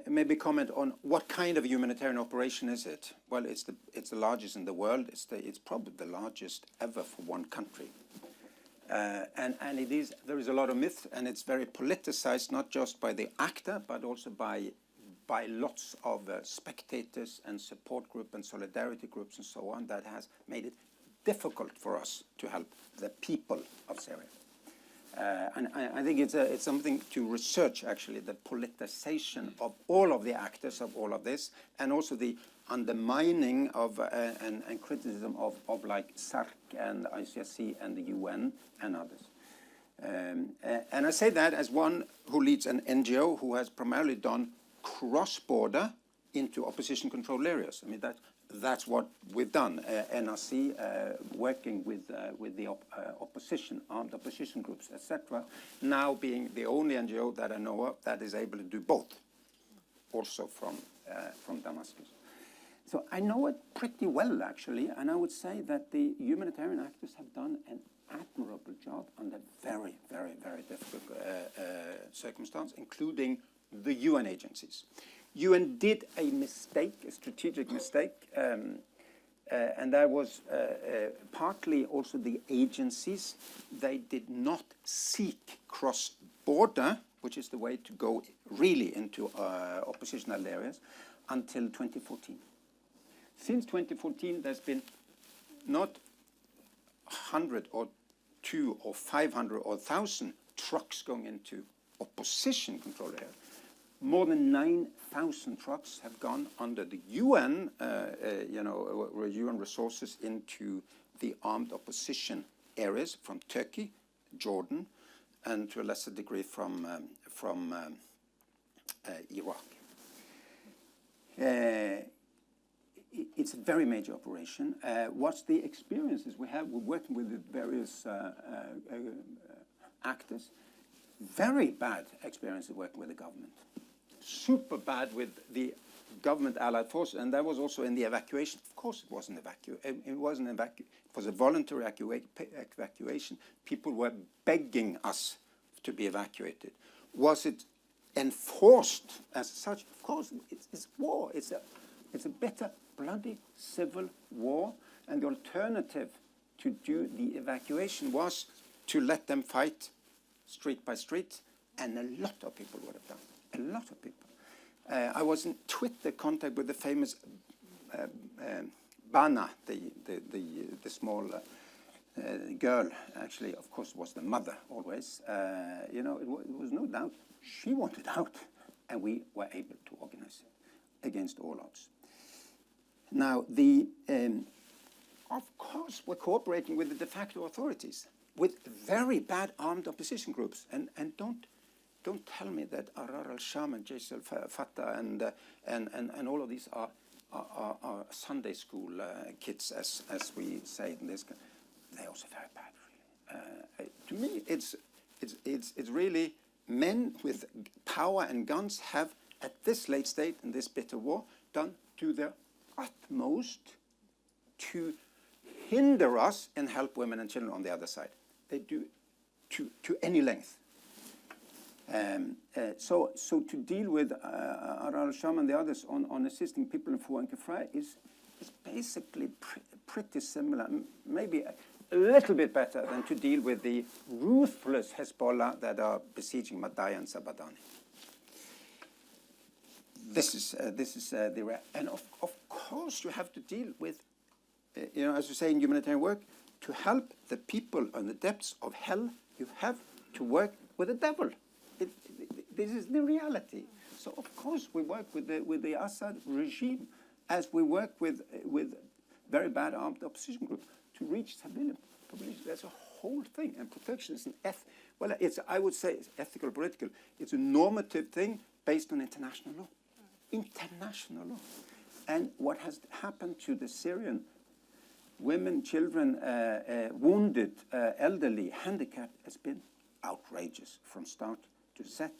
Maybe comment on what kind of humanitarian operation is it? Well, it's the largest in the world. It's probably the largest ever for one country. And there is a lot of myth, and it's very politicized, not just by the actor, but also by lots of spectators and support groups and solidarity groups and so on, that has made it difficult for us to help the people of Syria. And I think it's something to research, actually, the politicization of all of the actors of all of this, and also the undermining of and criticism of like SARC and ICRC and the UN and others. And I say that as one who leads an NGO who has primarily done cross-border into opposition-controlled areas. I mean, that's what we've done. NRC working with the opposition, armed opposition groups, etc. Now being the only NGO that I know of that is able to do both, also from Damascus. So I know it pretty well, actually, and I would say that the humanitarian actors have done an admirable job under very, very, very difficult circumstances, including the UN agencies. UN did a mistake, a strategic mistake, and that was partly also the agencies. They did not seek cross-border, which is the way to go really into oppositional areas, until 2014. Since 2014, there's been not 100 or 200 or 500 or 1,000 trucks going into opposition control area. More than 9,000 trucks have gone under the UN, UN resources into the armed opposition areas from Turkey, Jordan, and to a lesser degree from Iraq. It's a very major operation. What's the experiences we have? We're working with the various actors. Very bad experiences working with the government. Super bad with the government allied forces, and that was also in the evacuation. Of course, it wasn't it was a voluntary evacuation. People were begging us to be evacuated. Was it enforced as such? Of course, it's war. It's a bitter, bloody civil war, and the alternative to do the evacuation was to let them fight street by street, and a lot of people would have done. A lot of people. I was in Twitter contact with the famous Bana, the small girl. Actually, of course, was the mother always. It was no doubt she wanted out, and we were able to organize it against all odds. Now, of course, we're cooperating with the de facto authorities, with very bad armed opposition groups, and don't tell me that Arar al-Sham and Jais al-Fatah and all of these are Sunday school kids, as we say in this. They're also very bad, really. To me, it's really men with power and guns have, at this late stage in this bitter war, done to their utmost to hinder us and help women and children on the other side. They do to any length. So to deal with Arar al-Sham and the others on assisting people in Fou and Kafra is basically pretty similar, maybe a little bit better than to deal with the ruthless Hezbollah that are besieging Madaya and Sabadani. This is the and of course you have to deal with, as you say in humanitarian work, to help the people on the depths of hell. You have to work with the devil. This is the reality. So of course we work with the Assad regime, as we work with very bad armed opposition groups to reach civilian population. There's a whole thing, and protection is I would say it's ethical, political. It's a normative thing based on international law. International law. And what has happened to the Syrian women, children, wounded, elderly, handicapped has been outrageous from start to set.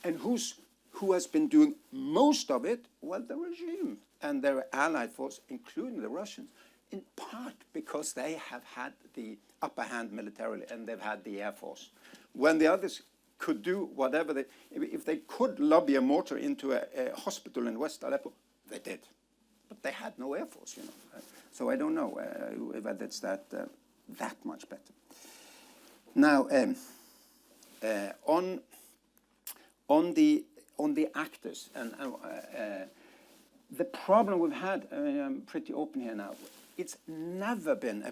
And who has been doing most of it? Well, the regime and their allied force, including the Russians, in part because they have had the upper hand militarily and they've had the air force. When the others could do whatever if they could lobby a mortar into a hospital in West Aleppo, they did. But they had no air force, So I don't know whether it's that much better. Now, on the actors and the problem we've had, I'm pretty open here now. It's never been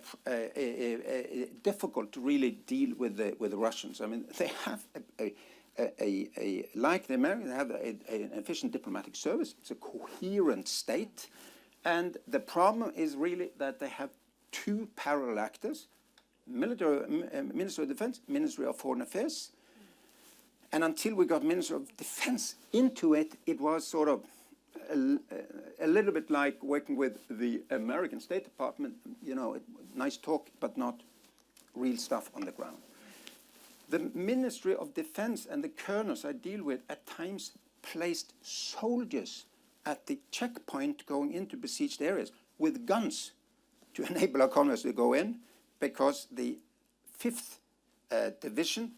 difficult to really deal with the Russians. I mean, they have like the Americans, they have an efficient diplomatic service. It's a coherent state, and the problem is really that they have two parallel actors: Ministry of Defense, Ministry of Foreign Affairs. And until we got Minister of Defense into it, it was sort of a little bit like working with the American State Department, you know, nice talk, but not real stuff on the ground. The Ministry of Defense and the colonels I deal with at times placed soldiers at the checkpoint going into besieged areas with guns to enable our colonels to go in, because the 5th Division,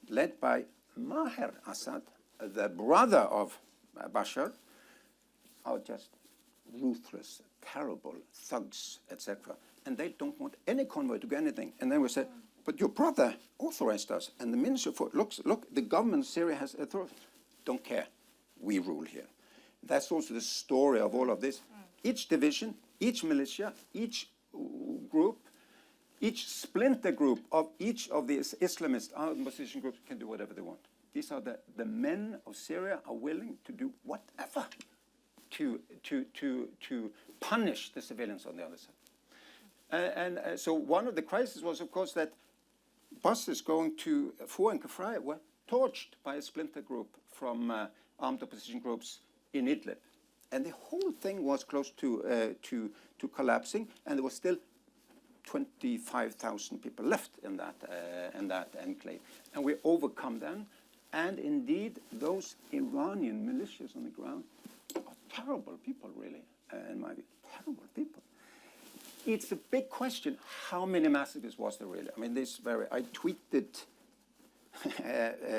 led by Maher Assad, the brother of Bashar, are just ruthless, terrible thugs, etc. And they don't want any convoy to get anything. And then we say, but your brother authorized us, and the Minister for look, the government of Syria has authority. Don't care, we rule here. That's also the story of all of this. Each division, each militia, each group, each splinter group of each of the Islamist opposition groups can do whatever they want. These are the men of Syria are willing to do whatever to punish the civilians on the other side. So one of the crises was, of course, that buses going to Fou and Kafraya were torched by a splinter group from armed opposition groups in Idlib. And the whole thing was close to collapsing, and there was still 25,000 people left in that enclave. And we overcome them. And indeed, those Iranian militias on the ground are terrible people, really, in my view. Terrible people. It's a big question, how many massacres was there really? I mean, I tweeted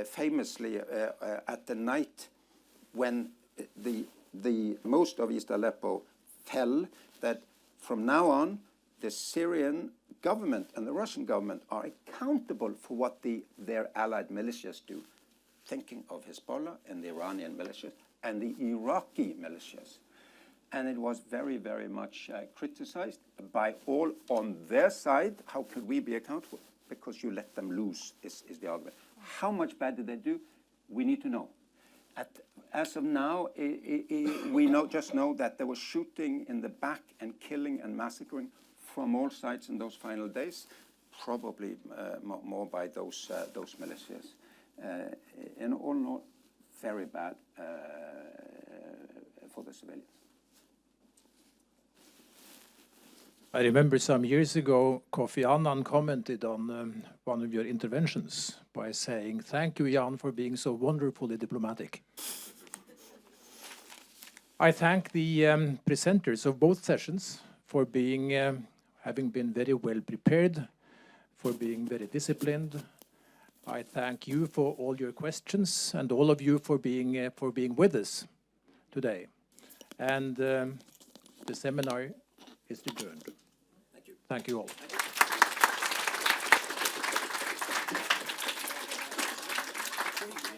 famously at the night when the most of East Aleppo fell, that from now on, the Syrian government and the Russian government are accountable for what their allied militias do, thinking of Hezbollah and the Iranian militias and the Iraqi militias. And it was very, very much criticized by all on their side. How could we be accountable? Because you let them loose, is the argument. How much bad did they do? We need to know. As of now, we just know that there was shooting in the back and killing and massacring from all sides in those final days, probably more by those militias. And all in all, very bad for the civilians.
I remember some years ago, Kofi Annan commented on one of your interventions by saying, "Thank you, Jan, for being so wonderfully diplomatic." I thank the presenters of both sessions for being, having been very well prepared, for being very disciplined. I thank you for all your questions and all of you for being with us today. And the seminar is adjourned. Thank you. Thank you all. Thank you.